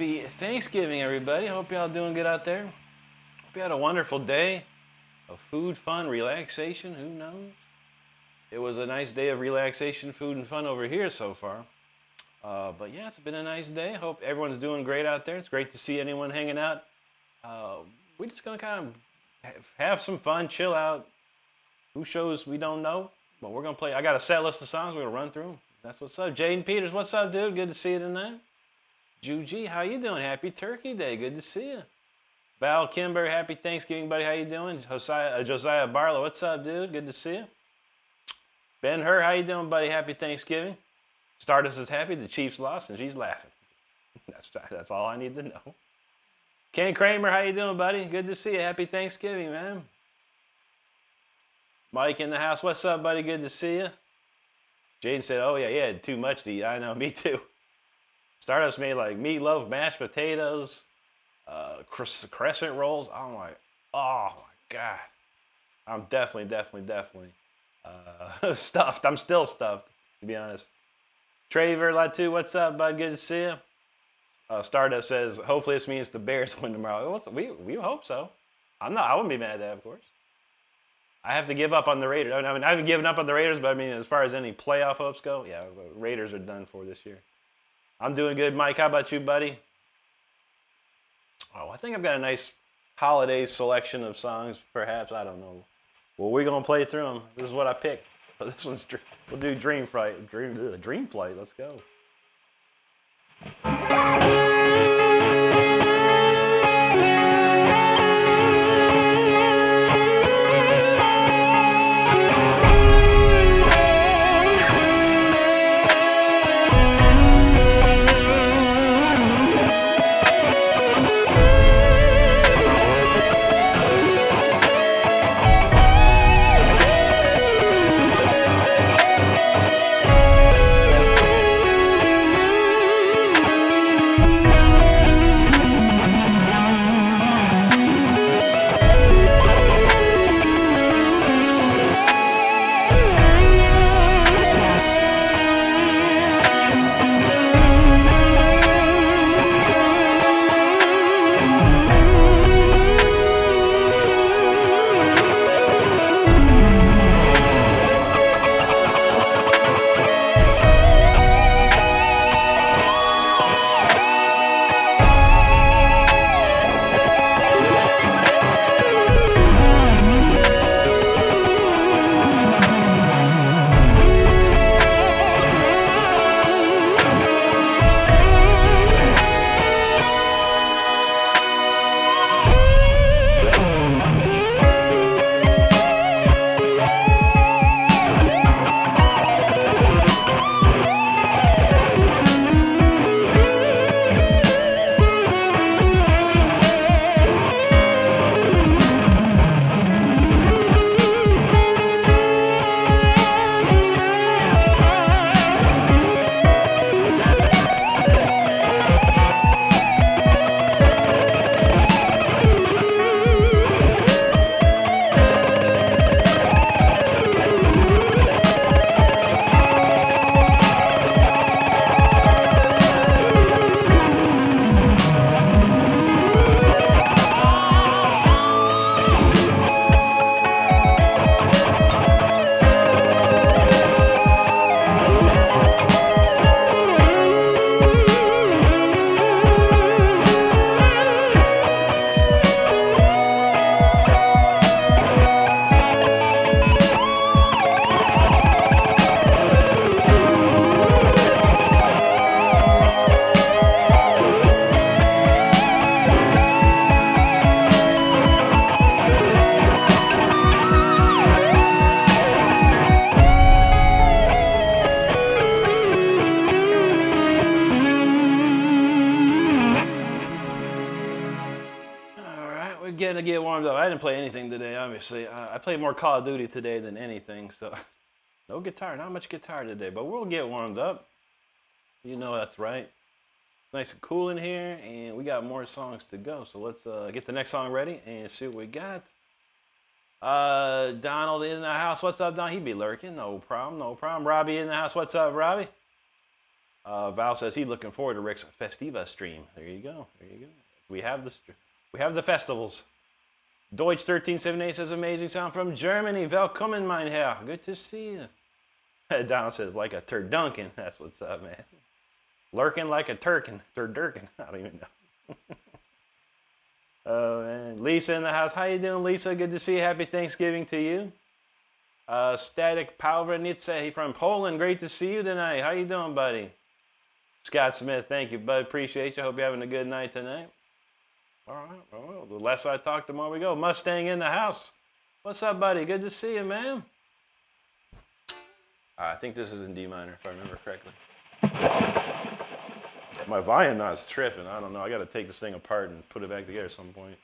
Happy Thanksgiving, everybody. Hope y'all doing good out there. Hope you had a wonderful day of food, fun, relaxation. Who knows? It was a nice day of relaxation, food, and fun over here so far. But yeah, it's been a nice day. Hope everyone's doing great out there. It's great to see anyone hanging out. We're just going to kind of have some fun, chill out. Who shows we don't know? But we're going to play. I got a set list of songs. We're going to run through them. That's what's up. Jaden Peters, what's up, dude? Good to see you tonight. Juji, how you doing? Happy Turkey Day. Good to see you. Val Kimber, happy Thanksgiving, buddy. How you doing? Josiah Barlow, what's up, dude? Good to see you. Ben Hur, how you doing, buddy? Happy Thanksgiving. Stardust is happy. The Chiefs lost, and she's laughing. That's all I need to know. Ken Kramer, how you doing, buddy? Good to see you. Happy Thanksgiving, man. Mike in the house, what's up, buddy? Good to see you. Jaden said, oh, yeah, he had too much to eat. I know, me too. Stardust made like meatloaf, mashed potatoes, crescent rolls. I'm like, oh my God. I'm definitely stuffed. I'm still stuffed, to be honest. Traver Latu, what's up, bud? Good to see you. Stardust says, hopefully this means the Bears win tomorrow. We hope so. I wouldn't be mad at that, of course. I have to give up on the Raiders. I mean, I haven't given up on the Raiders, but I mean, as far as any playoff hopes go, yeah, Raiders are done for this year. I'm doing good, Mike. How about you, buddy? Oh, I think I've got a nice holiday selection of songs, perhaps. I don't know. Well, we're going to play through them. This is what I picked. This one's, we'll do Dream Flight. Dream Flight, let's go. Get warmed up. I didn't play anything today, obviously. I played more Call of Duty today than anything, so no guitar, not much guitar today, but we'll get warmed up. You know that's right. It's nice and cool in here, and we got more songs to go, so let's get the next song ready and see what we got. Donald in the house. What's up, Don? He be lurking. No problem, no problem. Robbie in the house. What's up, Robbie? Val says he's looking forward to Rick's Festiva stream. There you go. There you go. We have the festivals. Deutsch 1378 says amazing sound from Germany. Willkommen, mein Herr. Good to see you. Don says like a turdunkin. That's what's up, man. Lurking like a turkin. Turdurkin. I don't even know. Oh man. Lisa in the house. How you doing, Lisa? Good to see you. Happy Thanksgiving to you. Static Palvernitze from Poland. Great to see you tonight. How you doing, buddy? Scott Smith, thank you, bud. Appreciate you. Hope you're having a good night tonight. All right. Well, the less I talk, the more we go. Mustang in the house. What's up, buddy? Good to see you, man. I think this is in D minor, if I remember correctly. My volume knot's tripping. I don't know. I got to take this thing apart and put it back together at some point.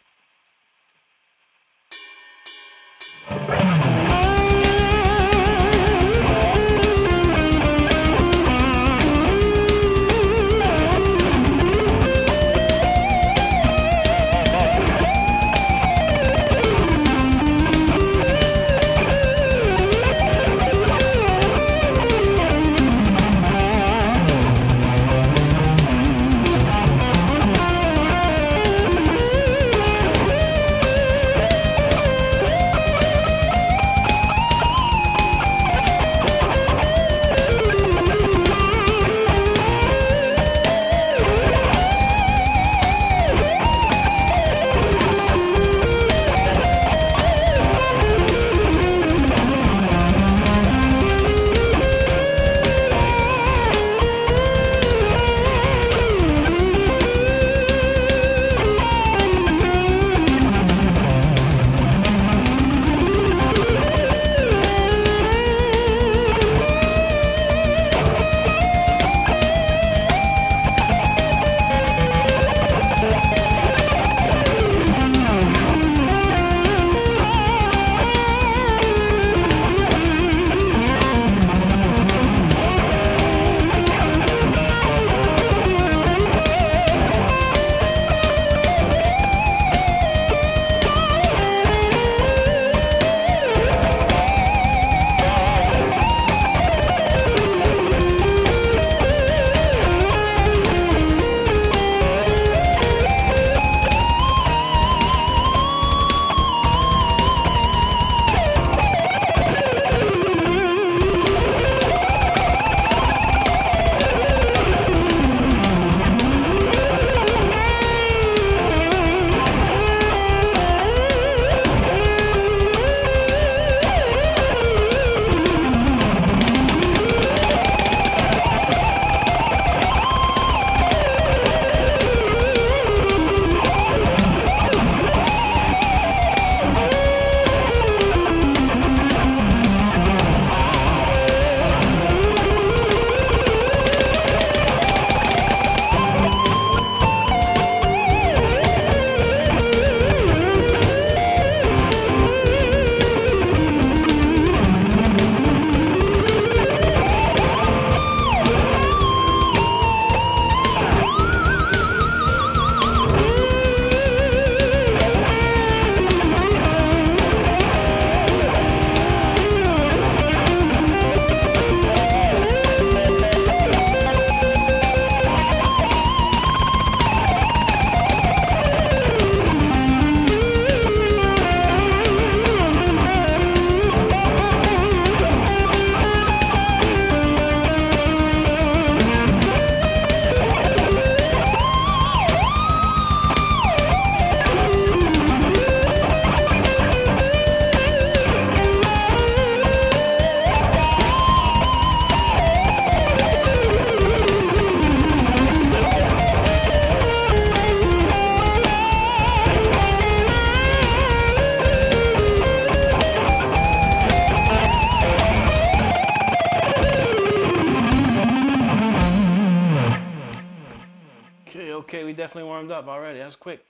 Okay, we definitely warmed up already. That was quick.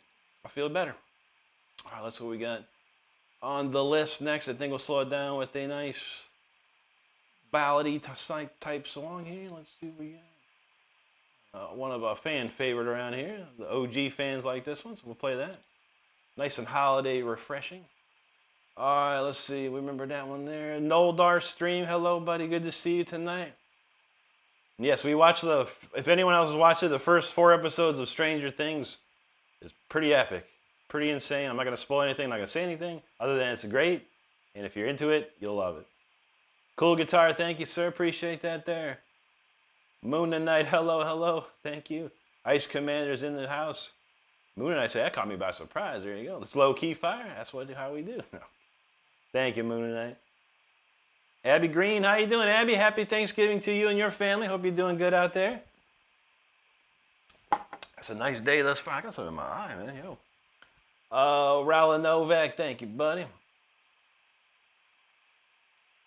I feel better. All right, let's see what we got on the list next. I think we'll slow it down with a nice ballady type song here. Let's see what we got. One of our fan favorite around here. The OG fans like this one, so we'll play that. Nice and holiday refreshing. All right, let's see. We remember that one there. Noldar Stream. Hello, buddy. Good to see you tonight. Yes, we watched if anyone else has watched it, the first 4 episodes of Stranger Things is pretty epic, pretty insane. I'm not going to spoil anything, I'm not going to say anything, other than it's great, and if you're into it, you'll love it. Cool guitar, thank you, sir, appreciate that there. Moon and Night, hello, hello, thank you. Ice Commander's in the house. Moon and Night say, that caught me by surprise, there you go. It's low-key fire, that's how we do. Thank you, Moon and Night. Abby Green, how you doing, Abby? Happy Thanksgiving to you and your family. Hope you're doing good out there. It's a nice day thus far. I got something in my eye, man. Yo. Raul Novak, thank you, buddy.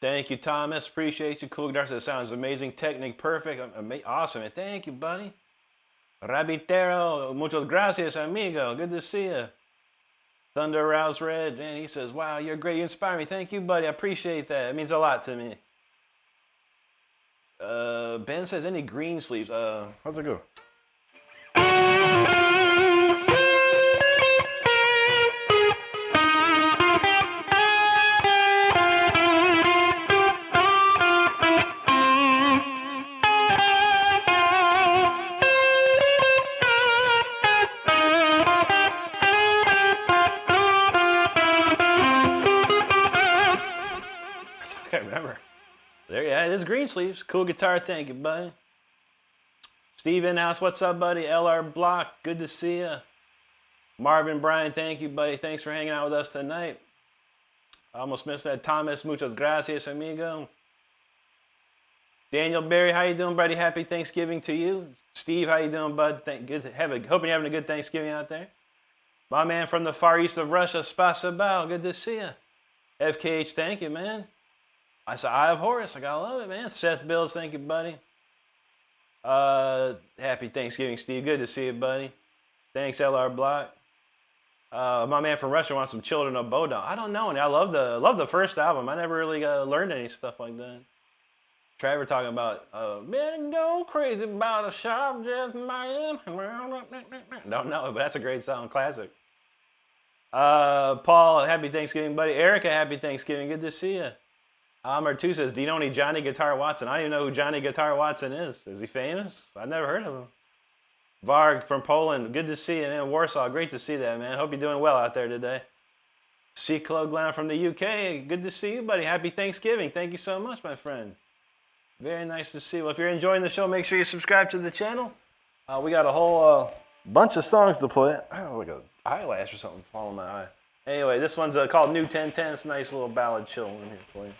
Thank you, Thomas. Appreciate you. Cool guitar. That sounds amazing. Technique perfect. Awesome, man. Thank you, buddy. Rabitero, muchas gracias, amigo. Good to see you. Thunder Rouse Red, man, he says, wow, you're great, you inspire me. Thank you, buddy, I appreciate that. It means a lot to me. Ben says, any green sleeves? How's it go? I can't remember. There, yeah, it is green sleeves. Cool guitar, thank you, buddy. Steve in-house, what's up, buddy? LR Block, good to see you. Marvin Bryan, thank you, buddy. Thanks for hanging out with us tonight. I almost missed that. Thomas, muchas gracias, amigo. Daniel Berry, how you doing, buddy? Happy Thanksgiving to you. Steve, how you doing, bud? Hoping you're having a good Thanksgiving out there. My man from the far east of Russia, Spasabal, good to see you. FKH, thank you, man. I said, Eye of Horus. I gotta love it, man. Seth Bills, thank you, buddy. Happy Thanksgiving, Steve. Good to see you, buddy. Thanks, LR Block. My man from Russia wants some Children of Bodom. I don't know, and I love the first album. I never really learned any stuff like that. Trevor talking about man go crazy about a sharp just man. Don't know, but that's a great song, classic. Paul, happy Thanksgiving, buddy. Erica, happy Thanksgiving. Good to see you. Amr 2 says, do you know any Johnny Guitar Watson? I don't even know who Johnny Guitar Watson is. Is he famous? I've never heard of him. Varg from Poland, good to see you, man. Warsaw, great to see that, man. Hope you're doing well out there today. C-Club Glam from the UK, good to see you, buddy. Happy Thanksgiving. Thank you so much, my friend. Very nice to see you. Well, if you're enjoying the show, make sure you subscribe to the channel. We got a whole bunch of songs to play. I don't know, like an eyelash or something falling my eye. Anyway, this one's called New 1010. It's a nice little ballad chill in here for you.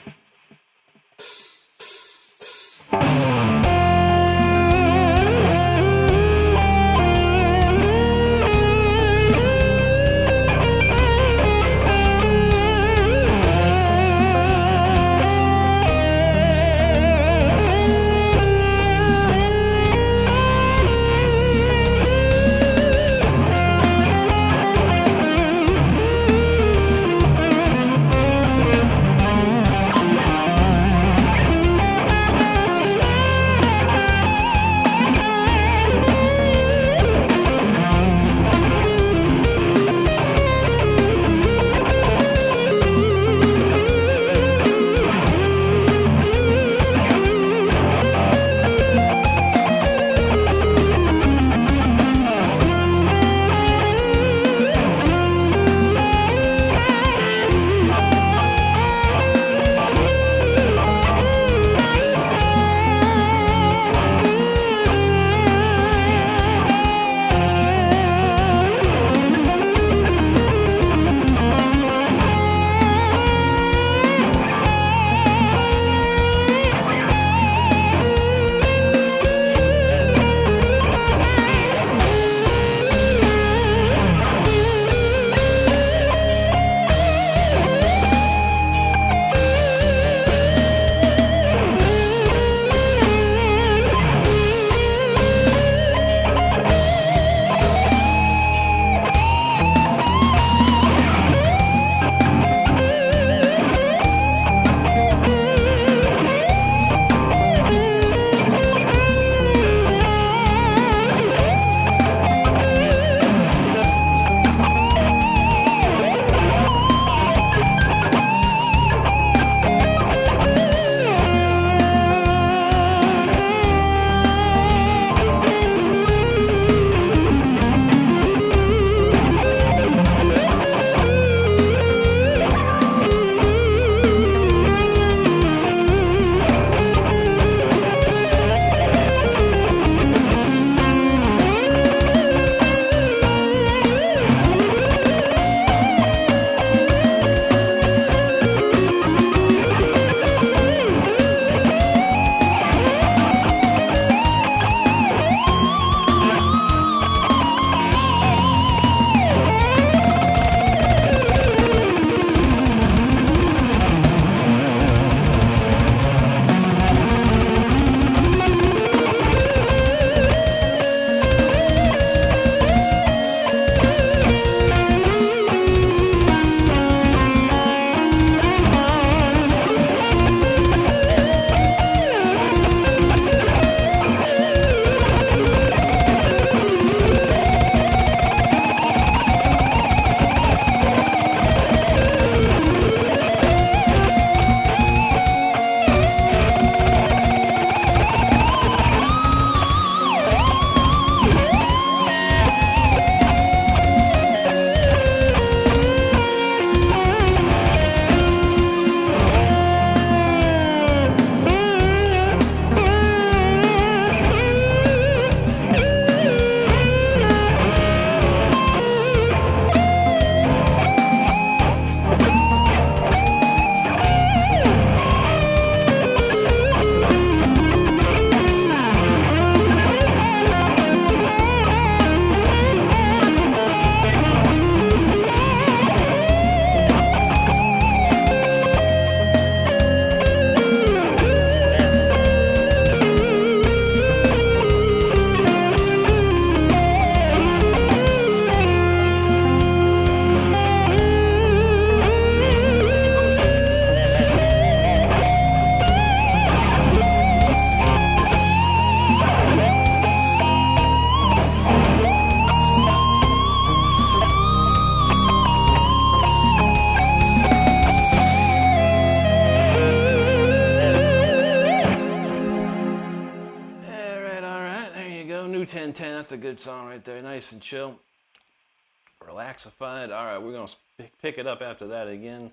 1010, that's a good song right there. Nice and chill. Relaxified. All right, we're going to pick it up after that again.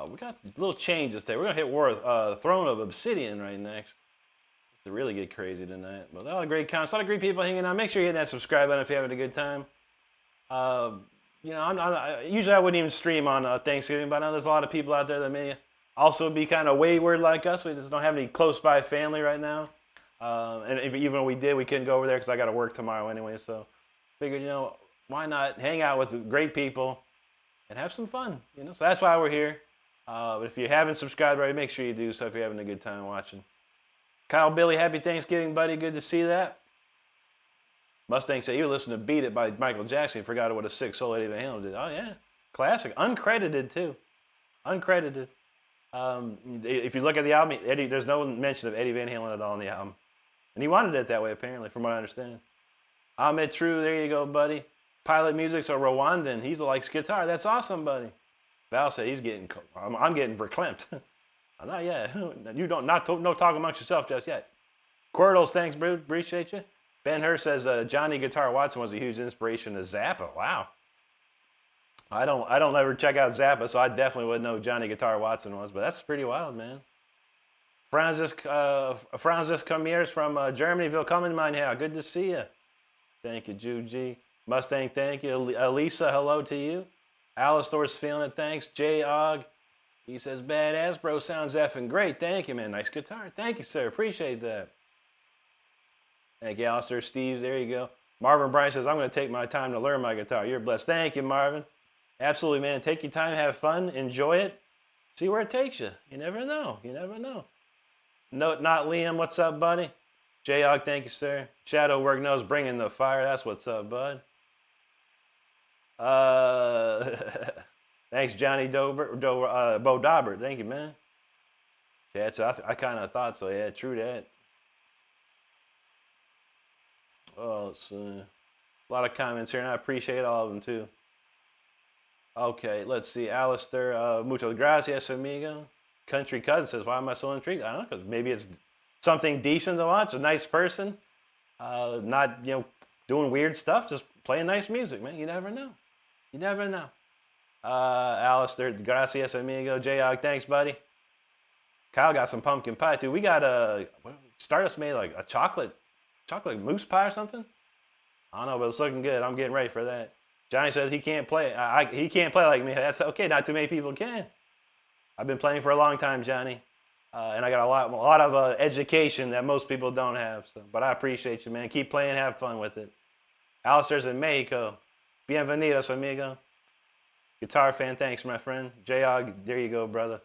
We got little changes there. We're going to hit Throne of Obsidian right next. To really get crazy tonight. But a lot of great comments, a lot of great people hanging out. Make sure you hit that subscribe button if you're having a good time. You know, usually I wouldn't even stream on Thanksgiving, but I know there's a lot of people out there that may also be kind of wayward like us. We just don't have any close by family right now. And even when we did, we couldn't go over there because I got to work tomorrow anyway. So figured, you know, why not hang out with great people and have some fun, you know? So that's why we're here. But if you haven't subscribed already, make sure you do so if you're having a good time watching. Kyle Billy, happy Thanksgiving, buddy. Good to see that. Mustang said, you listened to Beat It by Michael Jackson. Forgot what a sick soul Eddie Van Halen did. Oh, yeah. Classic. Uncredited, too. Uncredited. If you look at the album, there's no mention of Eddie Van Halen at all in the album. And he wanted it that way, apparently, from what I understand. Ahmed True, there you go, buddy. Pilot Music's a Rwandan. He likes guitar. That's awesome, buddy. Val said I'm getting verklempt. Not yet. You don't, no talk amongst yourself just yet. Quirtles, thanks, bro. Appreciate you. Ben Hurst says Johnny Guitar Watson was a huge inspiration to Zappa. Wow. I don't ever check out Zappa, so I definitely wouldn't know who Johnny Guitar Watson was, but that's pretty wild, man. Francis Camieres from Germany, willkommen, mein Herr. Good to see you. Thank you, Juji. Mustang, thank you. Elisa, hello to you. Alistor's feeling it, thanks. J. Og, he says, badass, bro, sounds effing great. Thank you, man. Nice guitar. Thank you, sir. Appreciate that. Thank you, Alistair. Steve's, there you go. Marvin Bryan says, I'm going to take my time to learn my guitar. You're blessed. Thank you, Marvin. Absolutely, man. Take your time, have fun, enjoy it. See where it takes you. You never know. You never know. No, not Liam. What's up, buddy? J-Og, thank you, sir. Shadow Work knows bringing the fire. That's what's up, bud. Thanks, Johnny Bo Daubert. Thank you, man. Yeah, so I kind of thought so. Yeah, true that. Oh, let's see. A lot of comments here, and I appreciate all of them, too. Okay, let's see. Alistair, muchas gracias, amigo. Country Cousin says, why am I so intrigued? I don't know, because maybe it's something decent to watch, a nice person. Not, you know, doing weird stuff, just playing nice music, man. You never know. You never know. Alistair, gracias, amigo. J-Og, thanks, buddy. Kyle got some pumpkin pie, too. We got Stardust made like a chocolate mousse pie or something. I don't know, but it's looking good. I'm getting ready for that. Johnny says he can't play. He can't play like me. That's okay. Not too many people can. I've been playing for a long time, Johnny, and I got a lot of education that most people don't have. So, but I appreciate you, man. Keep playing, have fun with it. Alistair's in Mexico. Bienvenidos, amigo. Guitar fan, thanks, my friend. J-Og, there you go, brother.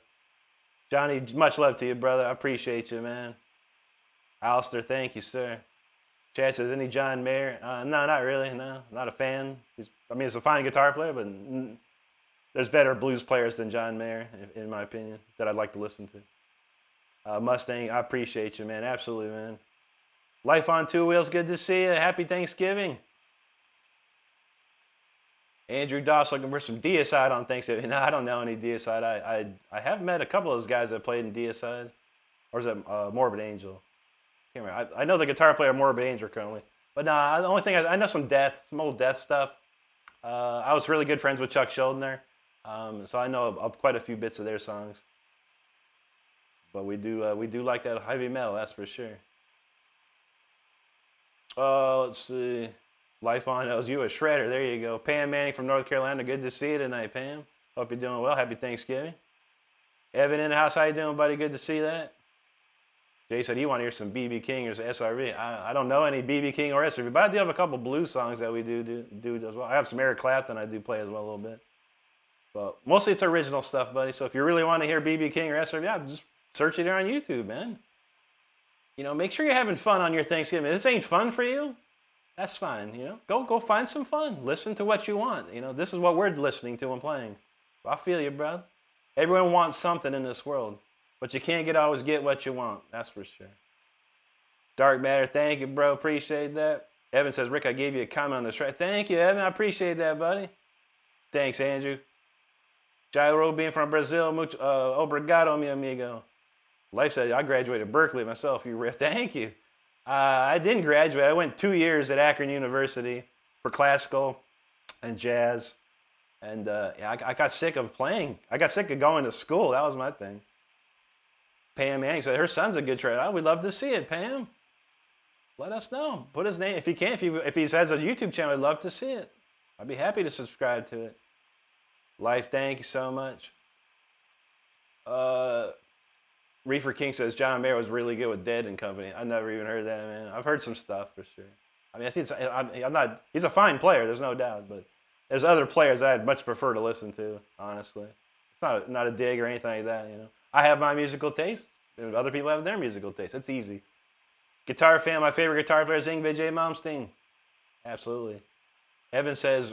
Johnny, much love to you, brother. I appreciate you, man. Alistair, thank you, sir. Chad says, any John Mayer? No, not really. No, not a fan. He's a fine guitar player, but there's better blues players than John Mayer, in my opinion, that I'd like to listen to. Mustang, I appreciate you, man. Absolutely, man. Life on Two Wheels, good to see you. Happy Thanksgiving. Andrew Doss looking for some Deicide on Thanksgiving. No, I don't know any Deicide. I have met a couple of those guys that played in Deicide. Or is it Morbid Angel? Can't remember. I know the guitar player Morbid Angel currently. But no, the only thing I know some old Death stuff. I was really good friends with Chuck Sheldon there. So I know quite a few bits of their songs. But we do like that heavy metal, that's for sure. Let's see. Life on knows you a shredder. There you go. Pam Manning from North Carolina. Good to see you tonight, Pam. Hope you're doing well. Happy Thanksgiving. Evan in the house. How you doing, buddy? Good to see that. Jay said he want to hear some B.B. King or SRV. I don't know any B.B. King or SRV, but I do have a couple blues songs that we do as well. I have some Eric Clapton I do play as well a little bit. But mostly it's original stuff, buddy. So if you really want to hear B.B. King or SRV, yeah, just search it there on YouTube, man. You know, make sure you're having fun on your Thanksgiving. If this ain't fun for you, that's fine. You know, go find some fun. Listen to what you want. You know, this is what we're listening to and playing. I feel you, bro. Everyone wants something in this world. But you can't always get what you want. That's for sure. Dark Matter, thank you, bro. Appreciate that. Evan says, Rick, I gave you a comment on this track. Thank you, Evan. I appreciate that, buddy. Thanks, Andrew. Gyro being from Brazil. Mucho, obrigado, mi amigo. Life said, I graduated Berkeley myself. Thank you. I didn't graduate. I went 2 years at Akron University for classical and jazz. And yeah, I got sick of playing. I got sick of going to school. That was my thing. Pam Manning said her son's a good trader. We'd love to see it, Pam. Let us know. Put his name if he can. If he has a YouTube channel, I'd love to see it. I'd be happy to subscribe to it. Life, thank you so much. Reefer King says John Mayer was really good with Dead and Company. I never even heard that, man. I've heard some stuff for sure. I mean, I'm not. He's a fine player. There's no doubt, but there's other players I'd much prefer to listen to. Honestly, it's not a dig or anything like that. You know, I have my musical taste. And other people have their musical taste. It's easy. Guitar fan, my favorite guitar player is Yngwie J. Malmsteen. Absolutely. Evan says,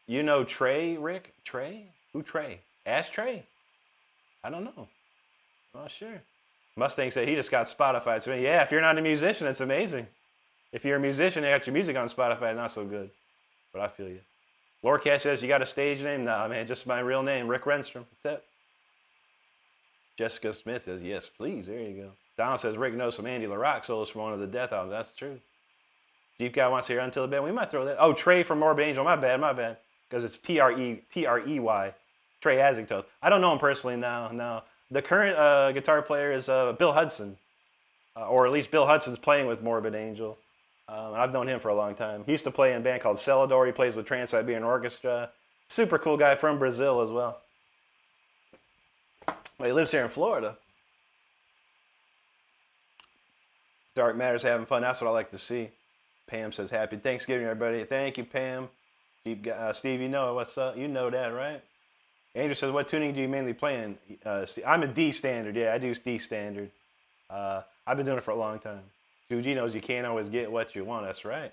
you know Trey, Rick? Trey? Who Trey? Ask Trey. I don't know. I'm not sure. Mustang said he just got Spotify. So yeah, if you're not a musician, it's amazing. If you're a musician, you got your music on Spotify, not so good. But I feel you. Lorecat says, you got a stage name? Nah, man, just my real name, Rick Renstrom. That's it. Jessica Smith says, yes, please. There you go. Donald says, Rick knows some Andy LaRock solos from one of the Death albums. That's true. Deep Guy wants to hear Until the Bed. We might throw that. Oh, Trey from Morbid Angel. My bad. Because it's Trey Trey Azigtoth. I don't know him personally now. No. The current guitar player is Bill Hudson. Or at least Bill Hudson's playing with Morbid Angel. I've known him for a long time. He used to play in a band called Celador. He plays with Trans-Siberian Orchestra. Super cool guy from Brazil as well. But he lives here in Florida. Dark Matter's having fun. That's what I like to see. Pam says, happy Thanksgiving, everybody. Thank you, Pam. Steve, you know what's up. You know that, right? Andrew says, what tuning do you mainly play in? I'm a D standard. Yeah, I do D standard. I've been doing it for a long time. Juji knows you can't always get what you want. That's right.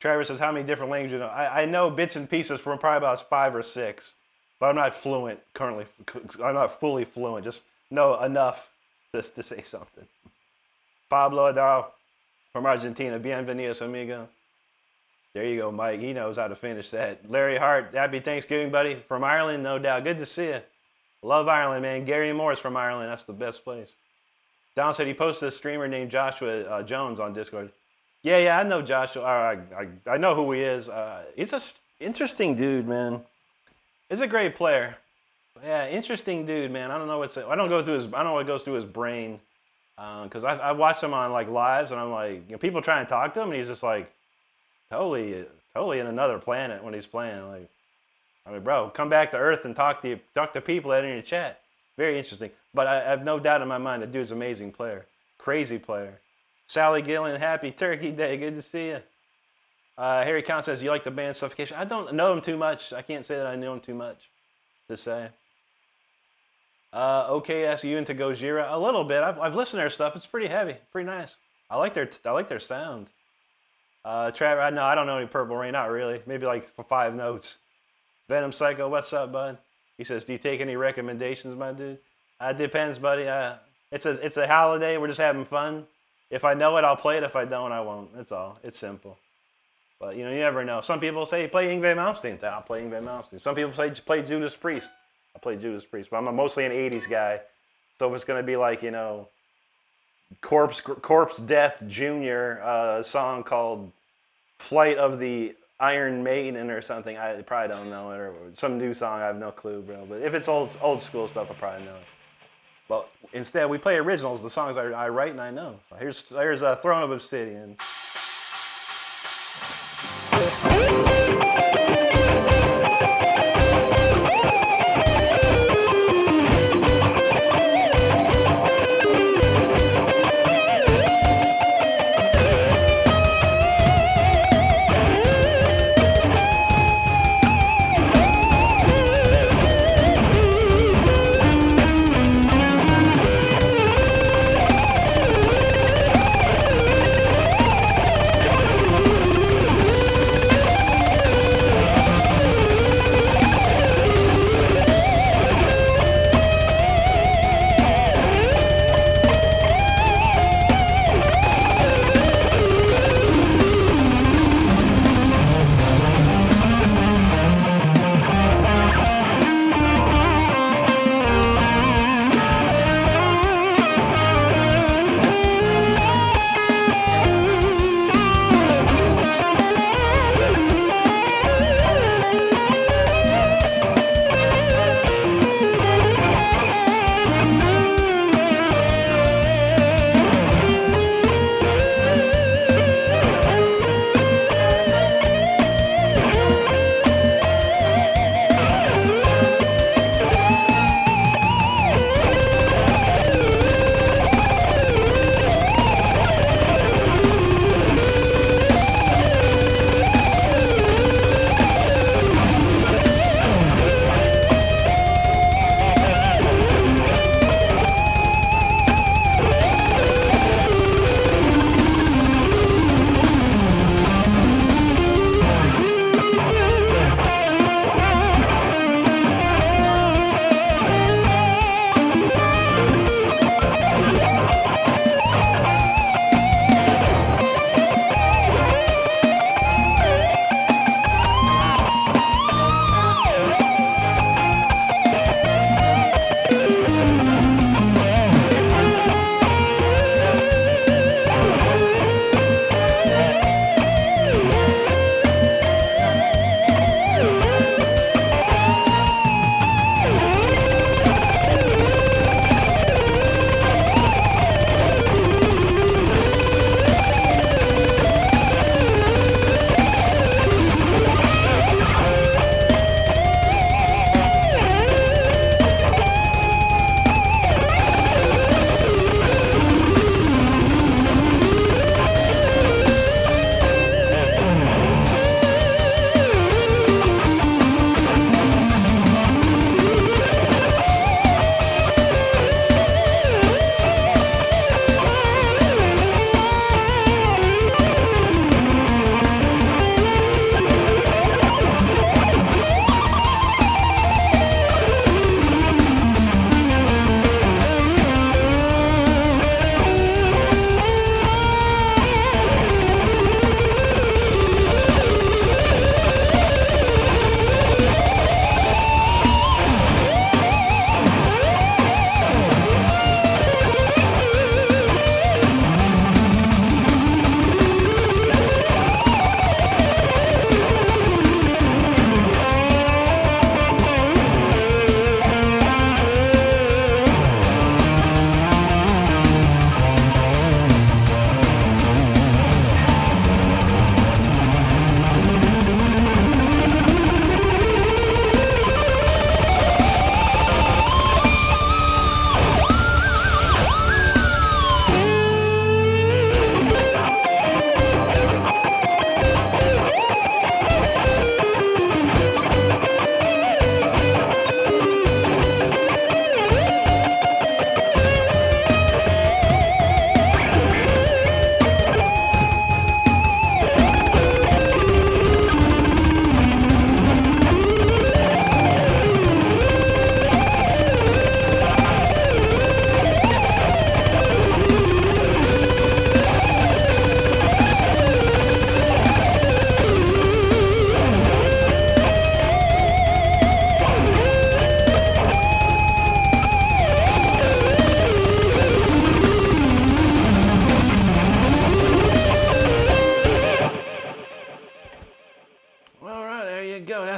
Trevor says, how many different languages do you know? I know bits and pieces from probably about 5 or 6, but I'm not fluent currently. I'm not fully fluent. Just know enough to say something. Pablo Adal from Argentina. Bienvenidos, amigo. There you go, Mike. He knows how to finish that. Larry Hart, happy Thanksgiving, buddy. From Ireland, no doubt. Good to see you. Love Ireland, man. Gary Moore's from Ireland. That's the best place. Don said he posted a streamer named Joshua Jones on Discord. Yeah, I know Joshua. I know who he is. He's an interesting dude, man. He's a great player. Yeah, interesting dude, man. I don't know I don't know what goes through his brain. Because I watched him on like lives, and I'm like, people trying to talk to him, and he's just like totally in another planet when he's playing. Like, I mean, bro, come back to Earth and talk to people that are in your chat. Very interesting. But I have no doubt in my mind that dude's an amazing player, crazy player. Sally Gillen, happy Turkey Day. Good to see you. Harry Kahn says, you like the band Suffocation? I don't know him too much. I can't say that I know him too much to say. Okay, ask you into Gojira a little bit. I've listened to their stuff. It's pretty heavy, pretty nice. I like their sound. Trevor, no, I don't know any Purple Rain, not really. Maybe like 5 notes. Venom Psycho, what's up, bud? He says, do you take any recommendations, my dude? Depends, buddy. It's a holiday. We're just having fun. If I know it, I'll play it. If I don't, I won't. That's all. It's simple. But you never know. Some people say play Yngwie Malmsteen. I'll play Yngwie Malmsteen. Some people say play Judas Priest. I play Judas Priest, but I'm mostly an 80s guy. So if it's going to be like, Corpse Death Jr., song called Flight of the Iron Maiden or something, I probably don't know it. Or some new song, I have no clue, bro. But if it's old school stuff, I probably know it. But instead, we play originals, the songs I write and I know. So here's Throne of Obsidian.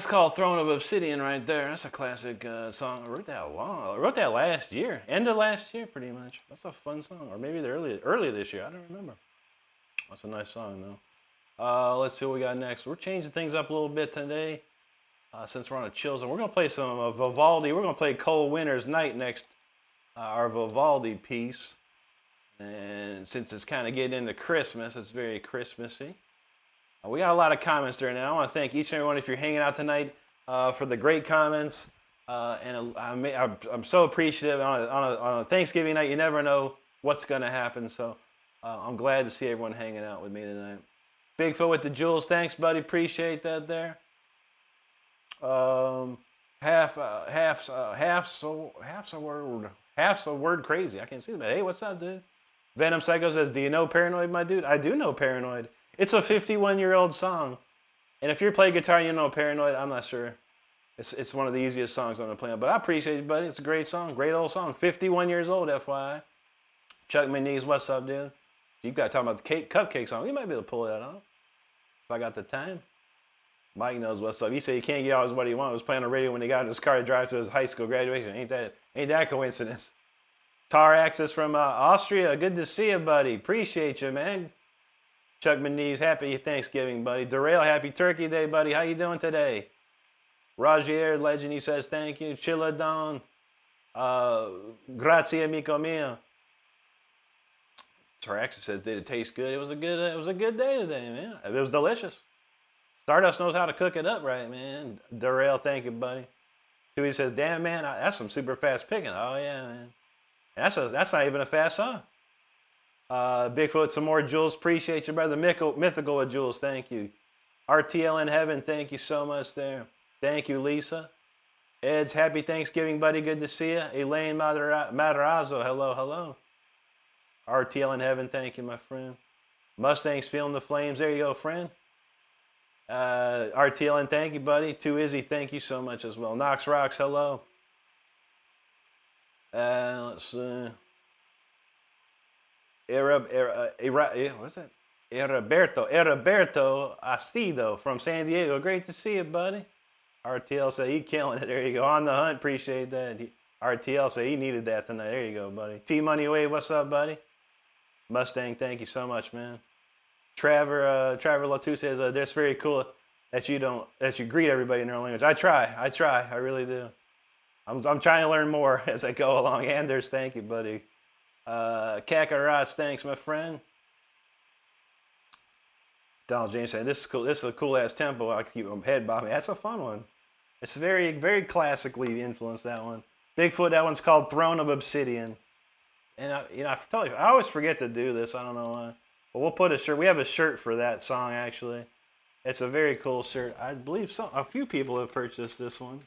That's called Throne of Obsidian right there. That's a classic song. I wrote that long. I wrote that last year. End of last year, pretty much. That's a fun song. Or maybe the early this year. I don't remember. That's a nice song, though. Let's see what we got next. We're changing things up a little bit today. Since we're on a chill zone. We're going to play some Vivaldi. We're going to play Cold Winter's Night next. Our Vivaldi piece. And since it's kind of getting into Christmas, it's very Christmassy. We got a lot of comments there now. I want to thank each and every one if you're hanging out tonight for the great comments. And I'm so appreciative. On a Thanksgiving night, you never know what's going to happen. So I'm glad to see everyone hanging out with me tonight. Bigfoot with the jewels. Thanks, buddy. Appreciate that there. Half's a word crazy. I can't see that. Hey, what's up, dude? Venom Psycho says, do you know Paranoid, my dude? I do know Paranoid. It's a 51-year-old song. And if you're playing guitar and you know Paranoid, I'm not sure. It's one of the easiest songs on the planet. But I appreciate it, buddy. It's a great song. Great old song. 51 years old, FYI. Chuck Moniz, what's up, dude? You got to talk about the cupcake song. You might be able to pull that off. If I got the time. Mike knows what's up. He said he can't get always what he wants. He was playing on the radio when he got in his car to drive to his high school graduation. Ain't that coincidence? Tar Axis from Austria. Good to see you, buddy. Appreciate you, man. Chuck Moniz, happy Thanksgiving, buddy. Darrell, happy Turkey Day, buddy. How you doing today? Roger, legend, he says thank you. Chiladon. Grazie, amico mio. Tar Axis says, did it taste good? It was a good day today, man. It was delicious. Stardust knows how to cook it up right, man. Darrell, thank you, buddy. Tui says, damn, man, that's some super fast picking. Oh, yeah, man. That's not even a fast song. Bigfoot, some more jewels. Appreciate you, brother. Mythical with jewels, thank you. RTL in heaven, thank you so much there. Thank you, Lisa. Ed's, happy Thanksgiving, buddy. Good to see you. Elaine Matarazzo, hello. RTL in heaven, thank you, my friend. Mustangs feeling the flames. There you go, friend. RTL, thank you, buddy. To Izzy, thank you so much as well. Knox Rocks, hello. Let's see. What's that? Heriberto Astido from San Diego. Great to see you, buddy. RTL said he killing it. There you go. On the hunt. Appreciate that. RTL said he needed that tonight. There you go, buddy. T Money Wave, what's up, buddy? Mustang, thank you so much, man. Trevor Latu says that's very cool that you greet everybody in their own language. I try. I really do. I'm trying to learn more as I go along. Anders, thank you, buddy. Kakarots, thanks, my friend. Donald James saying this is cool. This is a cool ass tempo. I keep my head bobbing. That's a fun one. It's very, very classically influenced, that one. Bigfoot, that one's called Throne of Obsidian. And I always forget to do this. I don't know why. But we'll put a shirt. We have a shirt for that song, actually. It's a very cool shirt. I believe a few people have purchased this one.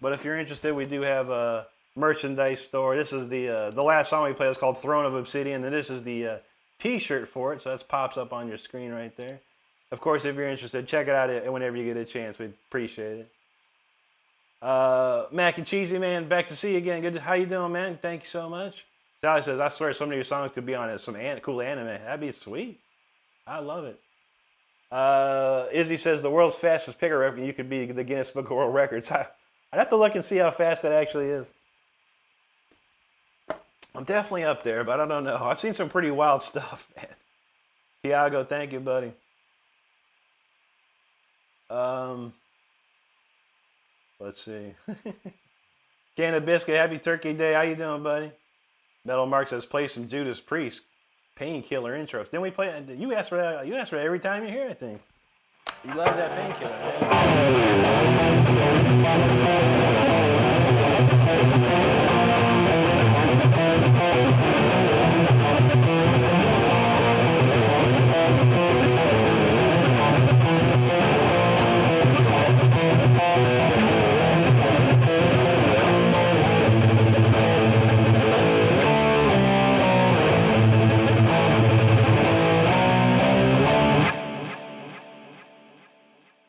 But if you're interested, we do have a merchandise store. This is the last song we played is called Throne of Obsidian, and this is the T-shirt for it. So that pops up on your screen right there. Of course, if you're interested, check it out whenever you get a chance. We'd appreciate it. Mac and Cheesy, man, back to see you again. Good. How you doing, man? Thank you so much. Sally says, I swear some of your songs could be on some cool anime. That'd be sweet. I love it. Izzy says, the world's fastest picker record. You could be the Guinness Book of World Records. I'd have to look and see how fast that actually is. I'm definitely up there, but I don't know. I've seen some pretty wild stuff, man. Tiago, thank you, buddy. Let's see. Canna Biscuit, happy Turkey Day. How you doing, buddy? Metal Mark says, play some Judas Priest Painkiller intros. Didn't we play? You asked for that. You asked for that every time you hear it, I think. He loves that Painkiller,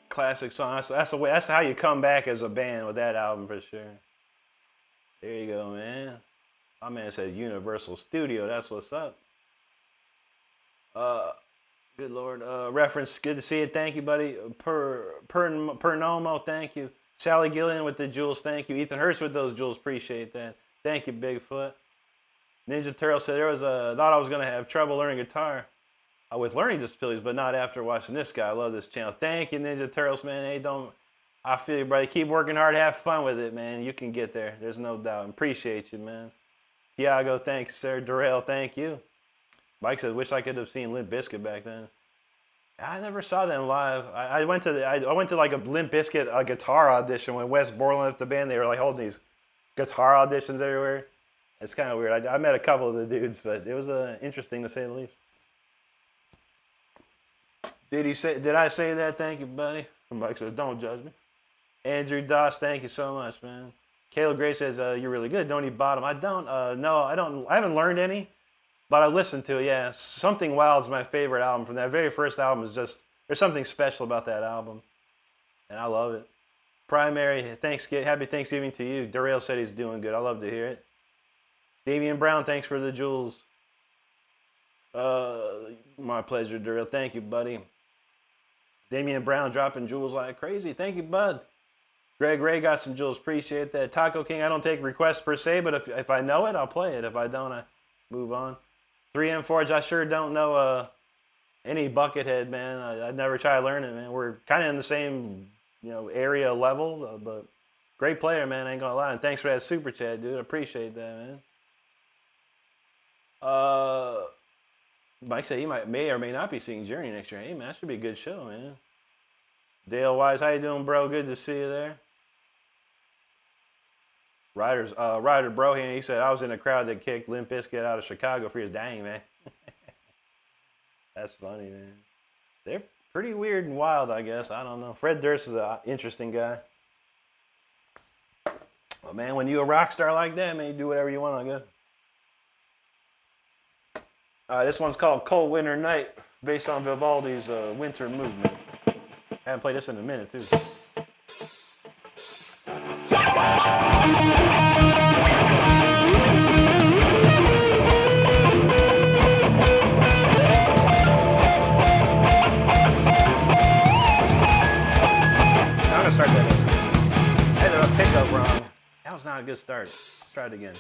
classic song. That's how you come back as a band with that album for sure. There you go, man. My man says Universal Studio. That's what's up. Good Lord. Reference, good to see you. Thank you, buddy. Pernomo, thank you. Sally Gillian with the jewels, thank you. Ethan Hurst with those jewels, appreciate that. Thank you, Bigfoot. Ninja Turtle said thought I was gonna have trouble learning guitar with learning disabilities, but not after watching this guy. I love this channel. Thank you, Ninja Turtles, man. Hey, I feel you, buddy. Keep working hard, have fun with it, man. You can get there. There's no doubt. Appreciate you, man. Tiago, thanks, sir. Darrell, thank you. Mike says, wish I could have seen Limp Bizkit back then. I never saw them live. I went to like a Limp Bizkit guitar audition when Wes Borland left the band. They were like holding these guitar auditions everywhere. It's kind of weird. I met a couple of the dudes, but it was interesting to say the least. Did I say that? Thank you, buddy. Mike says, don't judge me. Andrew Doss, thank you so much, man. Caleb Gray says, you're really good. Don't eat bottom. I don't. No, I don't. I haven't learned any. But I listened to it, yeah. Something Wild is my favorite album from that very first album. There's something special about that album. And I love it. Primary, happy Thanksgiving to you. Darrell said he's doing good. I love to hear it. Damian Brown, thanks for the jewels. My pleasure, Darrell. Thank you, buddy. Damian Brown dropping jewels like crazy. Thank you, bud. Greg Ray got some jewels. Appreciate that. Taco King, I don't take requests per se, but if I know it, I'll play it. If I don't, I move on. 3M Forge, I sure don't know any Buckethead, man. I'd never try to learn it, man. We're kind of in the same, area level, but great player, man. I ain't gonna lie. And thanks for that super chat, dude. I appreciate that, man. Mike said he may or may not be seeing Journey next year. Hey, man, that should be a good show, man. Dale Wise, how you doing, bro? Good to see you there. Ryder Brohan, he said, I was in a crowd that kicked Limp Bizkit out of Chicago for his dang, man. That's funny, man. They're pretty weird and wild, I guess. I don't know. Fred Durst is an interesting guy. But, man, when you're a rock star like that, man, you do whatever you want, I guess. This one's called Cold Winter Night, based on Vivaldi's Winter Movement. I haven't played this in a minute, too. Start that over. I had a pickup wrong. That was not a good start. Let's try it again.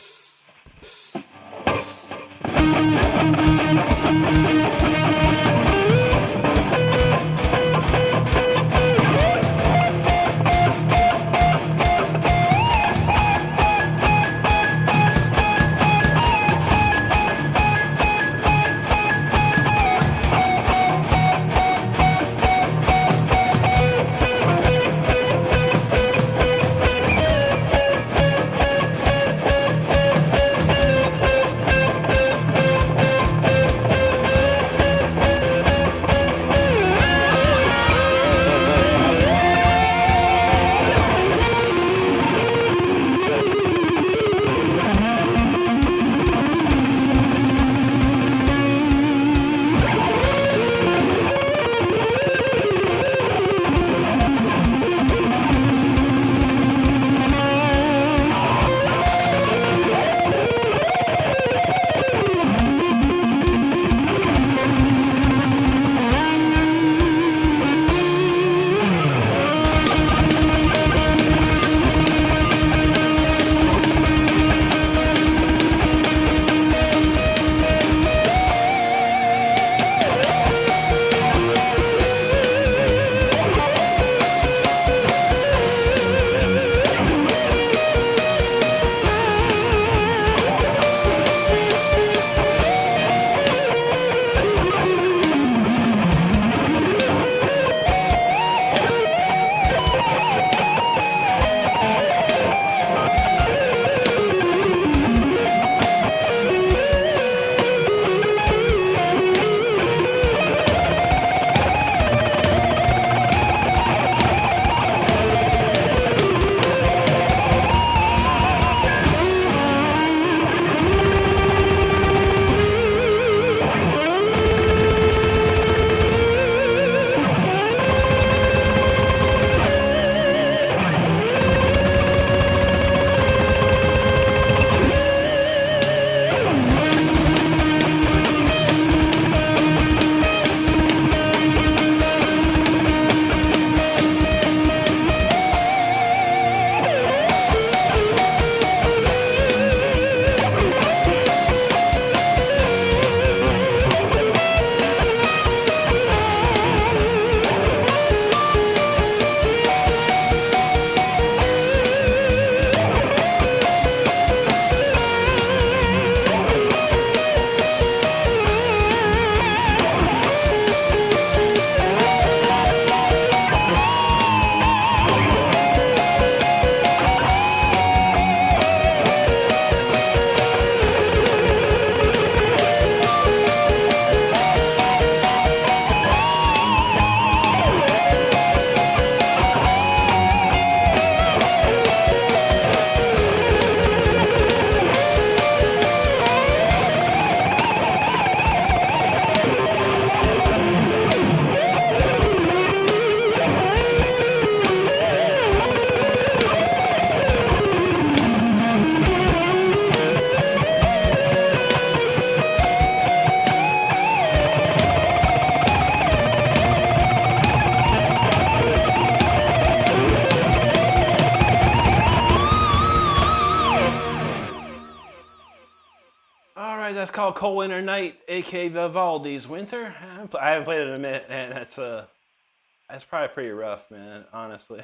right, that's called Cold Winter Night, a.k.a. Vivaldi's Winter. I haven't played it in a minute, and that's probably pretty rough, man, honestly.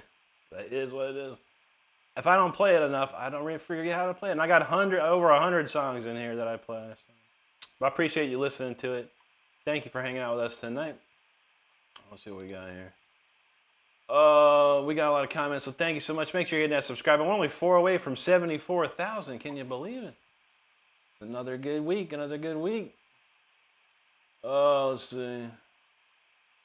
But it is what it is. If I don't play it enough, I don't really forget how to play it. And I got over 100 songs in here that I play. So. But I appreciate you listening to it. Thank you for hanging out with us tonight. Let's see what we got here. We got a lot of comments, so thank you so much. Make sure you're hitting that subscribe. We're only 4 away from 74,000. Can you believe it? It's another good week. Let's see.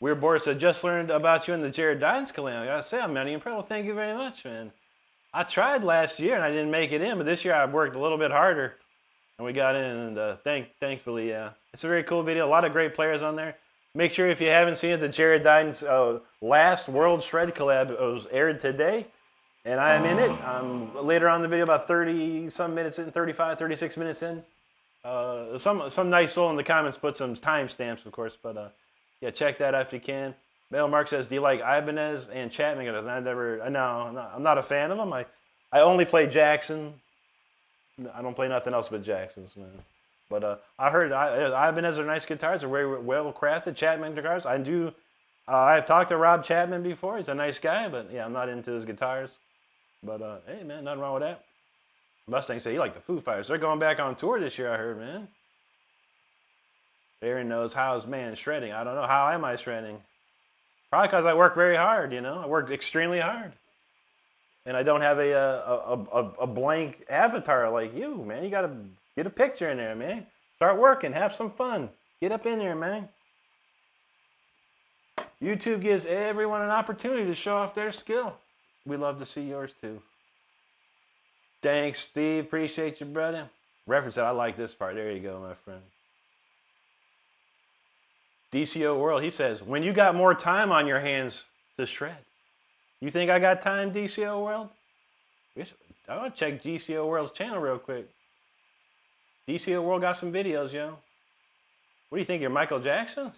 Weird Boris said, just learned about you in the Jared Dines collab. I gotta say, I'm mighty impressed. Well, thank you very much, man. I tried last year and I didn't make it in, but this year I worked a little bit harder and we got in. And thankfully, yeah, it's a very cool video. A lot of great players on there. Make sure if you haven't seen it, the Jared Dines last World Shred collab was aired today, and I am in it. I'm later on in the video, about 30-some minutes in, 35, 36 minutes in. Some nice soul in the comments put some timestamps, of course, but yeah, check that out if you can. Mel Mark says, do you like Ibanez and Chapman? I'm not a fan of them. I only play Jackson. I don't play nothing else but Jacksons, man. But I heard Ibanez are nice guitars. They're very well crafted. Chapman guitars. I've talked to Rob Chapman before. He's a nice guy, but yeah, I'm not into his guitars. But hey, man, nothing wrong with that. Mustang said he liked the Foo Fighters. They're going back on tour this year, I heard, man. Aaron knows how's man shredding. I don't know. How am I shredding? Probably because I work very hard, you know. I work extremely hard. And I don't have a blank avatar like you, man. You got to get a picture in there, man. Start working. Have some fun. Get up in there, man. YouTube gives everyone an opportunity to show off their skill. We love to see yours, too. Thanks, Steve. Appreciate you, brother. Reference that. I like this part. There you go, my friend. DCO World, he says, when you got more time on your hands to shred. You think I got time, DCO World? I want to check DCO World's channel real quick. DCO World got some videos, yo. What do you think, you're Michael Jackson?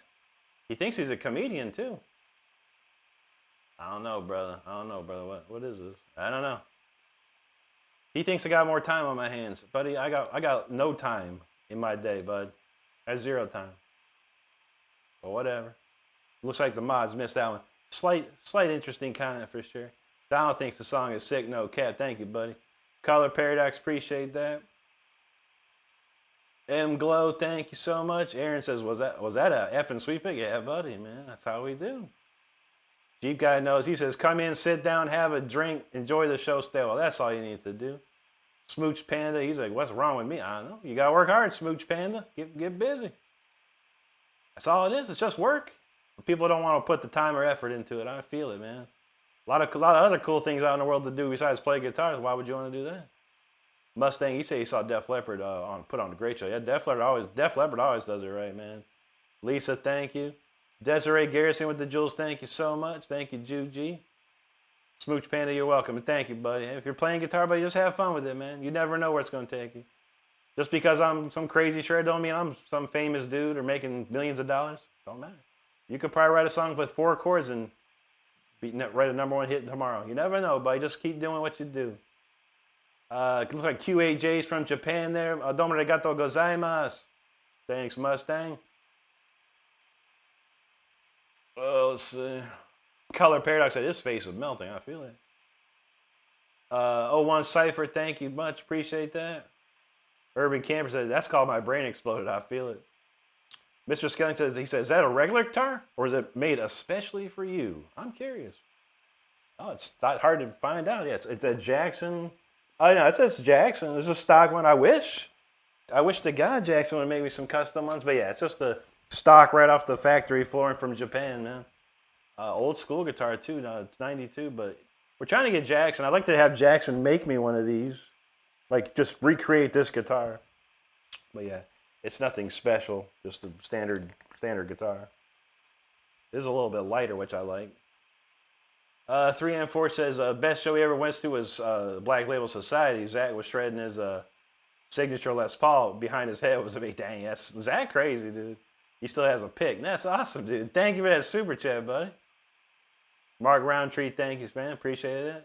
He thinks he's a comedian, too. I don't know, brother. What is this? I don't know. He thinks I got more time on my hands. Buddy, I got no time in my day, bud. I have 0 time. But whatever. Looks like the mods missed that one. Slight interesting comment for sure. Donald thinks the song is sick. No cap. Thank you, buddy. Color Paradox, appreciate that. M Glow, thank you so much. Aaron says, was that a effing sweet pick? Yeah, buddy, man. That's how we do. Jeep Guy knows. He says, come in, sit down, have a drink, enjoy the show, stay. Well, that's all you need to do. Smooch Panda, he's like, what's wrong with me? I don't know. You got to work hard, Smooch Panda. Get busy. That's all it is. It's just work. People don't want to put the time or effort into it. I feel it, man. A lot of other cool things out in the world to do besides play guitars. Why would you want to do that? Mustang, he said he saw Def Leppard put on a great show. Yeah, Def Leppard always does it right, man. Lisa, thank you. Desiree Garrison with the jewels, thank you so much. Thank you, Juji. Smooch Panda, you're welcome. And thank you, buddy. If you're playing guitar, buddy, just have fun with it, man. You never know where it's going to take you. Just because I'm some crazy shred don't mean I'm some famous dude or making millions of dollars. Don't matter. You could probably write a song with 4 chords and write a #1 hit tomorrow. You never know, buddy. Just keep doing what you do. It looks like Q8J's from Japan there. Domo arigato gozaimasu. Thanks, Mustang. Well, let's see. Color Paradox said his face was melting. I feel it. 01 Cypher, thank you much. Appreciate that. Urban Camper said, that's called my brain exploded. I feel it. Mr. Skellington says, is that a regular guitar? Or is it made especially for you? I'm curious. Oh, it's not hard to find out. Yeah, it's a Jackson. Oh, no, it says Jackson. It's a stock one. I wish to God Jackson would make me some custom ones. But yeah, it's just a stock right off the factory floor from Japan, man. Old school guitar, too. No, it's 92, but we're trying to get Jackson. I'd like to have Jackson make me one of these. Like, just recreate this guitar. But yeah, it's nothing special. Just a standard guitar. This is a little bit lighter, which I like. 3M4 says, best show he ever went to was Black Label Society. Zach was shredding his signature Les Paul behind his head. Was a big, dang, that's Zach crazy, dude. He still has a pick. That's awesome, dude. Thank you for that super chat, buddy. Mark Roundtree, thank you, man. Appreciate it.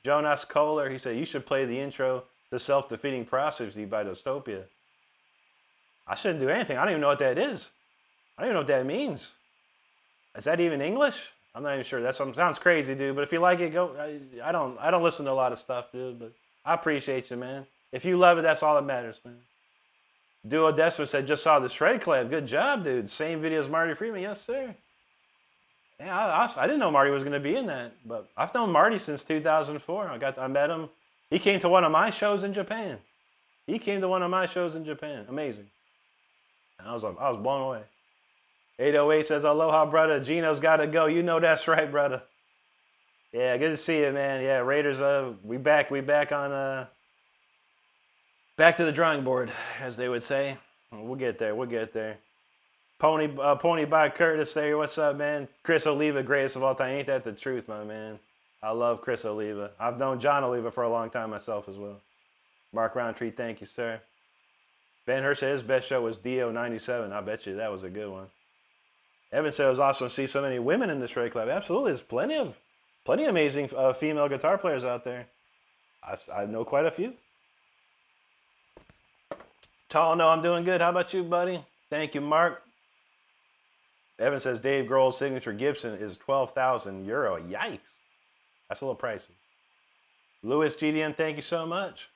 Jonas Kohler, he said, you should play the intro to Self-Defeating Prophecy by Dystopia. I shouldn't do anything. I don't even know what that is. I don't even know what that means. Is that even English? I'm not even sure. That sounds crazy, dude. But if you like it, go. I don't listen to a lot of stuff, dude. But I appreciate you, man. If you love it, that's all that matters, man. Duo Desper said, just saw the Shred Club. Good job, dude. Same video as Marty Freeman. Yes, sir. Yeah, I didn't know Marty was going to be in that. But I've known Marty since 2004. I met him. He came to one of my shows in Japan. Amazing. And I was blown away. 808 says, aloha, brother. Gino's got to go. You know that's right, brother. Yeah, good to see you, man. Yeah, Raiders, we back on, back to the drawing board, as they would say. We'll get there. Pony by Curtis there. What's up, man? Chris Oliva, greatest of all time. Ain't that the truth, my man? I love Chris Oliva. I've known John Oliva for a long time myself as well. Mark Roundtree, thank you, sir. Ben Hurst said his best show was Dio 97. I bet you that was a good one. Evan said it was awesome to see so many women in the Shred Club. Absolutely, there's plenty of amazing female guitar players out there. I know quite a few. Tall, no, I'm doing good. How about you, buddy? Thank you, Mark. Evan says Dave Grohl's signature Gibson is €12,000. Yikes. That's a little pricey. Louis GDM, thank you so much.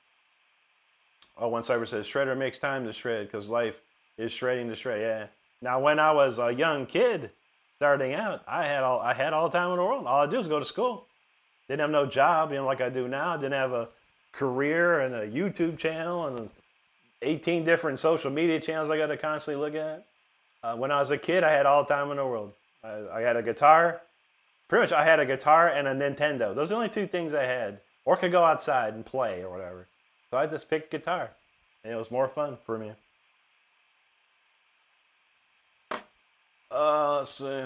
Oh, one cyber says shredder makes time to shred because life is shredding to shred. Yeah. Now, when I was a young kid starting out, I had all the time in the world. All I do is go to school. Didn't have no job, like I do now. Didn't have a career and a YouTube channel and 18 different social media channels I got to constantly look at. When I was a kid, I had all the time in the world. I had a guitar. Pretty much, I had a guitar and a Nintendo. Those are the only two things I had. Or could go outside and play or whatever. So I just picked guitar. And it was more fun for me. Let's see.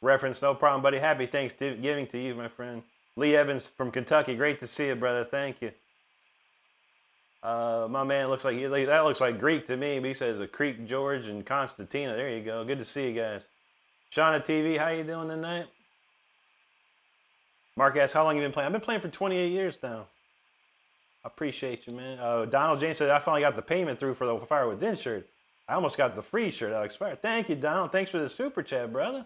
Reference, no problem, buddy. Happy Thanksgiving to you, my friend. Lee Evans from Kentucky. Great to see you, brother. Thank you. My man looks like that looks like Greek to me. But he says a Creek, George, and Constantina. There you go. Good to see you guys. Shauna TV, how you doing tonight? Mark asks, how long you been playing? I've been playing for 28 years now. I appreciate you, man. Donald James said, I finally got the payment through for the Fire Within shirt. I almost got the free shirt that expired. Thank you, Donald. Thanks for the super chat, brother.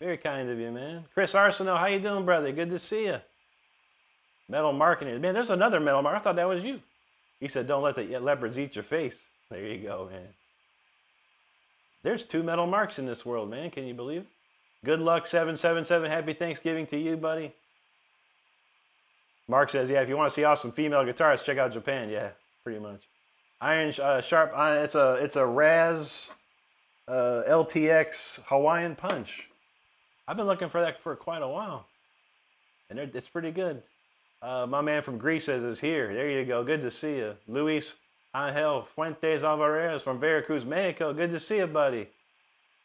Very kind of you, man. Chris Arsenault, how you doing, brother? Good to see you. Metal Marketing. Man, there's another Metal Mark. I thought that was you. He said, don't let the leopards eat your face. There you go, man. There's 2 Metal Marks in this world, man. Can you believe it? Good luck, 777. Happy Thanksgiving to you, buddy. Mark says, yeah, if you want to see awesome female guitarists, check out Japan. Yeah, pretty much. Iron Sharp, it's a Raz LTX Hawaiian Punch. I've been looking for that for quite a while. And it's pretty good. My man from Greece says is here. There you go. Good to see you. Luis Angel Fuentes Alvarez from Veracruz, Mexico. Good to see you, buddy.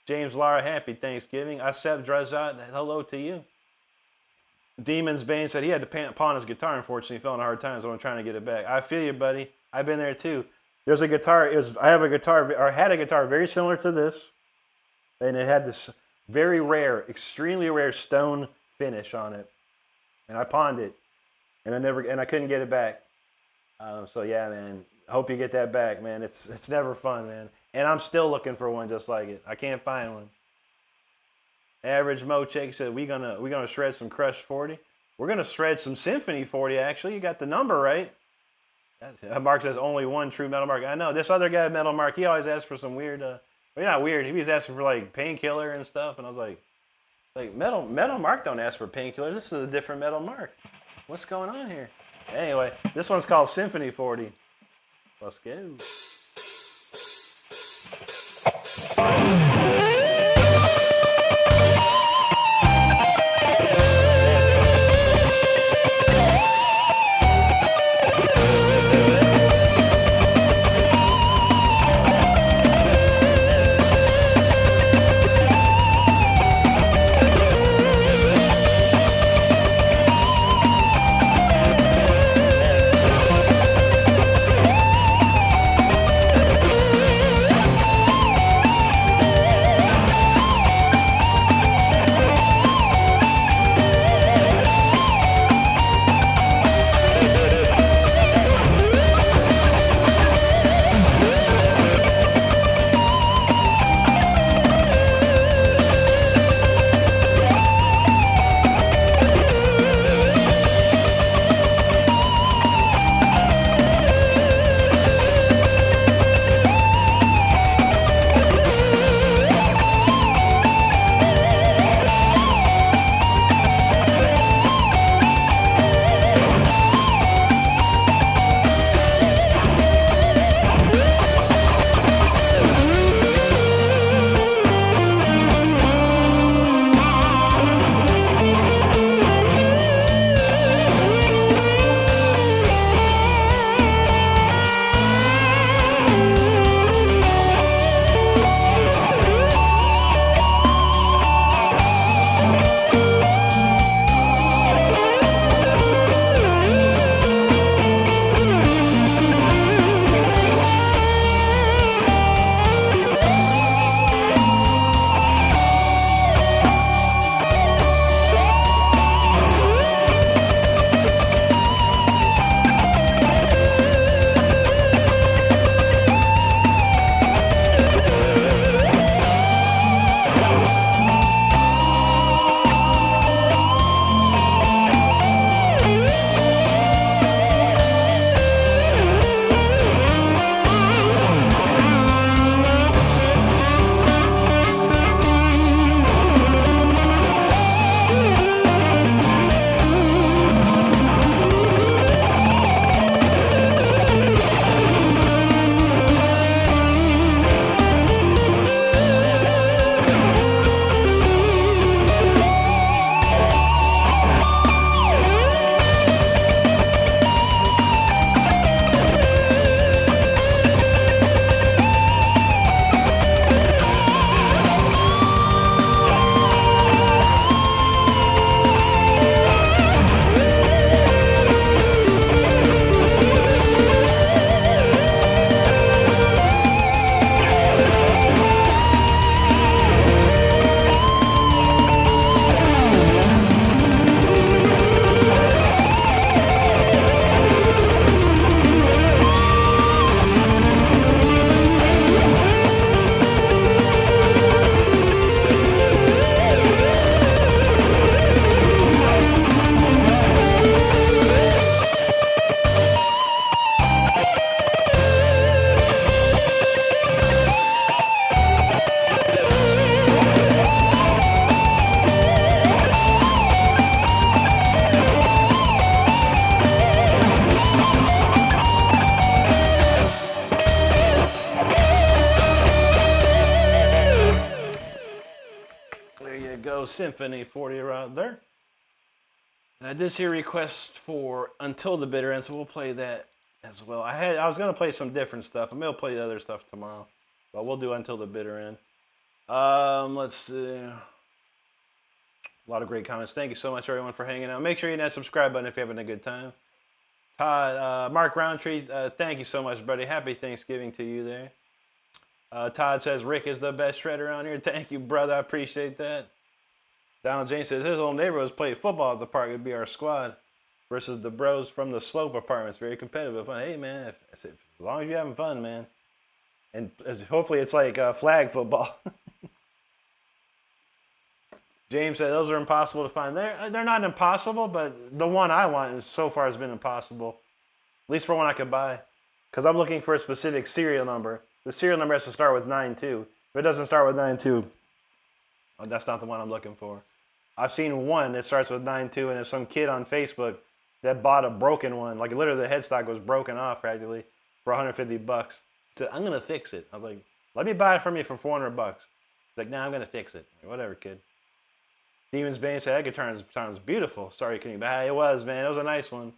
James Lara, happy Thanksgiving. Asep Drazat, hello to you. Demon's Bane said he had to pawn his guitar. Unfortunately, he fell in hard times, so I'm trying to get it back. I feel you, buddy. I've been there too. There's a guitar. I had a guitar very similar to this, and it had this very rare, extremely rare stone finish on it, and I pawned it, and I couldn't get it back. So yeah, man. I hope you get that back, man. It's never fun, man. And I'm still looking for one just like it. I can't find one. Average Mo Check said we gonna shred some Crush 40. We're gonna shred some Symphony 40. Actually, you got the number right. Mark says only one true Metal Mark. I know this other guy, Metal Mark. He always asks for some weird. Well, not weird. He was asking for like Painkiller and stuff, and I was like Metal Mark don't ask for Painkiller. This is a different Metal Mark. What's going on here? Anyway, this one's called Symphony 40. Let's go. go Symphony 40 right there. And I did see a request for Until the Bitter End, so we'll play that as well. I was gonna play some different stuff. I'm gonna play the other stuff tomorrow, but we'll do Until the Bitter End. Let's see. A lot of great comments. Thank you so much, everyone, for hanging out. Make sure you hit that subscribe button if you're having a good time. Todd, Mark Roundtree, thank you so much, buddy. Happy Thanksgiving to you there. Todd says Rick is the best shredder around here. Thank you, brother. I appreciate that. Donald James says his old neighborhoods play football at the park. It'd be our squad versus the bros from the Slope apartments. Very competitive. Hey, man, as long as you're having fun, man. And hopefully it's like flag football. James said those are impossible to find. They're not impossible, but the one I want so far has been impossible. At least for one I could buy. Because I'm looking for a specific serial number. The serial number has to start with 92. If it doesn't start with 92, that's not the one I'm looking for. I've seen one that starts with 92, and it's some kid on Facebook that bought a broken one. Like literally the headstock was broken off practically for $150. So I'm going to fix it. I was like, let me buy it from you for $400. He's like, nah, I'm going to fix it. Like, whatever, kid. Demon's Bane said that guitar sounds beautiful. Sorry, couldn't. It was, man. It was a nice one.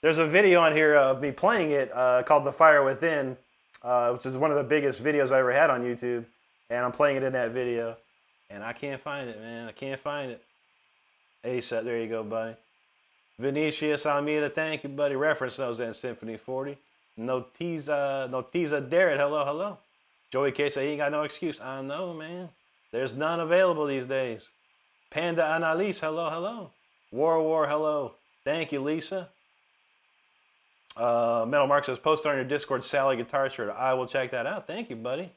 There's a video on here of me playing it called The Fire Within, which is one of the biggest videos I ever had on YouTube. And I'm playing it in that video. And I can't find it, man. I can't find it. ASAP, there you go, buddy. Vinicius Almeida, thank you, buddy. Reference knows that in Symphony 40. Notiza Darrett, hello, hello. Joey K said he ain't got no excuse. I know, man. There's none available these days. Panda Annalise, hello, hello. War, hello. Thank you, Lisa. Metal Mark says, post on your Discord Sally guitar shirt. I will check that out. Thank you, buddy.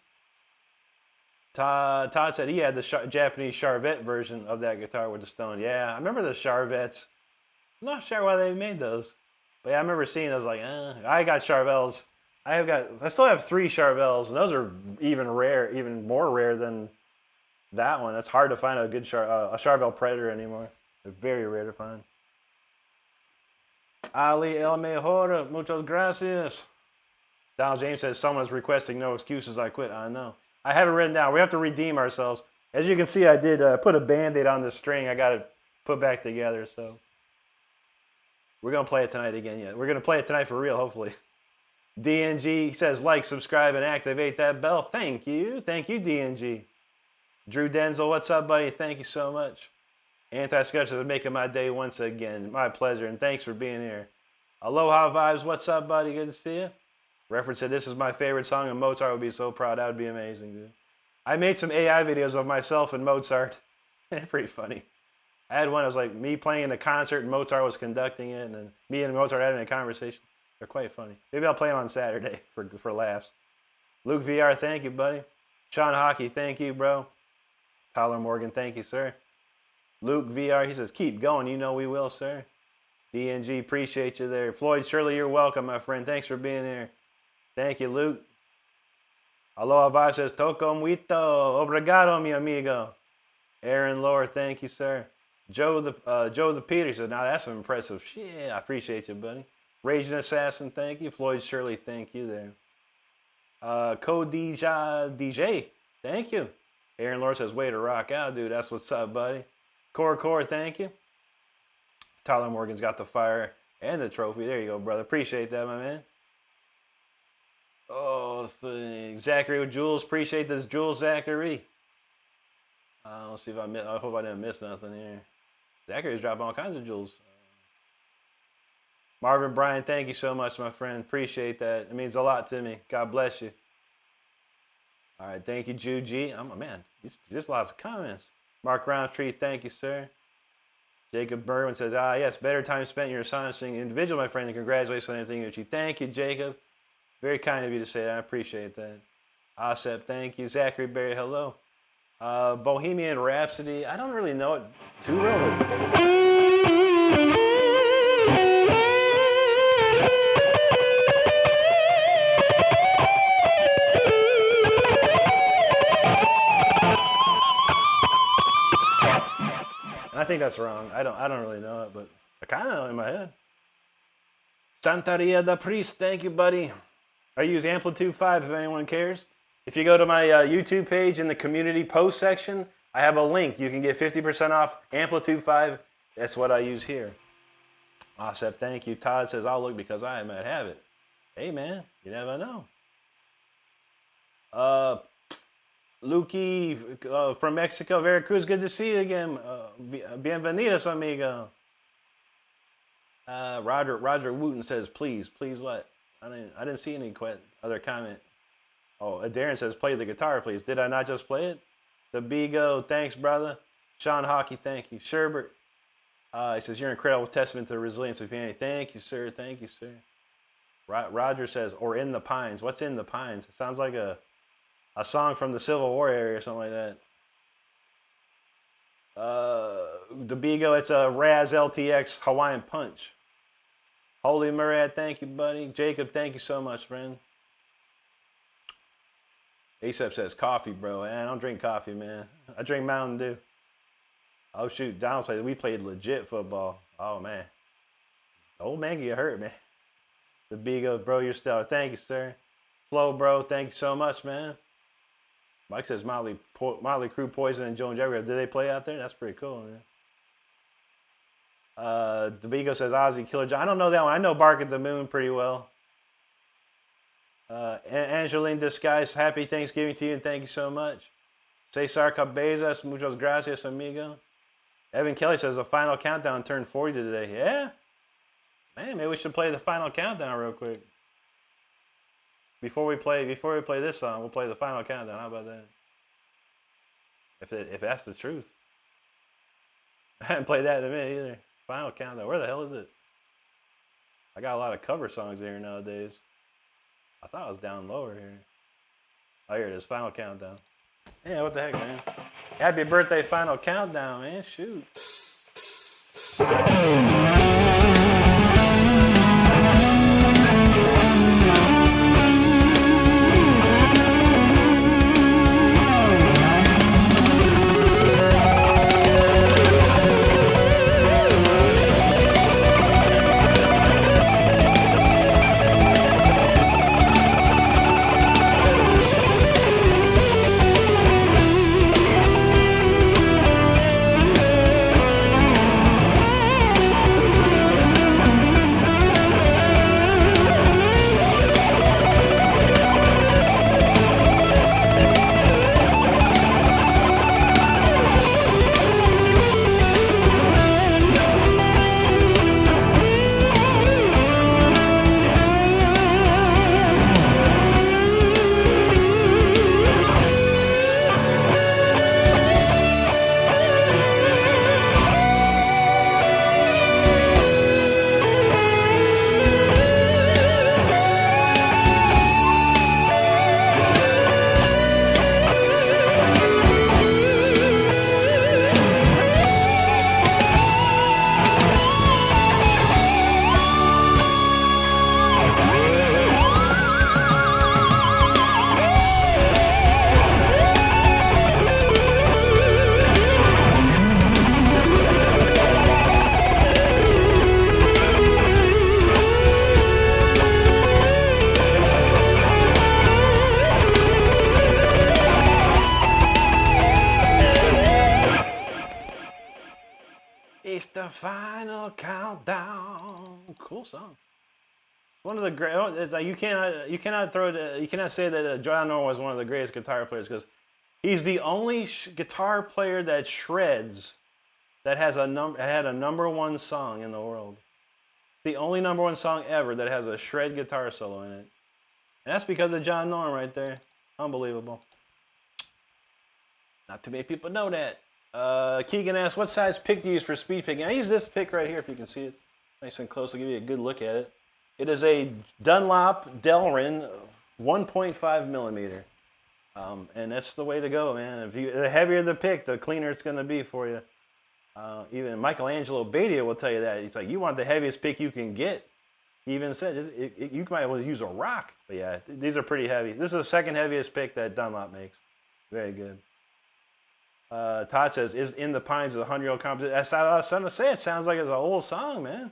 Todd said he had the Japanese Charvette version of that guitar with the stone. Yeah, I remember the Charvettes. I'm not sure why they made those. But yeah, I remember seeing those like, I got Charvels. I still have 3 Charvels, and those are even more rare than that one. It's hard to find a good a Charvel Predator anymore. They're very rare to find. Ali El Mejor, muchas gracias. Donald James says someone's requesting no excuses. I quit. I know. I have it written down. We have to redeem ourselves. As you can see, I did put a Band-Aid on the string. I got it put back together. So we're going to play it tonight again. Yeah, we're going to play it tonight for real, hopefully. DNG says like, subscribe, and activate that bell. Thank you. Thank you, DNG. Drew Denzel, what's up, buddy? Thank you so much. Anti-Sketch is making my day once again. My pleasure, and thanks for being here. Aloha Vibes, what's up, buddy? Good to see you. Reference said, this is my favorite song, and Mozart would be so proud. That would be amazing, dude. I made some AI videos of myself and Mozart. Pretty funny. I had one, it was like me playing in a concert, and Mozart was conducting it, and then me and Mozart having a conversation. They're quite funny. Maybe I'll play them on Saturday for laughs. Luke VR, thank you, buddy. Sean Hockey, thank you, bro. Tyler Morgan, thank you, sir. Luke VR, he says, keep going. You know we will, sir. DNG, appreciate you there. Floyd Shirley, you're welcome, my friend. Thanks for being here. Thank you, Luke. Aloha Vibe says, Toco muito. Obrigado, mi amigo. Aaron Lohr, thank you, sir. Joe the Peter said, now that's some impressive shit. I appreciate you, buddy. Raging Assassin, thank you. Floyd Shirley, thank you there. Code DJ, thank you. Aaron Lohr says, way to rock out, dude. That's what's up, buddy. Core, thank you. Tyler Morgan's got the fire and the trophy. There you go, brother. Appreciate that, my man. Oh, Zachary with Jules. Appreciate this, Jules Zachary. Let's see if I hope I didn't miss nothing here. Zachary's dropping all kinds of jewels. Marvin Bryan, thank you so much, my friend. Appreciate that. It means a lot to me. God bless you. All right, thank you, Jude G. Man, there's lots of comments. Mark Roundtree, thank you, sir. Jacob Berwin says, yes, better time spent in your astonishing individual, my friend, and congratulations on everything you achieved. Thank you, Jacob. Very kind of you to say that. I appreciate that. Asep, thank you. Zachary Berry, hello. Bohemian Rhapsody, I don't really know it too well. I think that's wrong. I don't really know it, but I kind of know it in my head. Santaria da Priest, thank you, buddy. I use Amplitude 5 if anyone cares. If you go to my YouTube page in the community post section, I have a link. You can get 50% off Amplitude 5. That's what I use here. Asep, thank you. Todd says, I'll look because I might have it. Hey, man, you never know. Lukey from Mexico, Veracruz, good to see you again. Bienvenidos, amigo. Roger Wooten says, please what? I didn't see any other comment. Oh, Darren says, play the guitar, please. Did I not just play it? The Bigo, thanks, brother. Sean Hockey, thank you. Sherbert, he says, you're an incredible testament to the resilience of humanity. Thank you, sir. Thank you, sir. Roger says, or In the Pines. What's In the Pines? It sounds like a song from the Civil War area or something like that. The Bigo, it's a Raz LTX Hawaiian Punch. Holy Murad, thank you, buddy. Jacob, thank you so much, friend. Asap says, coffee, bro. I don't drink coffee, man. I drink Mountain Dew. Oh, shoot. Donald said, we played legit football. Oh, man. The old man get hurt, man. The Bigo, bro, you're stellar. Thank you, sir. Flo, bro, thank you so much, man. Mike says, Motley Crue, Poison, and Joan Jett. Did they play out there? That's pretty cool, man. The Bigo says, Ozzy, Killer John. I don't know that one. I know Bark at the Moon pretty well. Angeline Disguise, happy Thanksgiving to you and thank you so much. Cesar Cabezas, muchas gracias, amigo. Evan Kelly says the final countdown turned 40 today. Yeah? Man, maybe we should play the final countdown real quick. Before we play this song, we'll play the final countdown. How about that? If that's the truth. I haven't played that in a minute either. Final countdown. Where the hell is it? I got a lot of cover songs here nowadays. I thought it was down lower here. Oh, here it is. Final countdown. Yeah, what the heck, man? Happy birthday, Final Countdown, man. Shoot. It's the final countdown. Cool song. One of the great. It's like you cannot say that John Norum was one of the greatest guitar players because he's the only guitar player that shreds that has had a #1 song in the world. The only #1 song ever that has a shred guitar solo in it. And that's because of John Norum right there. Unbelievable. Not too many people know that. Keegan asks, what size pick do you use for speed picking? I use this pick right here if you can see it. Nice and close. I'll give you a good look at it. It is a Dunlop Delrin 1.5 millimeter. And that's the way to go, man. The heavier the pick, the cleaner it's going to be for you. Even Michelangelo Badia will tell you that. He's like, you want the heaviest pick you can get. He even said you might well use a rock. But yeah, these are pretty heavy. This is the second heaviest pick that Dunlop makes. Very good. Todd says, is In the Pines a 100-year-old composition? That's what I was trying to say. It sounds like it's an old song, man.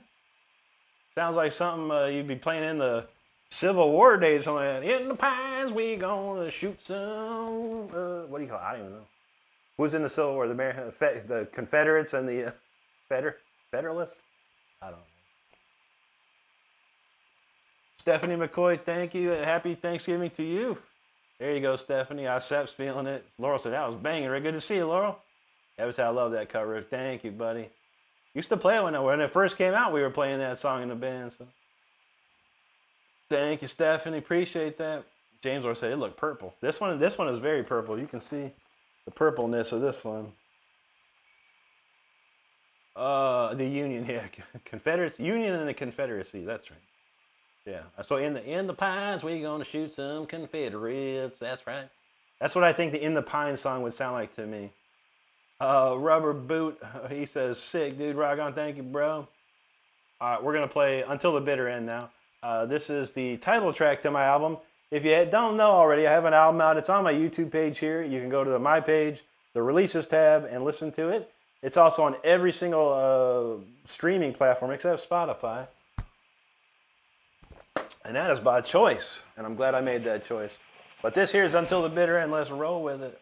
Sounds like something you'd be playing in the Civil War days. Something like that. In the Pines, we gonna shoot some. What do you call it? I don't even know. Who's in the Civil War? The Confederates and the Federalists? I don't know. Stephanie McCoy, thank you. Happy Thanksgiving to you. There you go, Stephanie. Sep's feeling it. Laurel said, that was banging. Right? Good to see you, Laurel. That was how I love that cover. Thank you, buddy. Used to play it when it first came out. We were playing that song in the band. So. Thank you, Stephanie. Appreciate that. James Laurel said it looked purple. This one is very purple. You can see the purpleness of this one. The Union, yeah, Confederates, Union and the Confederacy. That's right. Yeah. So in the pines, we gonna shoot some Confederates. That's right. That's what I think the In the Pines song would sound like to me. Rubber Boot, he says, sick, dude. Rock on. Thank you, bro. All right, we're gonna play Until the Bitter End now. This is the title track to my album. If you don't know already, I have an album out. It's on my YouTube page here. You can go to my page, the Releases tab, and listen to it. It's also on every single streaming platform except Spotify. And that is by choice. And I'm glad I made that choice. But this here is Until the Bitter End. Let's roll with it.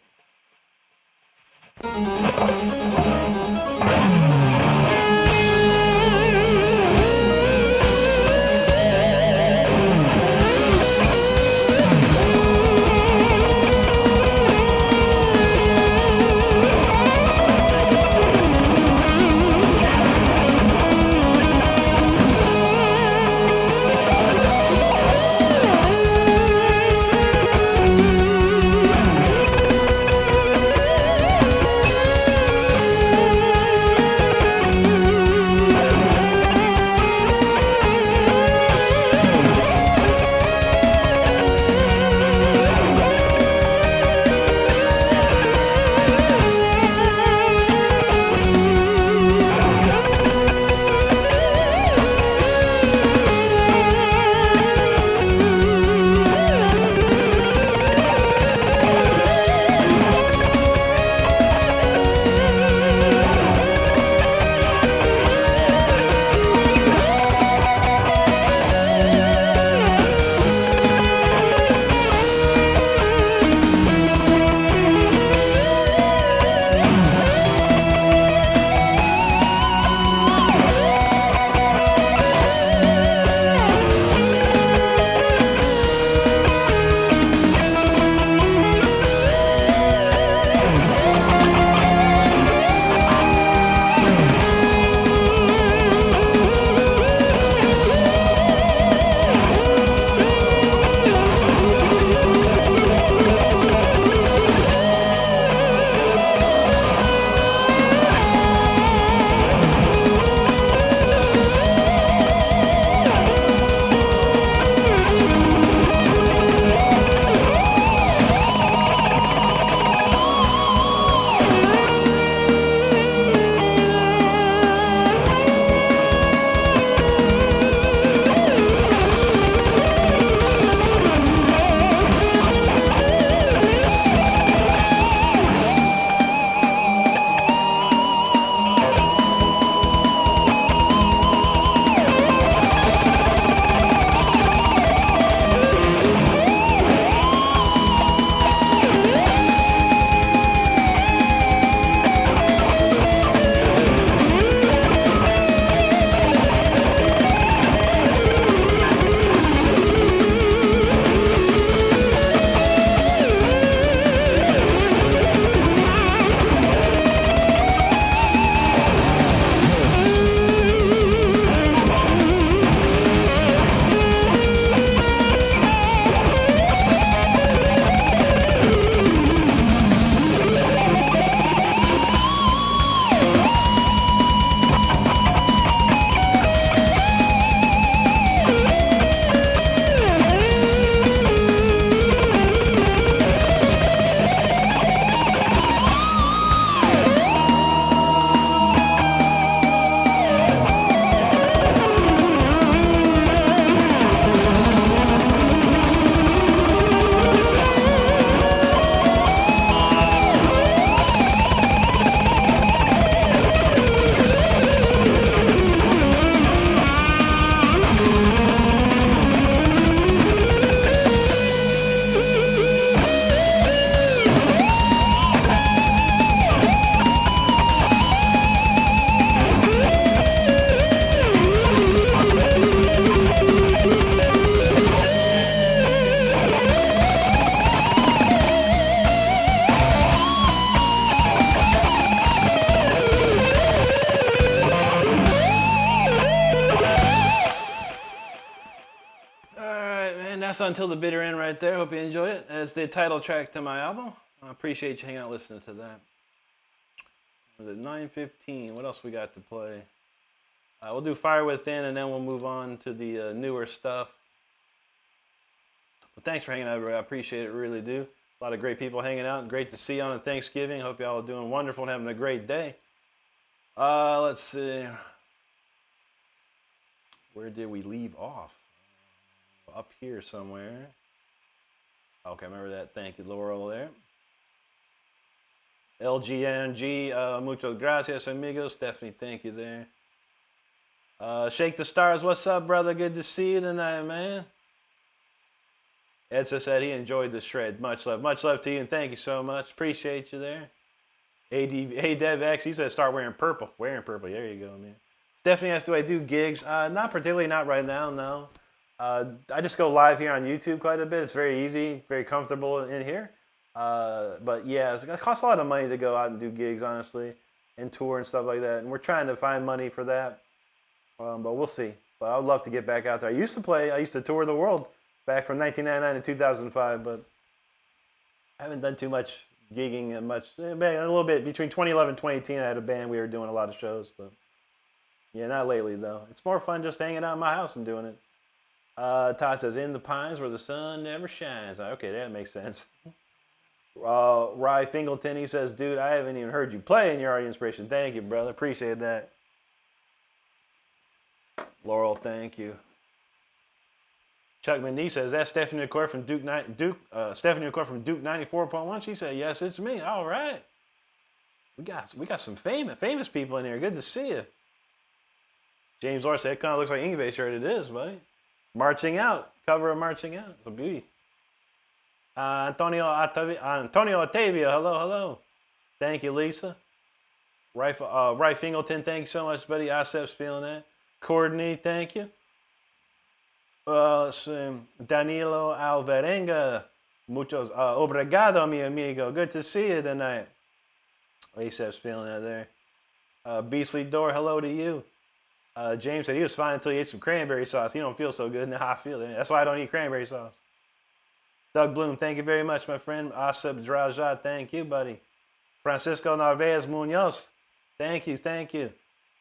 And that's Until the Bitter End right there. Hope you enjoyed it. That's the title track to my album. I appreciate you hanging out listening to that. Was it 9:15? What else we got to play? We'll do Fire Within, and then we'll move on to the newer stuff. But thanks for hanging out, everybody. I appreciate it, really do. A lot of great people hanging out. Great to see you on Thanksgiving. Hope y'all are doing wonderful and having a great day. Let's see. Where did we leave off? Up here somewhere. Okay, remember that. Thank you, Laurel, there. LGNG, muchas gracias, amigos. Stephanie, thank you there. Shake the Stars, what's up, brother? Good to see you tonight, man. Edsa said he enjoyed the shred. Much love to you, and thank you so much. Appreciate you there. Hey, DevX, he said start wearing purple. Wearing purple, there you go, man. Stephanie asked, do I do gigs? Not particularly, not right now, no. I just go live here on YouTube quite a bit. It's very easy, very comfortable in here. But yeah, it costs a lot of money to go out and do gigs, honestly, and tour and stuff like that. And we're trying to find money for that. But we'll see. But I would love to get back out there. I used to tour the world back from 1999 to 2005, but I haven't done too much gigging and much. A little bit between 2011 and 2018. I had a band. We were doing a lot of shows, but yeah, not lately though. It's more fun just hanging out in my house and doing it. Todd says, in the pines where the sun never shines. Okay, that makes sense. Rye Fingleton, he says, dude, I haven't even heard you play in your art inspiration. Thank you, brother. Appreciate that. Laurel, thank you. Chuck Mendy says, that's Stephanie McCoy from Duke 94.1. She said, yes, it's me. All right. We got some famous people in here. Good to see you. James Orr said, it kind of looks like Ingve shirt. It is, buddy. Marching Out. Cover of Marching Out. It's a beauty. Antonio Otavia. Hello. Thank you, Lisa. Right Fingleton, thank you so much, buddy. Asep's feeling that. Courtney, thank you. Danilo Alvarenga, muchos obrigado, mi amigo. Good to see you tonight. Asap's feeling that there. Beastly Door, hello to you. James said he was fine until he ate some cranberry sauce. He don't feel so good. Now I feel it. That's why I don't eat cranberry sauce. Doug Bloom, thank you very much, my friend. Asep Draja, thank you, buddy. Francisco Narvaez Munoz, thank you.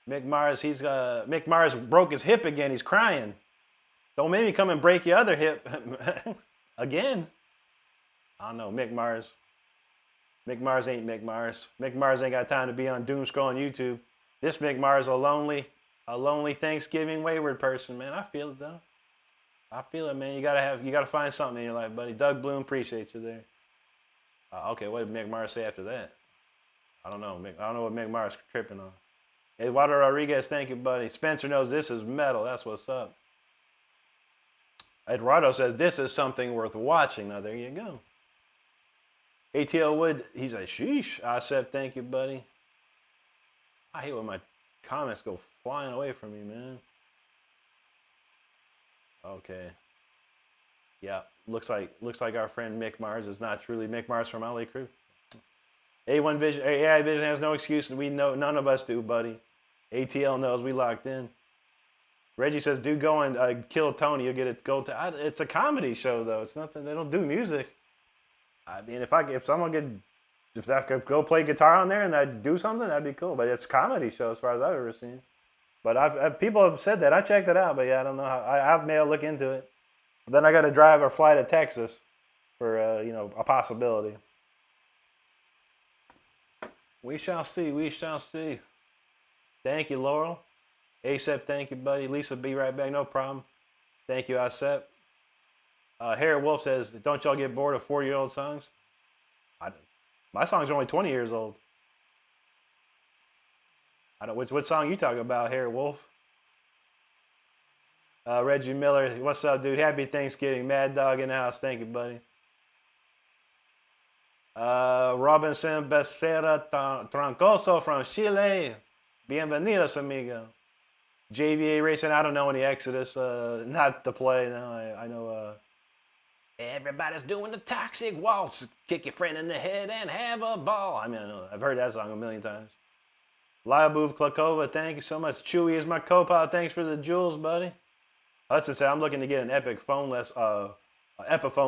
Mick Mars broke his hip again. He's crying. Don't make me come and break your other hip again. I don't know, Mick Mars. Mick Mars ain't Mick Mars. Mick Mars ain't got time to be on doom scrolling YouTube. This Mick Mars a lonely Thanksgiving wayward person, man. I feel it though. I feel it, man. You gotta find something in your life, buddy. Doug Bloom, appreciate you there. Okay, what did Mick Mars say after that? I don't know. I don't know what Mick Mars tripping on. Eduardo Rodriguez, thank you, buddy. Spencer knows this is metal. That's what's up. Eduardo says this is something worth watching. Now there you go. ATL Wood, he's like, sheesh. Asep, thank you, buddy. I hate when my comments go flying away from me, man. Okay. Yeah, looks like our friend Mick Mars is not truly Mick Mars from LA Crew. A1 Vision, AI Vision has no excuse, and we know none of us do, buddy. ATL knows we locked in. Reggie says, "Dude, go and kill Tony. You'll get it. It's a comedy show, though. It's nothing. They don't do music. I mean, if I could go play guitar on there and I'd do something, that'd be cool. But it's a comedy show as far as I've ever seen. But people have said that. I checked it out, but yeah, I don't know how. I've may look into it. But then I got to drive or fly to Texas for a possibility. We shall see. We shall see. Thank you, Laurel. ASEP, thank you, buddy. Lisa, be right back. No problem. Thank you, ASEP. Harry Wolf says, don't y'all get bored of 40-year-old songs? My songs are only 20 years old. I don't. What song you talking about, Harry Wolf? Reggie Miller, what's up, dude? Happy Thanksgiving. Mad Dog in the house. Thank you, buddy. Robinson Becerra Troncoso from Chile. Bienvenidos, amigo. JVA Racing, I don't know any Exodus. Not to play. No, I know. Everybody's doing the toxic waltz. Kick your friend in the head and have a ball. I mean, I know. I've heard that song a million times. Lyabov Klakova, thank you so much. Chewy is my co-pilot. Thanks for the jewels, buddy. Hudson said, I'm looking to get an Epiphone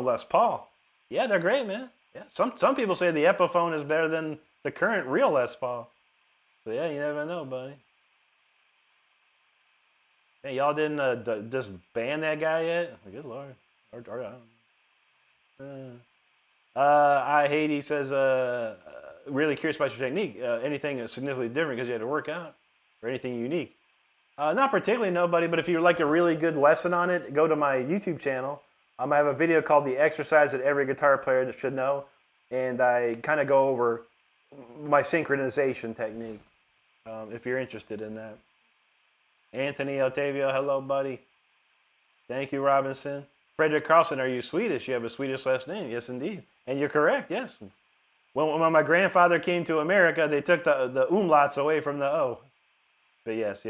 Les Paul. Yeah, they're great, man. Yeah, some people say the Epiphone is better than the current real Les Paul. So yeah, you never know, buddy. Hey, y'all didn't just ban that guy yet? Good lord. Or I don't know. I hate. He says, really curious about your technique. Anything significantly different because you had to work out, or anything unique? Not particularly, nobody. But if you'd like a really good lesson on it, go to my YouTube channel. I have a video called "The Exercise That Every Guitar Player Should Know," and I kind of go over my synchronization technique. If you're interested in that. Anthony Otavio, hello, buddy. Thank you, Robinson. Frederick Carlson, are you Swedish? You have a Swedish last name. Yes, indeed. And you're correct, yes. When my grandfather came to America, they took the umlauts away from the O. But yes.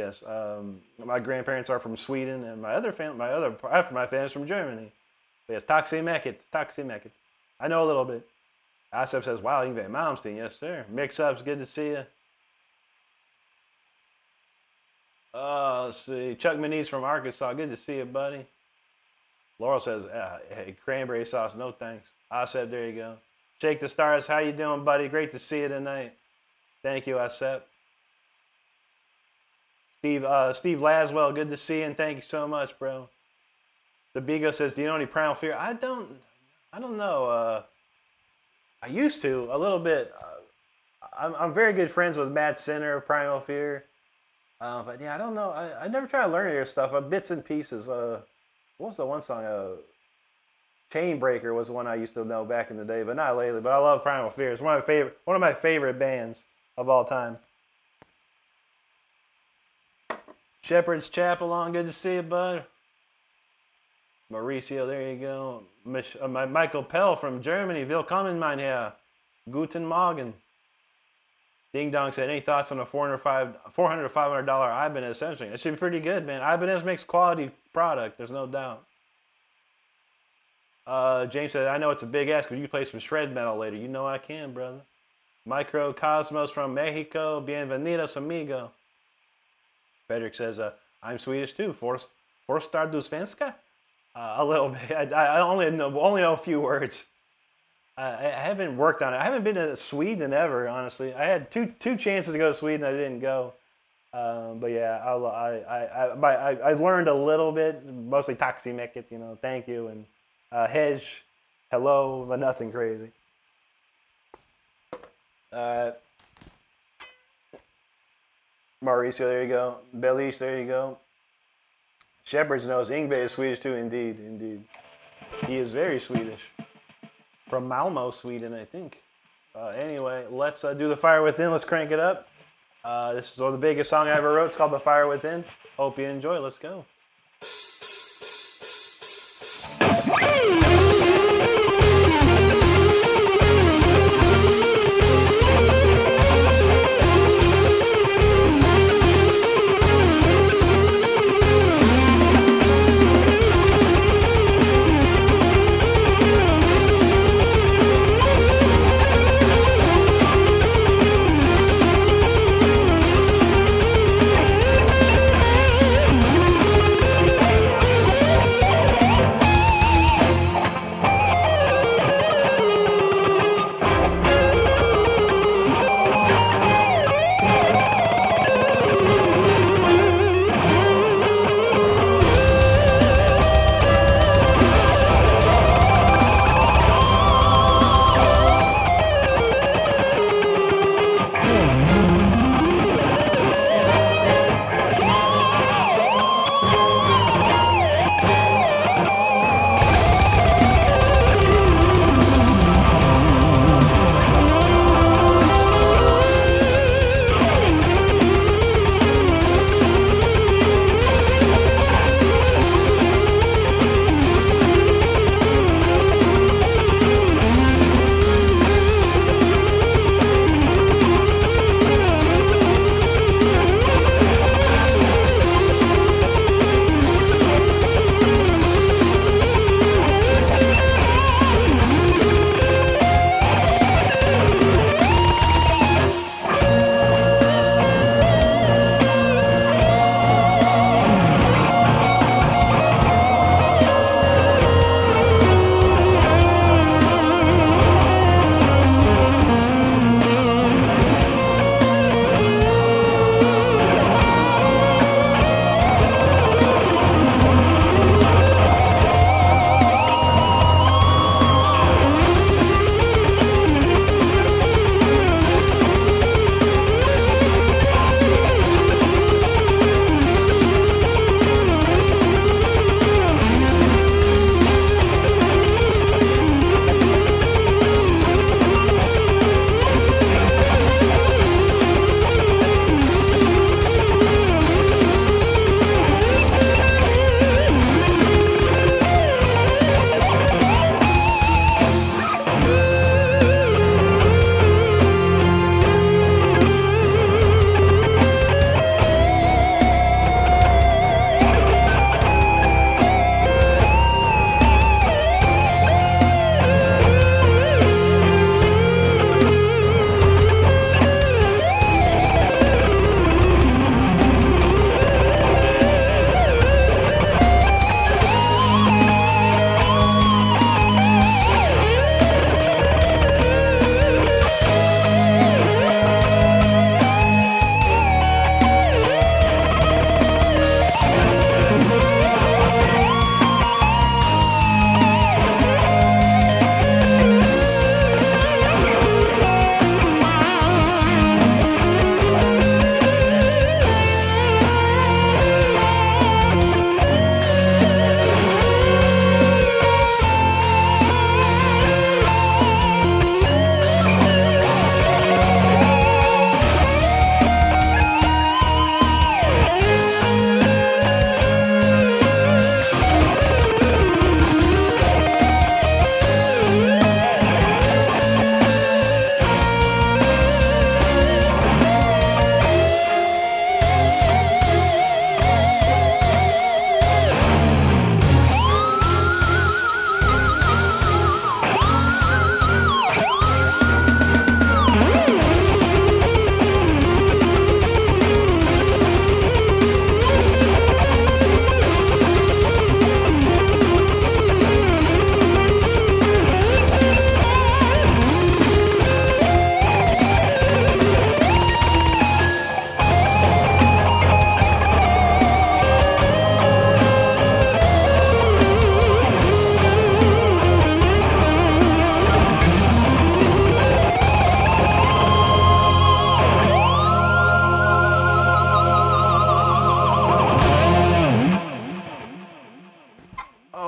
My grandparents are from Sweden, and my family's from Germany. But yes, taxi-mäcket. I know a little bit. Asep says, wow, Yngve Malmsteen. Yes, sir. Mix-ups, good to see you. Let's see. Chuck Manise from Arkansas. Good to see you, buddy. Laurel says, hey, cranberry sauce, no thanks. Asep, there you go. Shake the Stars, how you doing, buddy? Great to see you tonight. Thank you, Asep. Steve Laswell, good to see you, and thank you so much, bro. The Bigo says, do you know any Primal Fear? I don't know. I used to, a little bit. I'm very good friends with Matt Sinner of Primal Fear. But yeah, I don't know. I never try to learn your stuff. Bits and pieces. What was the one song? Chainbreaker was the one I used to know back in the day, but not lately. But I love Primal Fear. It's one of my favorite bands of all time. Shepherd's Chapel on. Good to see you, bud. Mauricio, there you go. Michael Pell from Germany. Willkommen, mein Herr. Guten Morgen. Ding Dong said, any thoughts on a $400 to $500 Ibanez sensing? It should be pretty good, man. Ibanez makes quality product. There's no doubt. James said, I know it's a big ask, but you play some shred metal later. You know I can, brother. Microcosmos from Mexico. Bienvenidos, amigo. Frederick says, I'm Swedish too. Forstar du svenska? A little bit. I only know a few words. I haven't worked on it. I haven't been to Sweden ever, honestly. I had two chances to go to Sweden. I didn't go. But yeah, I learned a little bit, mostly taxi-mäcket, thank you. And hedge, hello, but nothing crazy. Mauricio, there you go. Belize, there you go. Shepherd's knows Yngve is Swedish too, indeed. He is very Swedish. From Malmo, Sweden, I think. Anyway, let's do The Fire Within. Let's crank it up. This is the biggest song I ever wrote. It's called The Fire Within. Hope you enjoy. Let's go.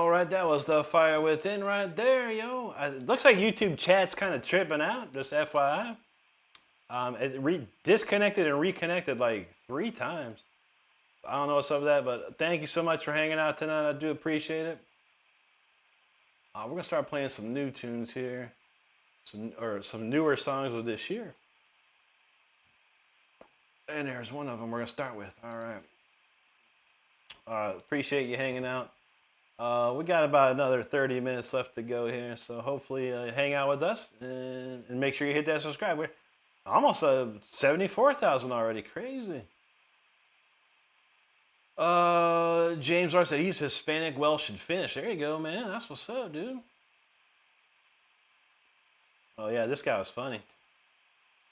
All right, that was the Fire Within right there, yo. It looks like YouTube chat's kind of tripping out, just FYI. It disconnected and reconnected like 3 times. I don't know what's up with that, but thank you so much for hanging out tonight. I do appreciate it. We're going to start playing some new tunes here, some newer songs of this year. And there's one of them we're going to start with. All right. Appreciate you hanging out. We got about another 30 minutes left to go here, so hopefully hang out with us and make sure you hit that subscribe. We're almost 74,000 already. Crazy. James R said he's Hispanic, Welsh, and Finnish. There you go, man. That's what's up, dude. Oh yeah, this guy was funny.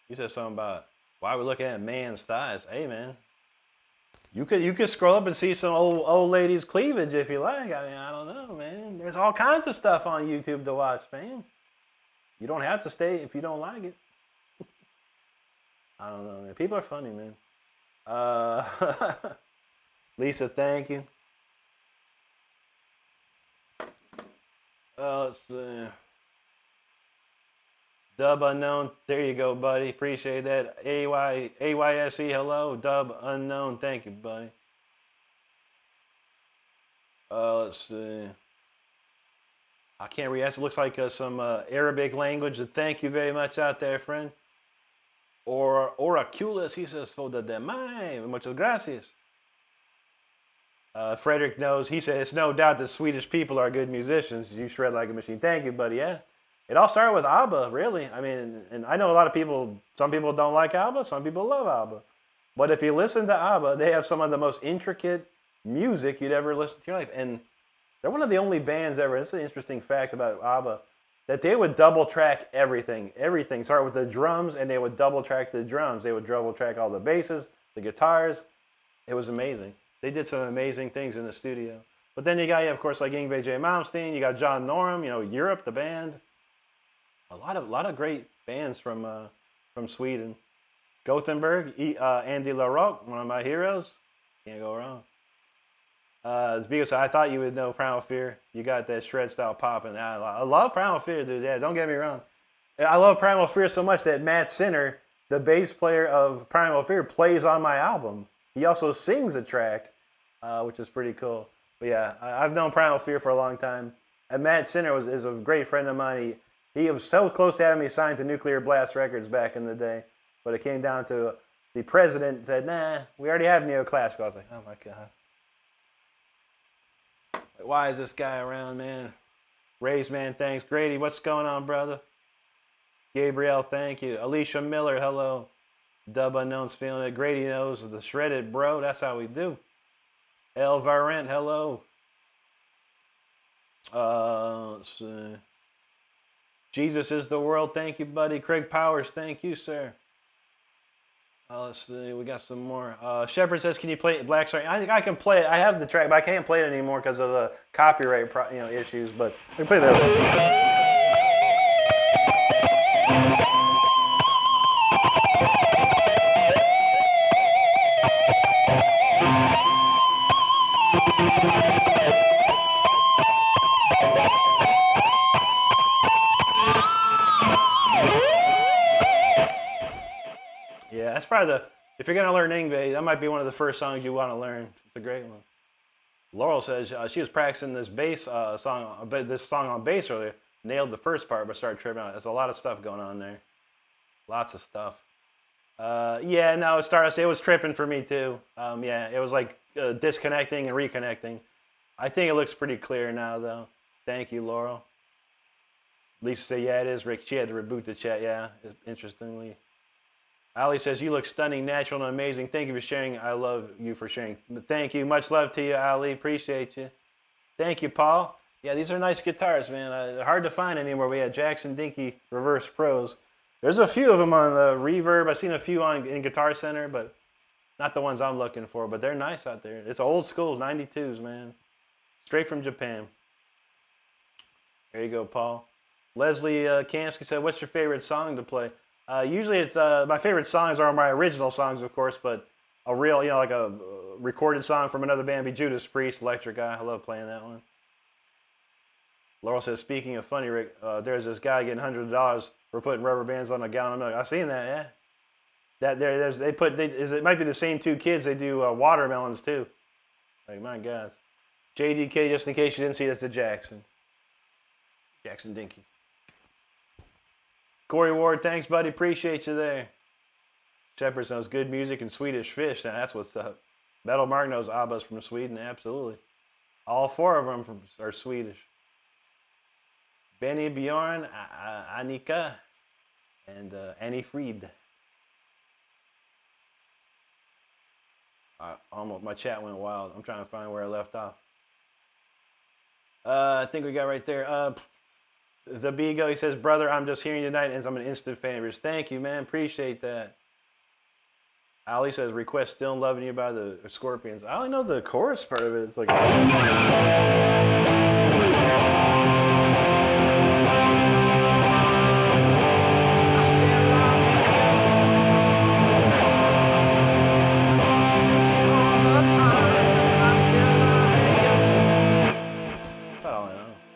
He said something about why we're looking at man's thighs. Hey, man. You could scroll up and see some old lady's cleavage if you like. I mean, I don't know, man. There's all kinds of stuff on YouTube to watch, man. You don't have to stay if you don't like it. I don't know, man. People are funny, man. Lisa, thank you. Let's see. Dub Unknown, there you go, buddy. Appreciate that. AYSE, hello. Dub Unknown, thank you, buddy. Let's see. I can't read. It looks like some Arabic language. Thank you very much out there, friend. Or Oraculus, he says, foda de mai. Muchas gracias. Frederick knows. He said, it's no doubt that Swedish people are good musicians. You shred like a machine. Thank you, buddy. Yeah. It all started with ABBA, really. I mean, and I know a lot of people, some people don't like ABBA, some people love ABBA. But if you listen to ABBA, they have some of the most intricate music you'd ever listen to in your life. And they're one of the only bands ever, this is an interesting fact about ABBA, that they would double track everything. Everything. Start with the drums, and they would double track the drums. They would double track all the basses, the guitars. It was amazing. They did some amazing things in the studio. But then you got, of course, like Yngwie J. Malmsteen, you got John Norum, Europe, the band. A lot of great bands from Sweden. Gothenburg, Andy LaRocque, one of my heroes. Can't go wrong. It's because I thought you would know Primal Fear. You got that shred style popping. I love Primal Fear, dude. Yeah, don't get me wrong. I love Primal Fear so much that Matt Sinner, the bass player of Primal Fear, plays on my album. He also sings a track, which is pretty cool. But yeah, I've known Primal Fear for a long time. And Matt Sinner is a great friend of mine. He was so close to having me signed to Nuclear Blast Records back in the day. But it came down to the president said, nah, we already have neoclassical. I was like, oh my God. Why is this guy around, man? Raise, man, thanks. Grady, what's going on, brother? Gabriel, thank you. Alicia Miller, hello. Dub Unknown's feeling it. Grady knows the shredded, bro. That's how we do. El Varent, hello. Let's see. Jesus is the world. Thank you, buddy. Craig Powers, thank you, sir. Let's see. We got some more. Shepard says, can you play it Black Star? I think I can play it. I have the track, but I can't play it anymore because of the copyright issues. But I can play that. Yeah, that's probably if you're going to learn Yngwie, that might be one of the first songs you want to learn. It's a great one. Laurel says she was practicing this song on bass earlier. Nailed the first part, but started tripping out. There's a lot of stuff going on there. Lots of stuff. Yeah, no, it was tripping for me too. Yeah, it was like disconnecting and reconnecting. I think it looks pretty clear now, though. Thank you, Laurel. Lisa said, yeah, it is, Rick. She had to reboot the chat, yeah, interestingly. Ali says, you look stunning, natural, and amazing. Thank you for sharing. I love you for sharing. Thank you. Much love to you, Ali. Appreciate you. Thank you, Paul. Yeah, these are nice guitars, man. They're hard to find anymore. We had Jackson Dinky Reverse Pros. There's a few of them on the Reverb. I've seen a few in Guitar Center, but not the ones I'm looking for. But they're nice out there. It's old school 92s, man. Straight from Japan. There you go, Paul. Leslie Kamsky said, what's your favorite song to play? Usually it's my favorite songs are my original songs, of course, but a real, like a recorded song from another band, be Judas Priest, Electric Eye. I love playing that one. Laurel says, speaking of funny, Rick, there's this guy getting $100 for putting rubber bands on a gallon of milk. I've seen that, yeah. It might be the same two kids. They do watermelons too. Like, my God. JDK, just in case you didn't see, that's a Jackson Dinky. Corey Ward, thanks, buddy. Appreciate you there. Shepard knows good music and Swedish fish. Now, that's what's up. Metal Mark knows ABBA's from Sweden. Absolutely. All four of them are Swedish. Benny, Bjorn, Annika, and Annie Fried. Almost, my chat went wild. I'm trying to find where I left off. I think we got right there. The Bigo, he says, brother, I'm just hearing you tonight, and I'm an instant fan of yours. Thank you, man. Appreciate that. Ali says, request Still Loving You by the Scorpions. I only know the chorus part of it. It's like...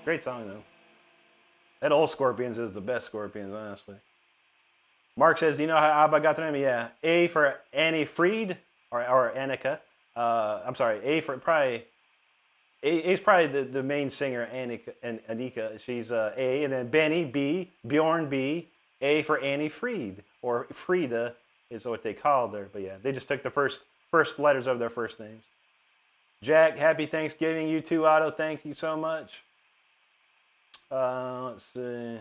Great song, though. That old Scorpions is the best Scorpions, honestly. Mark says, do you know how ABBA got their name? Yeah. A for Annie Fried, or Annika. I'm sorry, A's probably the main singer, Annika. She's A, and then Benny, B, Bjorn, B, A for Annie Fried, or Frida is what they called her. But yeah, they just took the first letters of their first names. Jack, happy Thanksgiving. You too, Otto. Thank you so much. Let's see.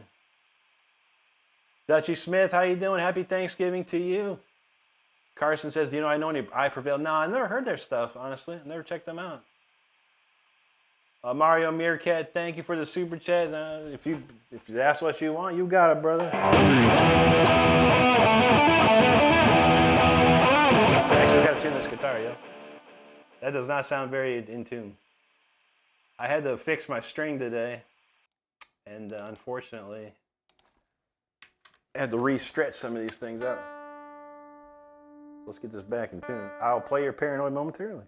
Dutchy Smith, how you doing? Happy Thanksgiving to you. Carson says, do you know I know any I Prevail? No, I never heard their stuff, honestly. I never checked them out. Mario Meerkat, thank you for the super chat. If that's what you want, you got it, brother. Actually, I gotta tune this guitar, yo. That does not sound very in tune. I had to fix my string today. And unfortunately, I had to re-stretch some of these things out. Let's get this back in tune. I'll play your Paranoid momentarily.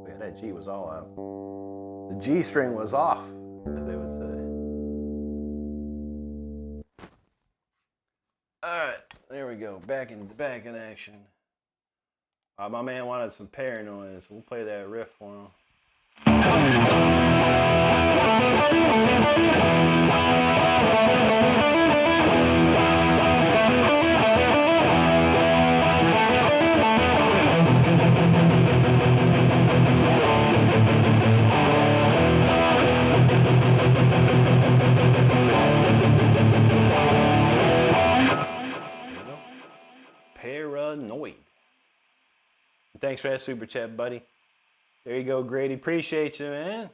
Yeah, that G was all out. The G string was off, as they would say. All right. There we go, back in action. My man wanted some Paranoid, so we'll play that riff for him. Paranoid. Thanks for that super chat, buddy. There you go, Grady. Appreciate you, man.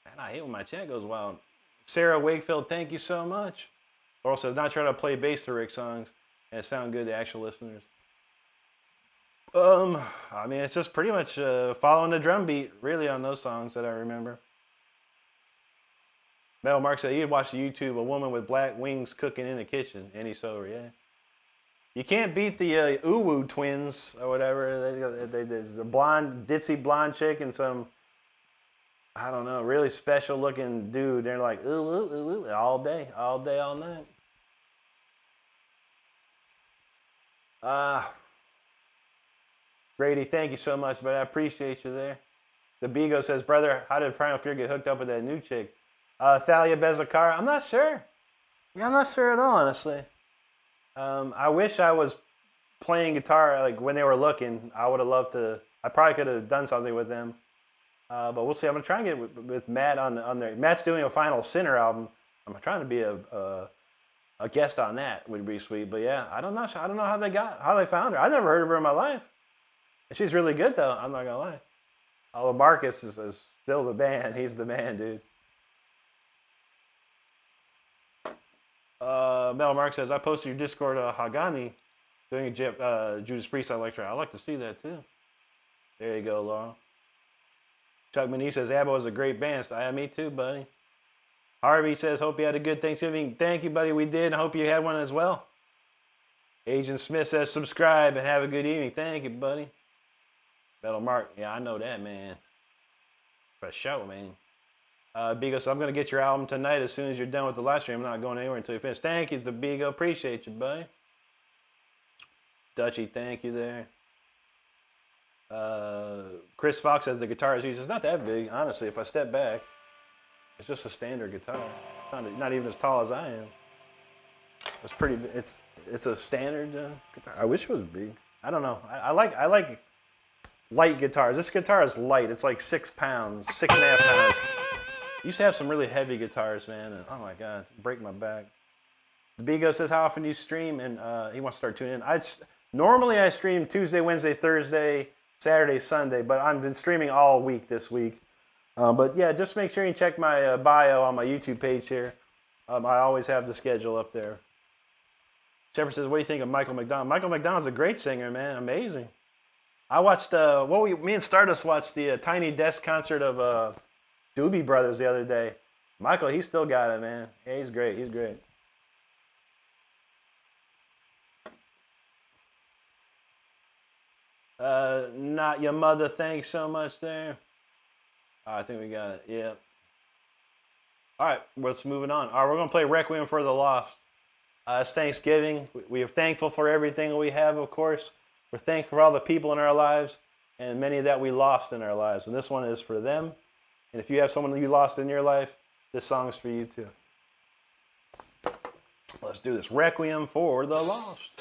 Man, I hate when my chat goes wild. Sarah Wakefield, thank you so much. Also, not trying to play bass to Rick songs and it sound good to actual listeners. I mean, it's just pretty much following the drum beat, really, on those songs that I remember. Metal Mark said he'd watch YouTube, a woman with black wings cooking in the kitchen. Any sober, yeah. You can't beat the Uwu twins or whatever. There's a ditzy blonde chick and some, I don't know, really special looking dude. They're like, ooh, ooh, ooh, ooh, all day, all night. Grady, thank you so much, but I appreciate you there. The Bigo says, brother, how did Primal Fear get hooked up with that new chick? Thalia Bezakar, I'm not sure. Yeah, I'm not sure at all, honestly. I wish I was playing guitar like when they were looking. I would have loved to. I probably could have done something with them, but we'll see. I'm gonna try and get with Matt on there. Matt's doing a Final Sinner album. I'm trying to be a guest on that. Would be sweet. But yeah, I don't know how they found her. I never heard of her in my life. She's really good though. I'm not gonna lie. Although Marcus is still the band. He's the man, dude. Mel Mark says, I posted your Discord Hagani doing a Judas Priest lecture. I'd like to see that too. There you go, Laurel. Chuck Manee says, ABBA was a great band. Yeah, me too, buddy. Harvey says, hope you had a good Thanksgiving. Thank you, buddy. We did. I hope you had one as well. Agent Smith says subscribe and have a good evening. Thank you, buddy. Metal Mark, yeah, I know that, man. For sure, man. Bigo, so I'm going to get your album tonight as soon as you're done with the live stream. I'm not going anywhere until you finish. Thank you, the Bigo. Appreciate you, buddy. Dutchy, thank you there. Chris Fox says the guitar is huge. It's not that big, honestly. If I step back, it's just a standard guitar. It's not even as tall as I am. It's pretty. It's a standard guitar. I wish it was big. I don't know. I like light guitars. This guitar is light. It's like 6 pounds, 6.5 pounds. I used to have some really heavy guitars, man. And, oh my God, break my back. The Bigo says, how often do you stream? And he wants to start tuning in. Normally I stream Tuesday, Wednesday, Thursday, Saturday, Sunday, but I've been streaming all week this week. But yeah, just make sure you check my bio on my YouTube page here. I always have the schedule up there. Shepard says, what do you think of Michael McDonald? Michael McDonald's a great singer, man. Amazing. I watched, me and Stardust watched the Tiny Desk concert of Doobie Brothers the other day. Michael, he's still got it, man. Yeah, he's great. He's great. Not your mother, thanks so much there. I think we got it, yeah. All right, let's move it on. All right, we're going to play Requiem for the Lost. It's Thanksgiving. We are thankful for everything we have, of course. We're thankful for all the people in our lives and many that we lost in our lives. And this one is for them. And if you have someone you lost in your life, this song is for you too. Let's do this. Requiem for the Lost.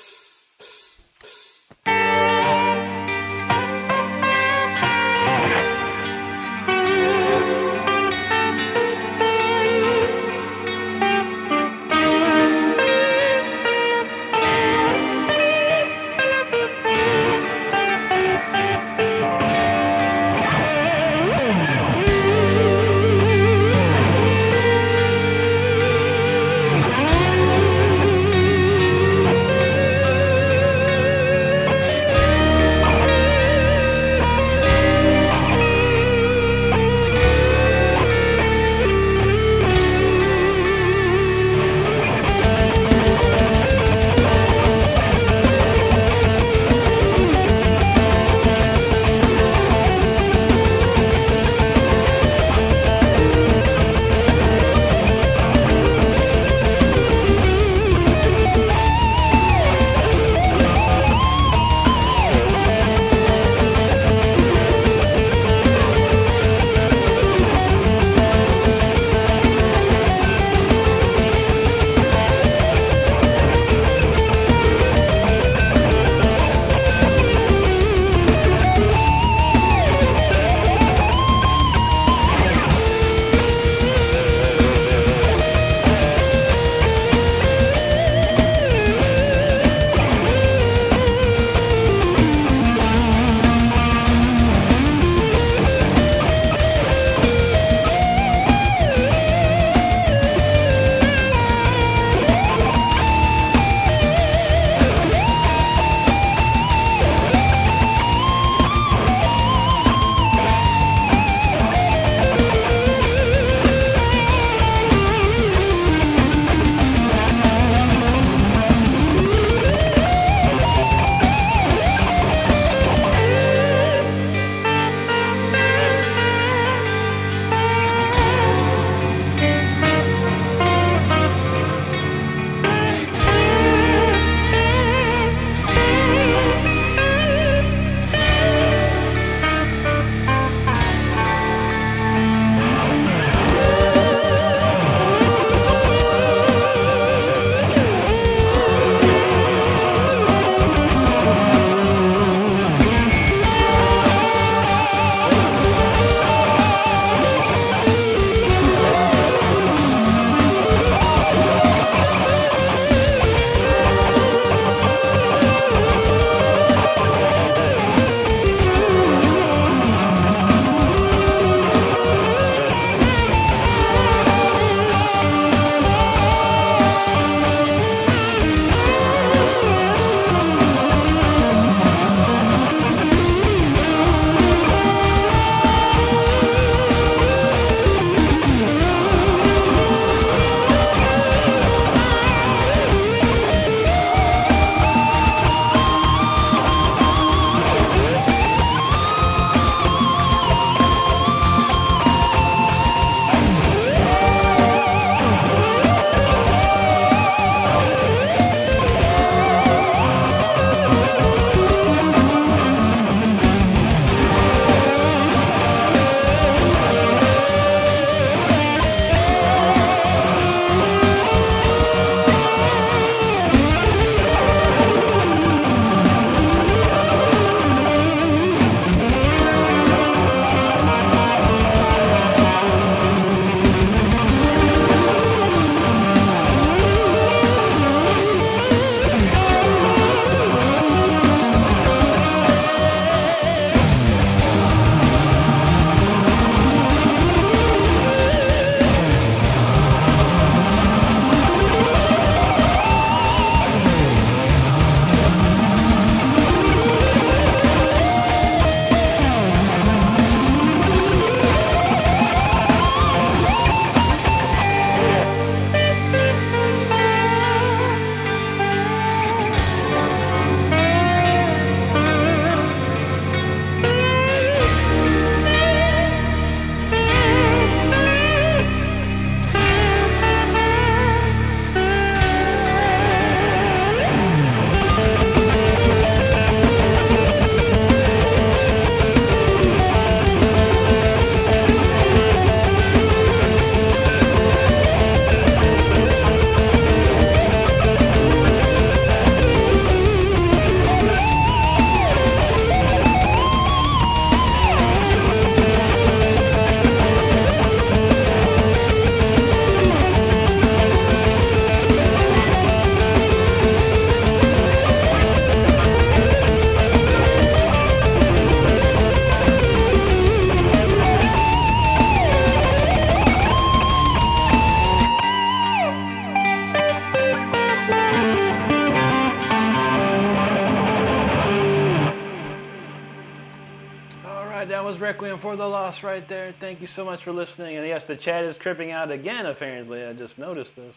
was Requiem for the Lost right there. Thank you so much for listening. And yes, the chat is tripping out again, apparently. I just noticed this.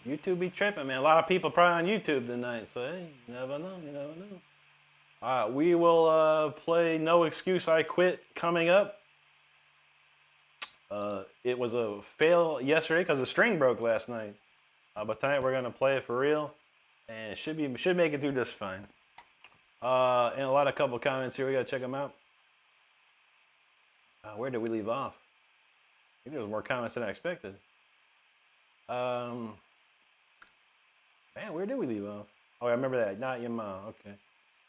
YouTube be tripping, man. A lot of people probably on YouTube tonight. So, hey, you never know. You never know. All right, we will play No Excuse I Quit coming up. It was a fail yesterday because the string broke last night. But tonight we're going to play it for real. And it should make it through just fine. And a couple of comments here. We got to check them out. Where did we leave off? I think there was more comments than I expected. Man, where did we leave off? Oh, I remember that. Not your mom. Okay.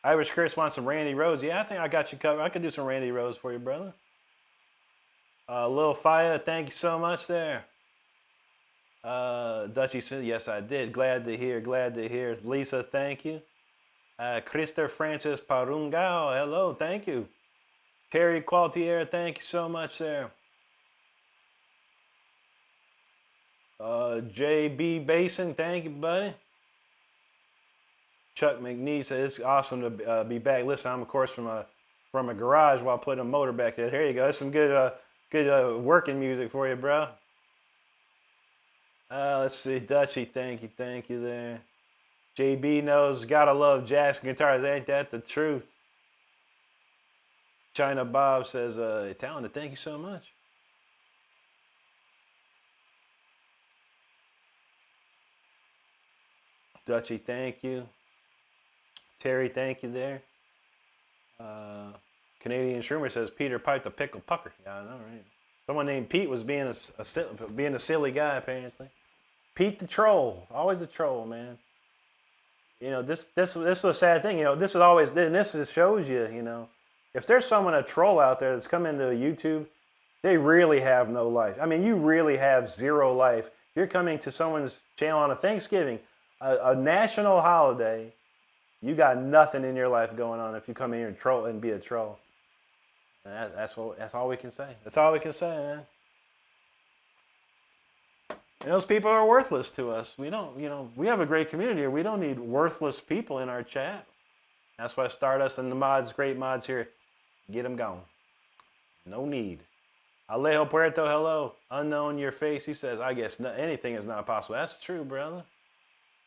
Irish Chris wants some Randy Rose. Yeah, I think I got you covered. I could do some Randy Rose for you, brother. Lil Fire, thank you so much there. Dutchy Smith, yes, I did. Glad to hear. Glad to hear. Lisa, thank you. Christopher Francis Parungao, hello, thank you. Terry Qualtier, thank you so much there. JB Basin, thank you, buddy. Chuck McNee said it's awesome to be back. Listen, I'm of course from a garage while putting a motor back there. There you go. That's some good working music for you, bro. Let's see, Dutchy, thank you there. JB knows, gotta love jazz guitars. Ain't that the truth? China Bob says, talented, thank you so much. Dutchy, thank you. Terry, thank you there. Canadian Shroomer says, Peter piped a pickle pucker. Yeah, I know, right? Someone named Pete was being a silly guy, apparently. Pete the troll, always a troll, man. You know, this was a sad thing. You know, this just shows you, you know, if there's someone, a troll out there that's come into YouTube, they really have no life. I mean, you really have zero life. If you're coming to someone's channel on a Thanksgiving, a national holiday, you got nothing in your life going on if you come in here and troll and be a troll. And that's all we can say. That's all we can say, man. And those people are worthless to us. We don't, you know, we have a great community here. We don't need worthless people in our chat. That's why Stardust and the mods, great mods here, get them going. No need. Alejo Puerto, hello. Unknown your face. He says, I guess anything is not possible. That's true, brother.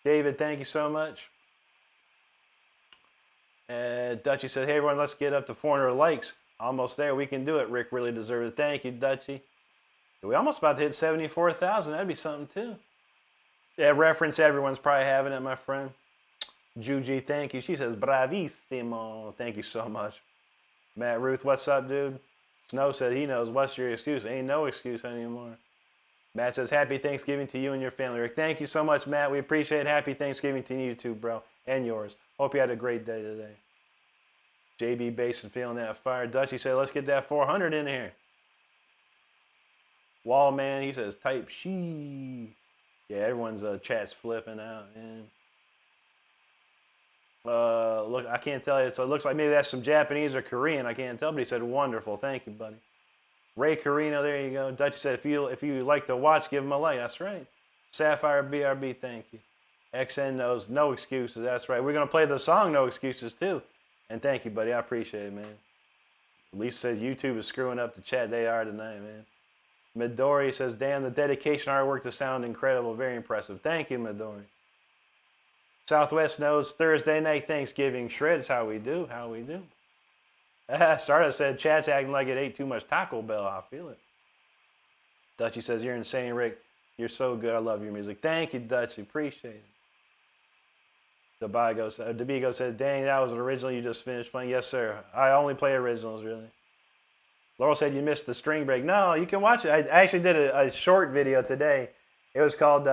David, thank you so much. Dutchy said, hey, everyone, let's get up to 400 likes. Almost there. We can do it. Rick really deserves it. Thank you, Dutchy. We're almost about to hit 74,000. That'd be something, too. Yeah, reference everyone's probably having it, my friend. Juji, thank you. She says, bravissimo. Thank you so much. Matt Ruth, what's up, dude? Snow said he knows. What's your excuse? Ain't no excuse anymore. Matt says, happy Thanksgiving to you and your family, Rick. Thank you so much, Matt. We appreciate it. Happy Thanksgiving to you, too, bro. And yours. Hope you had a great day today. JB Basin feeling that fire. Dutchy said, let's get that 400 in here. Wallman, he says, type she. Yeah, everyone's chat's flipping out, man. Look, I can't tell you. So it looks like maybe that's some Japanese or Korean. I can't tell, but he said, wonderful. Thank you, buddy. Ray Carino, there you go. Dutch said, if you like to watch, give him a like. That's right. Sapphire BRB, thank you. XN knows, no excuses. That's right. We're going to play the song No Excuses, too. And thank you, buddy. I appreciate it, man. Lisa says YouTube is screwing up the chat. They are tonight, man. Midori says, damn, the dedication artwork to sound incredible. Very impressive. Thank you, Midori. Southwest knows Thursday night Thanksgiving shreds. How we do. How we do. Stardust said, chat's acting like it ate too much Taco Bell. I feel it. Dutchy says, you're insane, Rick. You're so good. I love your music. Thank you, Dutchy. Appreciate it. Debigo said, dang, that was an original you just finished playing. Yes, sir. I only play originals, really. Laurel said you missed the string break. No, you can watch it. I actually did a short video today. It was called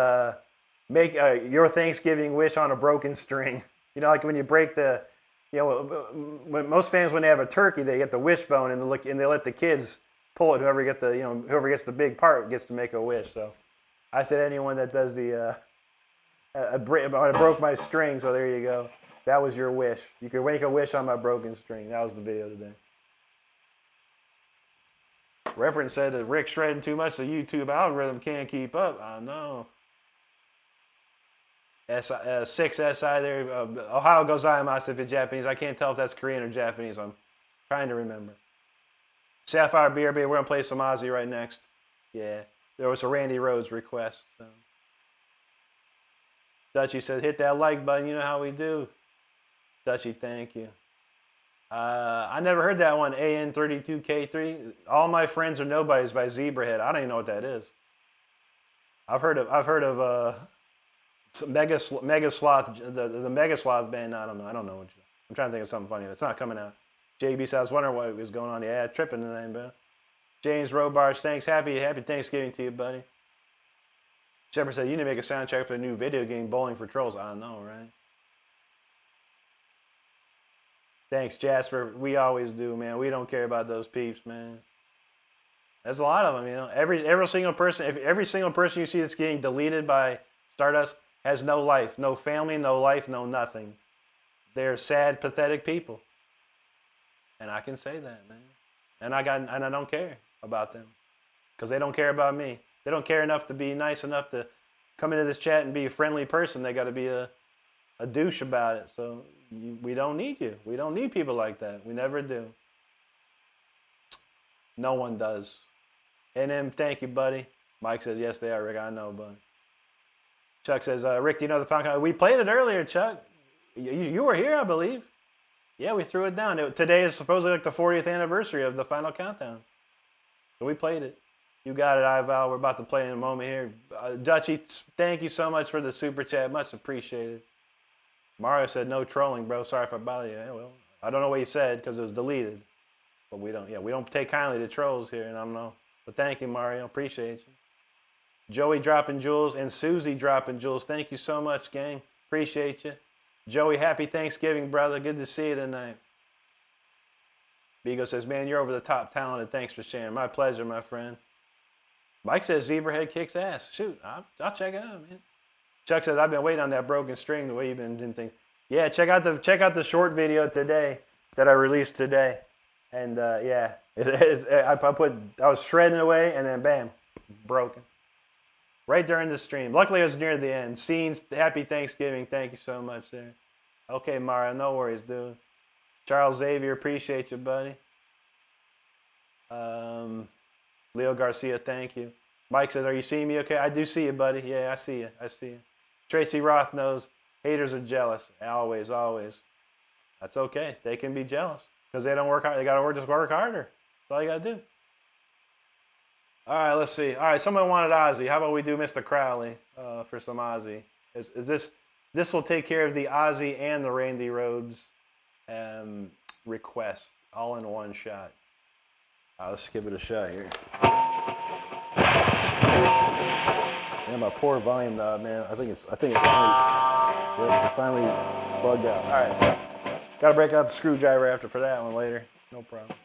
Make Your Thanksgiving Wish on a Broken String. You know, like when you break the, you know, when most families, when they have a turkey, they get the wishbone and they let the kids pull it. Whoever gets the big part gets to make a wish. So I said anyone that does the, I broke my string, so there you go. That was your wish. You could make a wish on my broken string. That was the video today. Reference said that Rick shredding too much, the YouTube algorithm can't keep up. I know. 6SI there. Ohio gozaimasu if it's Japanese. I can't tell if that's Korean or Japanese. I'm trying to remember. Sapphire BRB, we're going to play some Ozzy right next. Yeah, there was a Randy Rhoads request. So. Dutchie says, hit that like button. You know how we do. Dutchie, thank you. I never heard that one, AN32K3. All My Friends Are Nobodies by Zebrahead. I don't even know what that is. I've heard of Mega Sloth, the Mega Sloth band. I don't know. I'm trying to think of something funny. It's not coming out. JB said, I was wondering what was going on. Yeah, tripping tonight, bro. James Robarge, thanks. Happy Thanksgiving to you, buddy. Shepard said, you need to make a soundtrack for the new video game, Bowling for Trolls. I know, right? Thanks, Jasper. We always do, man. We don't care about those peeps, man. There's a lot of them, you know. Every single person, if every single person you see that's getting deleted by Stardust has no life, no family, no life, no nothing. They're sad, pathetic people. And I can say that, man. And I don't care about them because they don't care about me. They don't care enough to be nice enough to come into this chat and be a friendly person. They got to be a douche about it. So we don't need you. We don't need people like that. We never do. No one does. NM, thank you, buddy. Mike says, yes, they are, Rick. I know, buddy. Chuck says, Rick, do you know the Final Countdown? We played it earlier, Chuck. You were here, I believe. Yeah, we threw it down. Today is supposedly like the 40th anniversary of the Final Countdown. So we played it. You got it, Ival. We're about to play in a moment here. Dutchie, thank you so much for the super chat. Much appreciated. Mario said, no trolling, bro. Sorry if I bother you. Yeah, well, I don't know what he said because it was deleted. But we don't take kindly to trolls here, and I don't know. But thank you, Mario. Appreciate you. Joey dropping jewels and Susie dropping jewels. Thank you so much, gang. Appreciate you. Joey, happy Thanksgiving, brother. Good to see you tonight. Bigo says, man, you're over the top talented. Thanks for sharing. My pleasure, my friend. Mike says Zebrahead kicks ass. Shoot, I'll check it out, man. Chuck says, I've been waiting on that broken string the way you've been didn't think. Yeah, check out the short video today that I released today. And yeah, I was shredding away and then bam, broken. Right during the stream. Luckily, it was near the end. Scenes, happy Thanksgiving. Thank you so much there. Okay, Mario, no worries, dude. Charles Xavier, appreciate you, buddy. Leo Garcia, thank you. Mike says, are you seeing me okay? I do see you, buddy. Yeah, I see you. I see you. Tracy Roth knows haters are jealous. Always, always. That's okay. They can be jealous because they don't work hard. They got to just work harder. That's all you got to do. All right, let's see. All right, someone wanted Ozzy. How about we do Mr. Crowley for some Ozzy? This will take care of the Ozzy and the Randy Rhoads request all in one shot. Let's give it a shot here. Man, my poor volume knob, man. I think it's finally bugged out. All right, gotta break out the screwdriver after for that one later. No problem.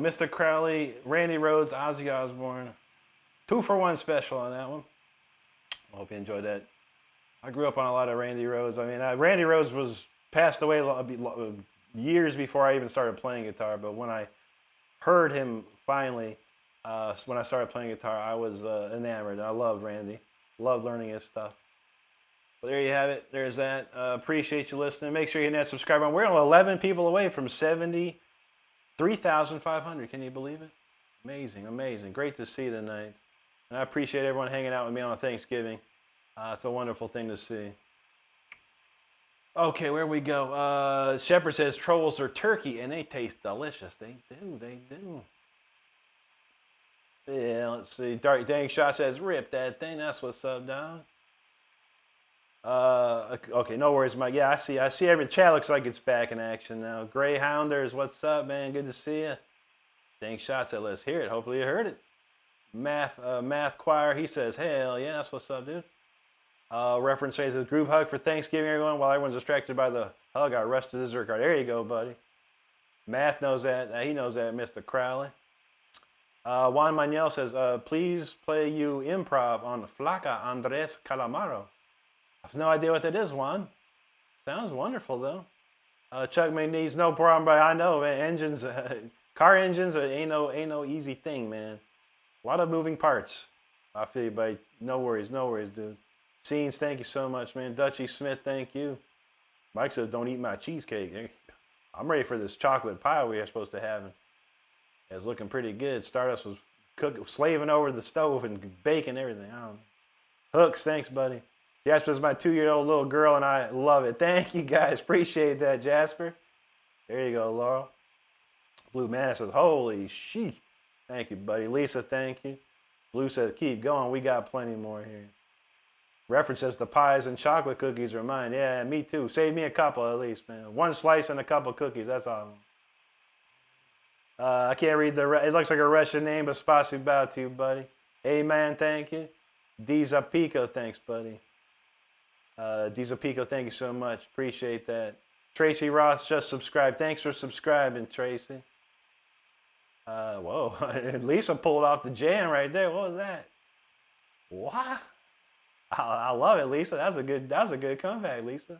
Mr. Crowley, Randy Rhoads, Ozzy Osbourne. 2-for-1 special on that one. I hope you enjoyed that. I grew up on a lot of Randy Rhoads. I mean, Randy Rhoads was passed away years before I even started playing guitar. But when I heard him finally, when I started playing guitar, I was enamored. I loved Randy. Loved learning his stuff. Well, there you have it. There's that. Appreciate you listening. Make sure you hit that subscribe button. We're 11 people away from 73,500. Can you believe it? Amazing, amazing. Great to see you tonight. And I appreciate everyone hanging out with me on Thanksgiving. It's a wonderful thing to see. Okay, where we go? Shepard says trolls are turkey and they taste delicious. They do. Yeah, let's see. Dark Dang Shot says rip that thing. That's what's up, dog. Okay, no worries, Mike. Yeah, I see every chat looks like it's back in action now. Greyhounders, what's up, man? Good to see you. Dang Shot said, let's hear it. Hopefully you heard it. Math Choir, he says, hell yeah, that's what's up, dude. Reference says a group hug for Thanksgiving, everyone. While everyone's distracted by the hug, I rushed to the dessert card. There you go, buddy. Math knows that. He knows that, Mr. Crowley. Juan Manuel says, please play you improv on Flaca Andres Calamaro. I have no idea what that is, Juan. Sounds wonderful, though. Chuck McNeese, no problem, but I know, man. Engines, car engines ain't no easy thing, man. A lot of moving parts. I feel you, buddy. No worries, dude. Scenes, thank you so much, man. Dutchy Smith, thank you. Mike says, don't eat my cheesecake. I'm ready for this chocolate pie we are supposed to have. It was looking pretty good. Stardust was slaving over the stove and baking everything. I don't know. Hooks, thanks, buddy. Jasper's my 2-year-old little girl, and I love it. Thank you, guys. Appreciate that, Jasper. There you go, Laurel. Blue Man says, holy shit. Thank you, buddy. Lisa, thank you. Blue says, keep going. We got plenty more here. Reference says, the pies and chocolate cookies are mine. Yeah, me too. Save me a couple at least, man. 1 slice and a couple cookies. That's all. I can't read it looks like a Russian name, but spasibo to you, buddy. Amen, thank you. Diza Pico, thanks, buddy. Diza Pico, thank you so much. Appreciate that. Tracy Roth just subscribed. Thanks for subscribing, Tracy. Whoa, Lisa pulled off the jam right there. What was that? What? I love it, Lisa. That was a good comeback, Lisa.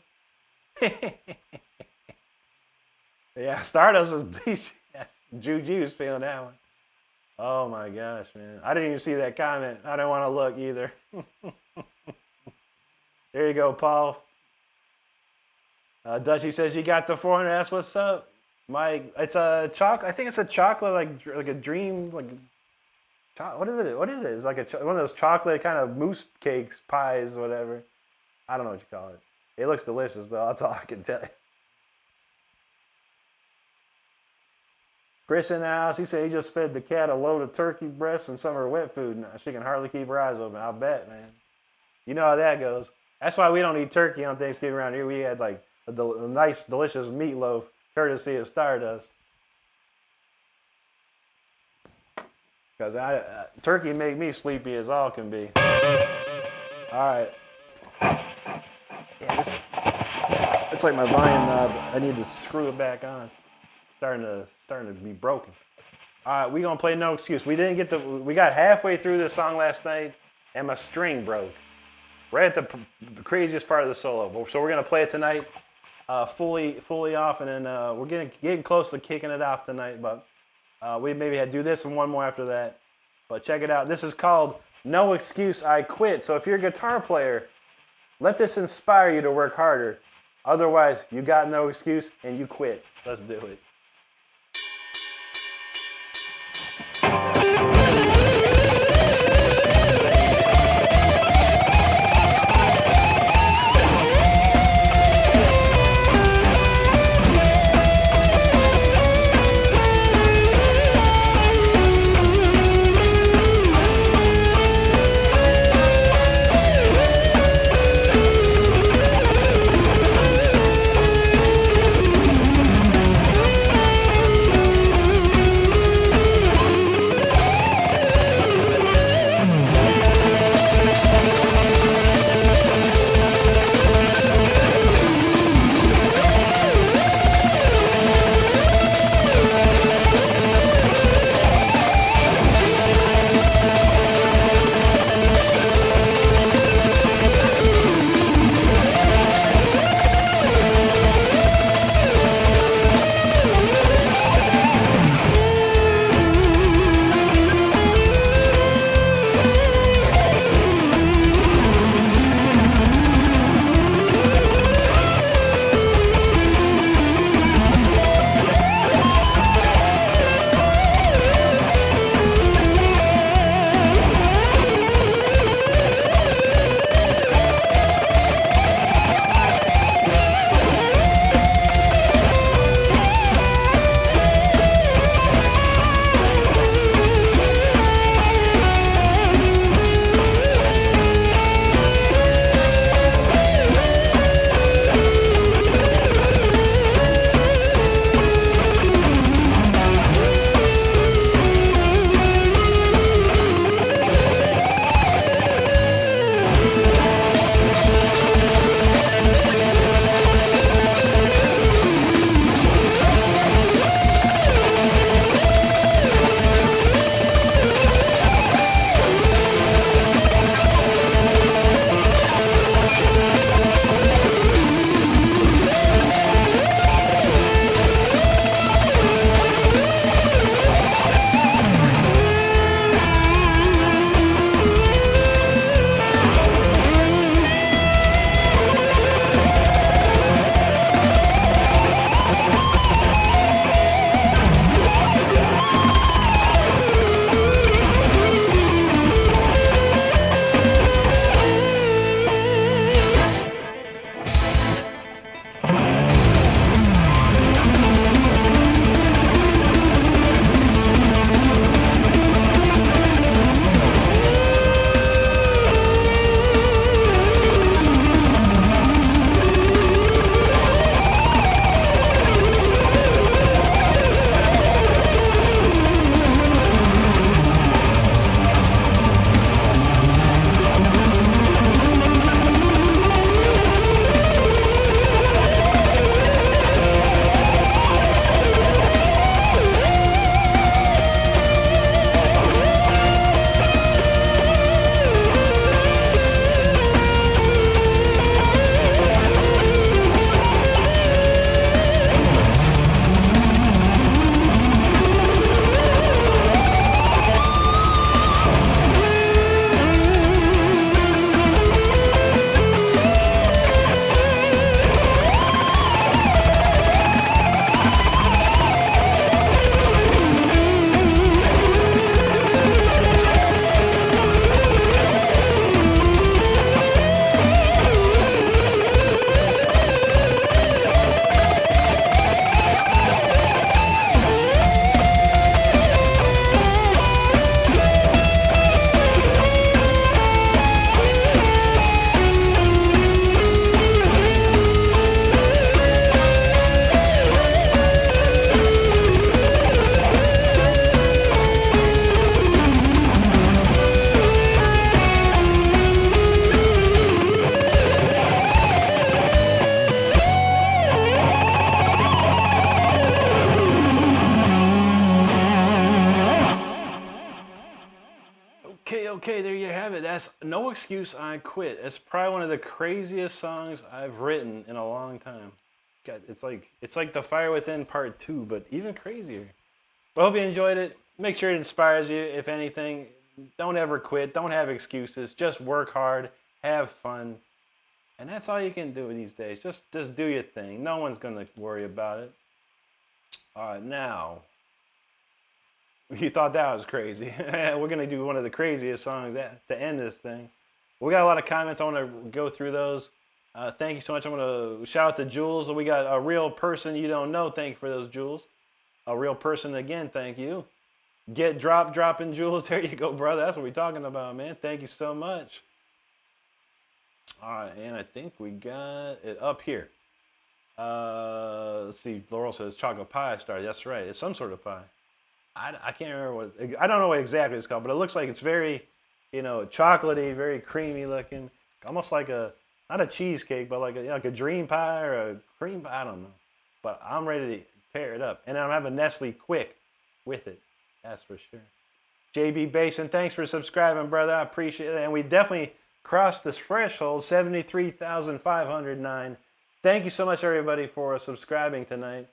Yeah, Stardust was Juju's feeling that one. Oh my gosh, man. I didn't even see that comment. I don't want to look either. There you go, Paul. Dutchy says you got the 400. That's what's up, Mike. It's a chocolate. I think it's a chocolate like a dream what is it? What is it? It's like one of those chocolate kind of mousse cakes, pies, whatever. I don't know what you call it. It looks delicious though. That's all I can tell you. Chris in the house, he said he just fed the cat a load of turkey breasts and some of her wet food. Now she can hardly keep her eyes open. I'll bet, man. You know how that goes. That's why we don't eat turkey on Thanksgiving around here. We had like a nice, delicious meatloaf, courtesy of Stardust. Because turkey make me sleepy as all can be. All right. Yeah, it's like my volume knob. I need to screw it back on. Starting to be broken. All right, we gonna play No Excuse. We got halfway through this song last night, and my string broke. Right at the craziest part of the solo. So we're gonna play it tonight, fully off, and then we're getting close to kicking it off tonight. But we maybe had to do this and one more after that. But check it out. This is called No Excuse, I Quit. So if you're a guitar player, let this inspire you to work harder. Otherwise, you got no excuse and you quit. Let's do it. okay, there you have it. That's No Excuse, I Quit. It's probably one of the craziest songs I've written in a long time. God, it's like The Fire Within Part 2, but even crazier. But I hope you enjoyed it. Make sure it inspires you, if anything. Don't ever quit. Don't have excuses. Just work hard. Have fun. And that's all you can do these days. Just do your thing. No one's going to worry about it. All right, now, you thought that was crazy. We're going to do one of the craziest songs to end this thing. We got a lot of comments. I want to go through those. Thank you so much. I'm going to shout out to Jules. We got A Real Person You Don't Know. Thank you for those, Jules. A Real Person again. Thank you. Get dropping Jules. There you go, brother. That's what we're talking about, man. Thank you so much. All right, and I think we got it up here. Let's see. Laurel says chocolate pie started. That's right. It's some sort of pie. I can't remember what. I don't know what exactly it's called, but it looks like it's very, chocolatey, very creamy looking, almost like not a cheesecake, but like a dream pie or a cream pie. I don't know, but I'm ready to tear it up, and I'm having Nestle Quick with it. That's for sure. JB Basin, thanks for subscribing, brother. I appreciate it, and we definitely crossed this threshold, 73,509. Thank you so much, everybody, for subscribing tonight.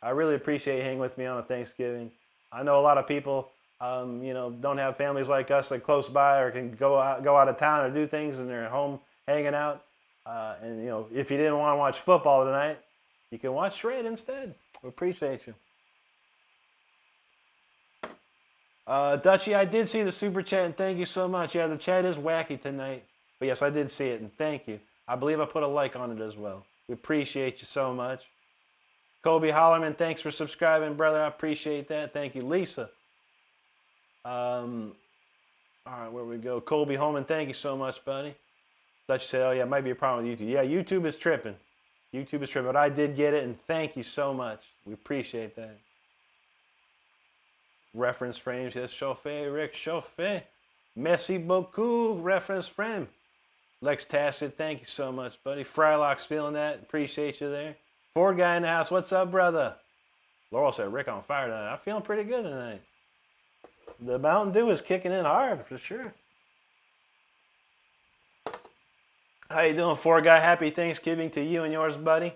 I really appreciate you hanging with me on a Thanksgiving. I know a lot of people, don't have families like us that close by or can go out of town or do things, and they're at home hanging out. If you didn't want to watch football tonight, you can watch Shred instead. We appreciate you. Dutchie, I did see the super chat, and thank you so much. Yeah, the chat is wacky tonight. But yes, I did see it, and thank you. I believe I put a like on it as well. We appreciate you so much. Kobe Hollerman, thanks for subscribing, brother. I appreciate that. Thank you, Lisa. All right, where we go? Colby Holman, thank you so much, buddy. Dutch said, oh, yeah, it might be a problem with YouTube. Yeah, YouTube is tripping. YouTube is tripping. But I did get it, and thank you so much. We appreciate that. Reference frames, yes, chauffeur, Rick, chauffeur. Merci beaucoup, reference frame. Lex Tassett, thank you so much, buddy. Frylock's feeling that. Appreciate you there. Ford guy in the house, what's up, brother? Laurel said, Rick on fire tonight. I'm feeling pretty good tonight. The Mountain Dew is kicking in hard, for sure. How you doing, Ford guy? Happy Thanksgiving to you and yours, buddy.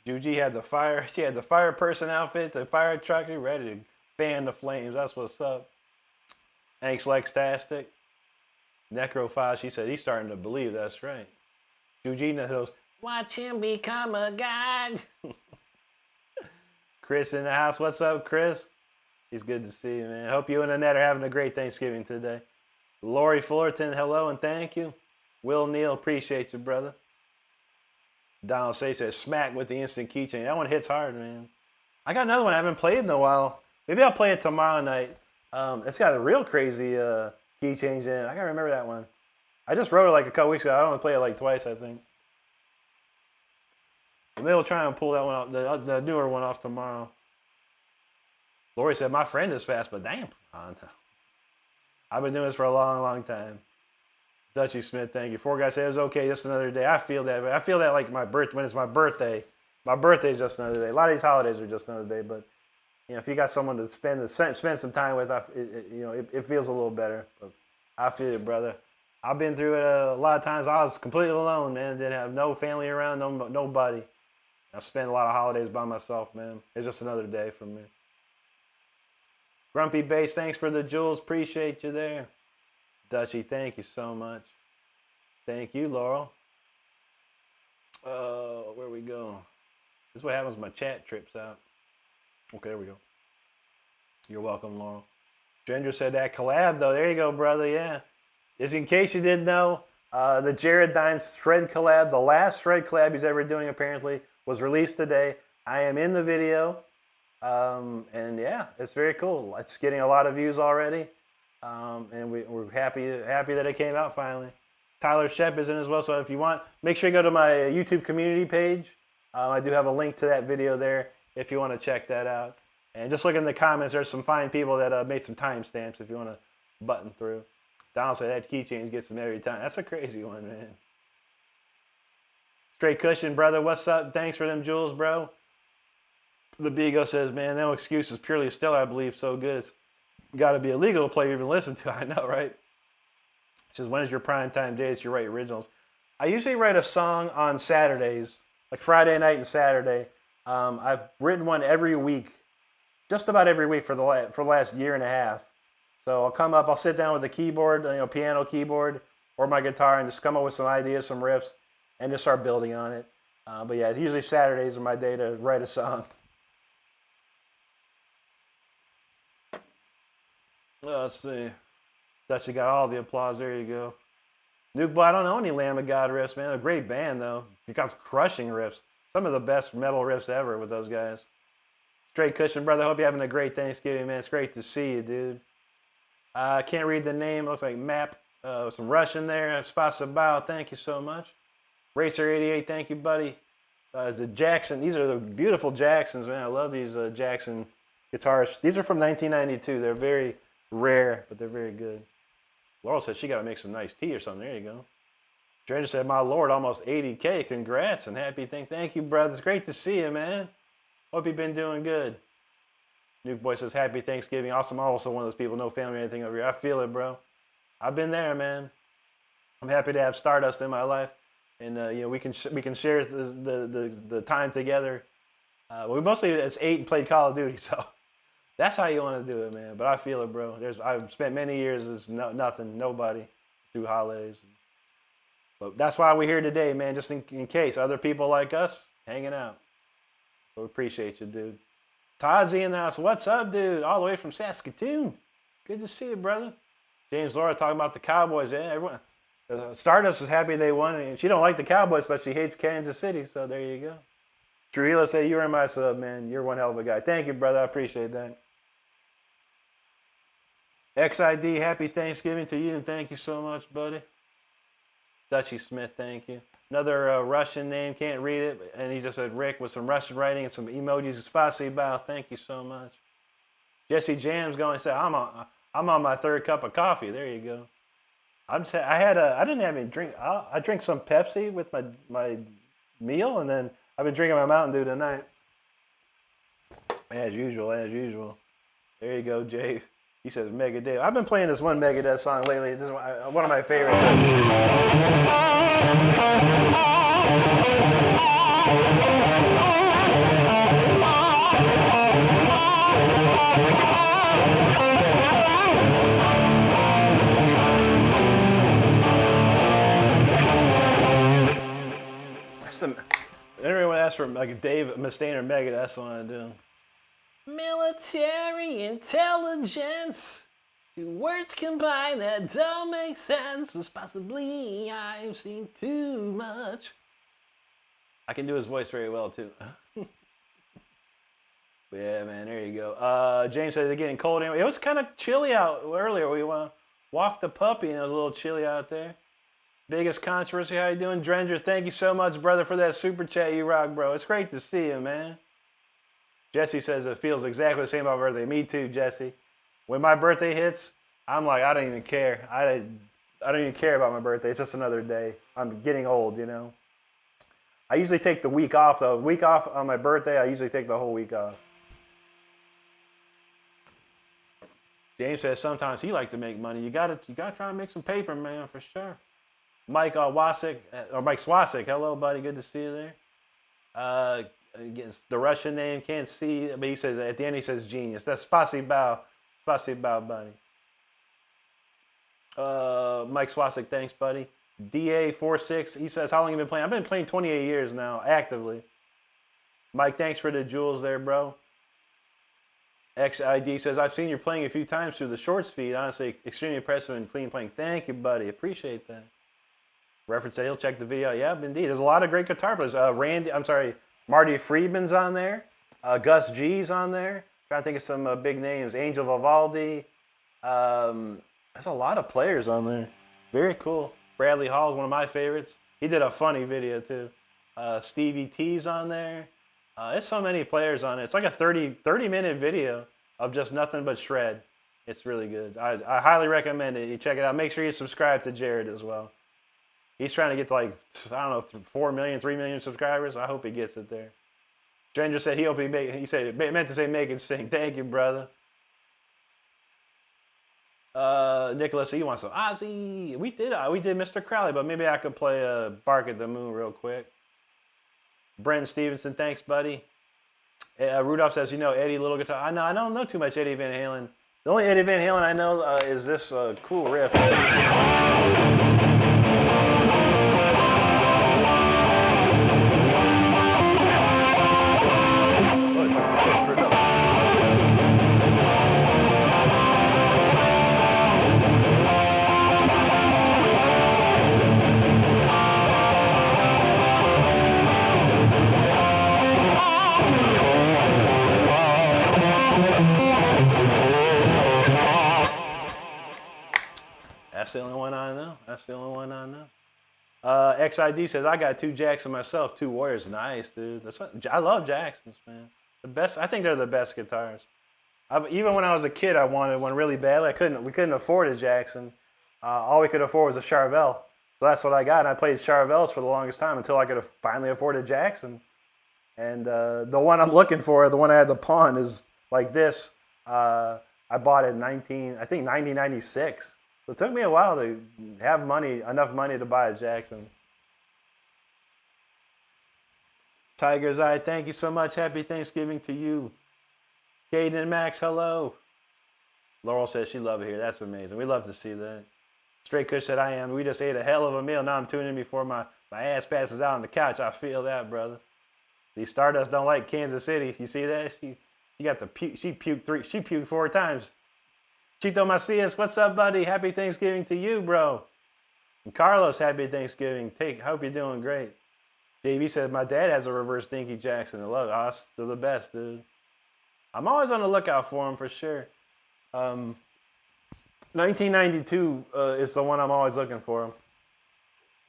Juji had the fire. She had the fire person outfit, the fire truck, ready to fan the flames. That's what's up. Thanks, Lextastic. Necrophile, she said he's starting to believe. That's right. Eugenia goes, watch him become a god. Chris in the house. What's up, Chris? He's good to see you, man. Hope you and Annette are having a great Thanksgiving today. Lori Fullerton, hello and thank you. Will Neal, appreciate you, brother. Donald Say says, smack with the instant keychain. That one hits hard, man. I got another one I haven't played in a while. Maybe I'll play it tomorrow night. It's got a real crazy key change in it. I gotta remember that one. I just wrote it like a couple weeks ago. I only played it like twice, I think. Maybe we'll try and pull that one off, the newer one off tomorrow. Lori said, my friend is fast, but damn. Oh, no. I've been doing this for a long, long time. Dutchie Smith, thank you. Four guys said it was okay, just another day. I feel that. I feel that like when it's my birthday. My birthday is just another day. A lot of these holidays are just another day, but if you got someone to spend some time with, it feels a little better. But I feel it, brother. I've been through it a lot of times. I was completely alone, man. Didn't have no family around, nobody. I spent a lot of holidays by myself, man. It's just another day for me. Grumpy Bass, thanks for the jewels. Appreciate you there. Dutchie, thank you so much. Thank you, Laurel. Where we go? This is what happens when my chat trips out. Okay, there we go. You're welcome, Laurel. Ginger said that collab, though. There you go, brother. Yeah. Just in case you didn't know, the Jared Dines Shred collab, the last Shred collab he's ever doing, apparently, was released today. I am in the video. And yeah, it's very cool. It's getting a lot of views already. And we're happy that it came out finally. Tyler Shep is in as well. So if you want, make sure you go to my YouTube community page. I do have a link to that video there if you want to check that out. And just look in the comments. There's some fine people that made some timestamps if you want to button through. Donald said that keychain gets them every time. That's a crazy one, man. Straight Cushion, brother. What's up? Thanks for them jewels, bro. The Bigo says, man, no excuse is purely stellar, I believe. So good. It's got to be illegal to play or even listen to. I know, right? says, when is your prime time day that you write originals? I usually write a song on Saturdays, like Friday night and Saturday. I've written one every week, just about every week for the last year and a half. So I'll come up, I'll sit down with the keyboard, piano keyboard, or my guitar, and just come up with some ideas, some riffs, and just start building on it. But yeah, usually Saturdays are my day to write a song. Well, let's see. Thought you got all the applause. There you go. Nuke Boy, I don't know any Lamb of God riffs, man. A great band, though. You got crushing riffs. Some of the best metal riffs ever with those guys. Straight Cushion, brother. Hope you're having a great Thanksgiving, man. It's great to see you, dude. I can't read the name. It looks like Map. Some Russian there. Spasibao, thank you so much. Racer88, thank you, buddy. The Jackson. These are the beautiful Jacksons, man. I love these Jackson guitars. These are from 1992. They're very rare, but they're very good. Laurel said she got to make some nice tea or something. There you go. Dredger said, my Lord, almost 80K. Congrats and happy thing. Thank you, brother. It's great to see you, man. Hope you've been doing good. Nuke Boy says, happy Thanksgiving. Awesome. I'm also one of those people, no family or anything over here. I feel it, bro. I've been there, man. I'm happy to have Stardust in my life. And, we can share the time together. We mostly, it's 8 and played Call of Duty, so that's how you want to do it, man. But I feel it, bro. I've spent many years as nothing, nobody through holidays. But that's why we're here today, man, just in case. Other people like us hanging out. So we appreciate you, dude. Tazi in the house. What's up, dude? All the way from Saskatoon. Good to see you, brother. James Laura talking about the Cowboys. Yeah, everyone. Stardust is happy they won. And she don't like the Cowboys, but she hates Kansas City. So there you go. Trujillo said, you are my sub, man. You're one hell of a guy. Thank you, brother. I appreciate that. XID, happy Thanksgiving to you, and thank you so much, buddy. Dutchy Smith, thank you. Another Russian name, can't read it, and he just said Rick with some Russian writing and some emojis. Spasibo, thank you so much. Jesse Jams going, said, I'm on my 3rd cup of coffee. There you go. I didn't have any drink. I drink some Pepsi with my meal, and then I've been drinking my Mountain Dew tonight. As usual. There you go, Jay. He says Megadeth. I've been playing this one Megadeth song lately. This is one of my favorites. Everyone asks for like a Dave Mustaine or Megadeth. That's what I do. Military intelligence. 2 words combined that don't make sense. It's possibly I've seen too much. I can do his voice very well too. But yeah, man, there you go. James said it's getting cold anyway. It was kind of chilly out earlier. We walked the puppy and it was a little chilly out there. Biggest controversy, how you doing? Drenger, thank you so much, brother, for that super chat. You rock, bro. It's great to see you, man. Jesse says it feels exactly the same about birthday. Me too, Jesse. When my birthday hits, I'm like, I don't even care. I don't even care about my birthday. It's just another day. I'm getting old, you know. I usually take the week off, though. Week off on my birthday, I usually take the whole week off. James says sometimes he like to make money. You gotta try and make some paper, man, for sure. Mike Wasik, or Mike Swasik, hello, buddy. Good to see you there. Against the Russian name, can't see, but he says at the end he says genius. That's Spasibo, buddy. Mike Swasik, thanks, buddy. DA46, he says, how long have you been playing? I've been playing 28 years now, actively. Mike, thanks for the jewels there, bro. XID says, I've seen you playing a few times through the shorts feed. Honestly, extremely impressive and clean playing. Thank you, buddy. Appreciate that. Reference said he'll check the video. Yeah, indeed. There's a lot of great guitar players. Marty Friedman's on there. Gus G's on there. Trying to think of some big names. Angel Vivaldi. There's a lot of players on there. Very cool. Bradley Hall is one of my favorites. He did a funny video too. Stevie T's on there. There's so many players on it. It's like a 30-minute video of just nothing but shred. It's really good. I highly recommend it. You check it out. Make sure you subscribe to Jared as well. He's trying to get to like, I don't know, 4 million, 3 million subscribers. I hope he gets it there. Stranger said he said it meant to say make it sing. Thank you, brother. Nicholas, he wants some Ozzy. We did Mr. Crowley, but maybe I could play Bark at the Moon real quick. Brenton Stevenson, thanks, buddy. Rudolph says, you know, Eddie Little Guitar. I don't know too much Eddie Van Halen. The only Eddie Van Halen I know is this cool riff. That's the only one I know. That's the only one I know. XID says, I got 2 Jackson myself, 2 Warriors. Nice, dude. I love Jacksons, man. The best. I think they're the best guitars. Even when I was a kid, I wanted one really badly. We couldn't afford a Jackson. All we could afford was a Charvel. So that's what I got. And I played Charvels for the longest time until I could finally afford a Jackson. And the one I'm looking for, the one I had to pawn, is like this. I bought it in 1996. So it took me a while to have enough money to buy a Jackson. Tiger's Eye, thank you so much. Happy Thanksgiving to you. Caden and Max, hello. Laurel says she loves it here. That's amazing. We love to see that. Straight Kush said, I am. We just ate a hell of a meal. Now I'm tuning in before my ass passes out on the couch. I feel that, brother. These Stardust don't like Kansas City. You see that? She got the puke. She puked 4 times. Chito Macias, what's up, buddy? Happy Thanksgiving to you, bro. And Carlos, happy Thanksgiving. Hope you're doing great. JB said, my dad has a reverse Dinky Jackson. I love us. They're the best, dude. I'm always on the lookout for them, for sure. 1992 is the one I'm always looking for.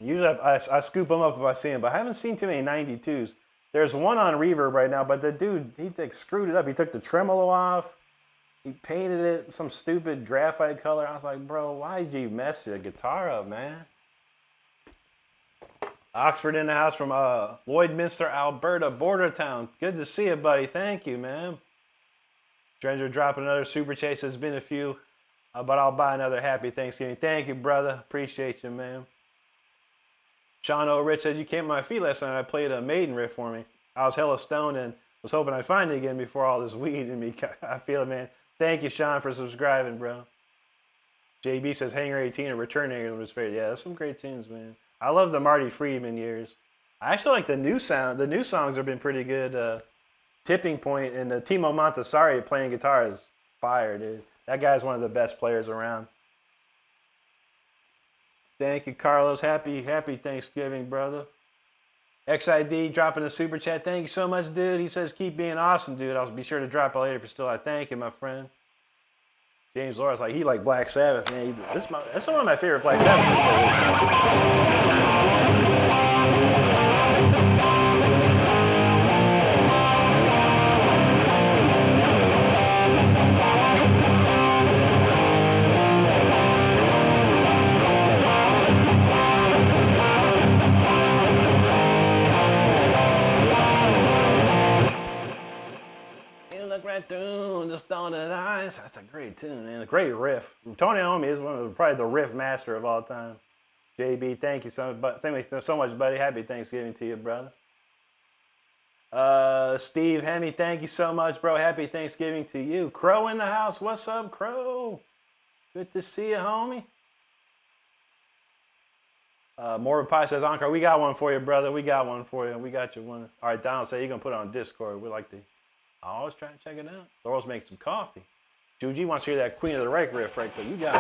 Usually I scoop them up if I see them, but I haven't seen too many 92s. There's one on Reverb right now, but the dude, he screwed it up. He took the tremolo off. He painted it some stupid graphite color. I was like, bro, why did you mess the guitar up, man? Oxford in the house from Lloydminster, Alberta, border town. Good to see you, buddy. Thank you, man. Drenger dropping another super chase. There's been a few, but I'll buy another Happy Thanksgiving. Thank you, brother. Appreciate you, man. Sean O'Rich says, you came to my feet last night. I played a Maiden riff for me. I was hella stoned and was hoping I'd find it again before all this weed in me. I feel it, man. Thank you, Sean, for subscribing, bro. JB says, Hanger 18 or Return Hanger was favorite. Yeah, that's some great tunes, man. I love the Marty Friedman years. I actually like the new sound. The new songs have been pretty good. Tipping Point and Timo Montessori playing guitar is fire, dude. That guy's one of the best players around. Thank you, Carlos. Happy Thanksgiving, brother. XID dropping a super chat. Thank you so much, dude. He says, keep being awesome, dude. I'll be sure to drop it later if you're still out. Thank you, my friend. James Laura's like, he like Black Sabbath, man. That's one of my favorite Black Sabbath. Right through the started eyes. That's a great tune, man. A great riff. Tony Iommi is probably the riff master of all time. JB, thank you so much, buddy. Happy Thanksgiving to you, brother. Steve Hemi, thank you so much, bro. Happy Thanksgiving to you. Crow in the house. What's up, Crow? Good to see you, homie. Morbid Pie says, Encore, we got one for you, brother. We got one for you. We got you one. All right, Donald said you're going to put it on Discord. We like to... I always try to check it out. Laurel's make some coffee. Juji wants to hear that Queen of the Reich riff right there. You got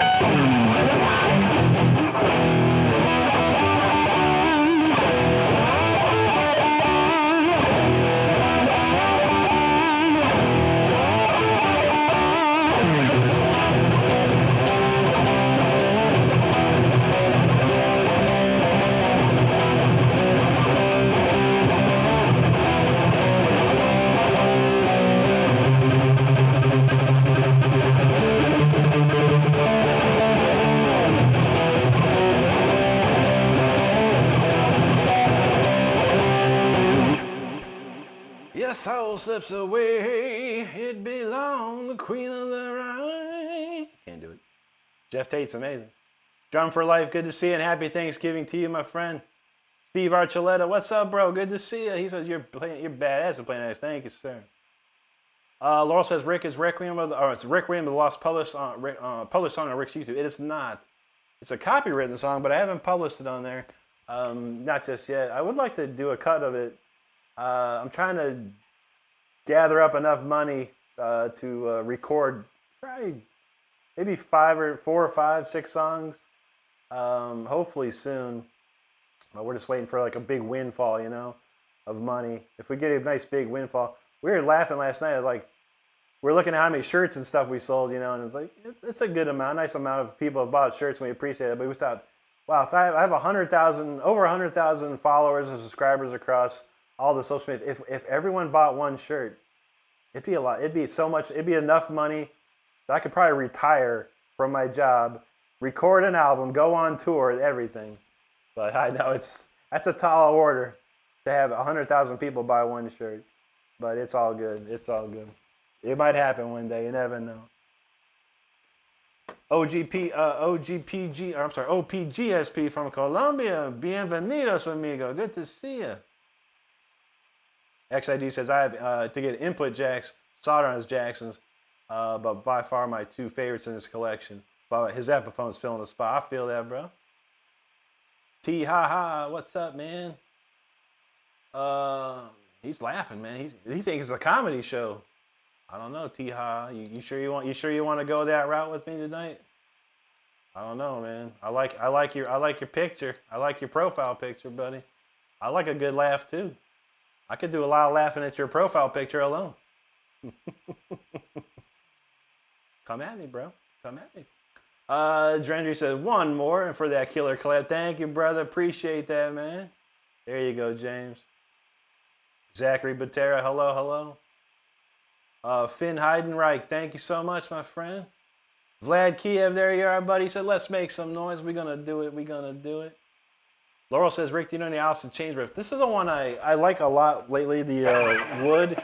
soul slips away, it belonged the Queen of the Reich. Can't do it. Jeff Tate's amazing. Drum for Life, good to see you, and happy Thanksgiving to you, my friend. Steve Archuleta, what's up, bro? Good to see you. He says you're badass at playing nice. Thank you, sir. Laurel says Rick is Requiem of the, it's Requiem of the Lost published song on Rick's YouTube. It is not. It's a copywritten song, but I haven't published it on there. Not just yet. I would like to do a cut of it. I'm trying to gather up enough money to record probably maybe 4 or 5, 6 songs. Hopefully soon. But we're just waiting for like a big windfall, you know, of money. If we get a nice big windfall. We were laughing last night, like, we're looking at how many shirts and stuff we sold, you know, and it's like, it's a good amount, nice amount of people have bought shirts, and we appreciate it. But we thought, wow, if I have 100,000, over 100,000 followers and subscribers across all the social media, if everyone bought one shirt, it'd be a lot. It'd be so much, it'd be enough money that I could probably retire from my job, record an album, go on tour, everything. But I know that's a tall order to have 100,000 people buy one shirt. But it's all good. It's all good. It might happen one day. You never know. OPGSP from Colombia. Bienvenidos, amigo. Good to see you. XID says I have to get input jacks, solder on his Jacksons, but by far my 2 favorites in his collection. But his Epiphone's filling the spot. I feel that, bro. T ha ha. What's up, man? He's laughing, man. He thinks it's a comedy show. I don't know, T-Ha. You sure you want to go that route with me tonight? I don't know, man. I like your picture. I like your profile picture, buddy. I like a good laugh too. I could do a lot of laughing at your profile picture alone. Come at me, bro. Come at me. Drendry says one more and for that killer collab. Thank you, brother. Appreciate that, man. There you go, James. Zachary Butera, hello. Finn Heidenreich, thank you so much, my friend. Vlad Kiev, there you are, buddy. He said, let's make some noise. We're going to do it. Laurel says, Rick, do you know the Alice in Chains riff? This is the one I like a lot lately, the Wood.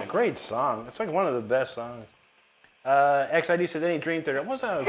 Great song. It's like one of the best songs. XID says any Dream Theater. What's that?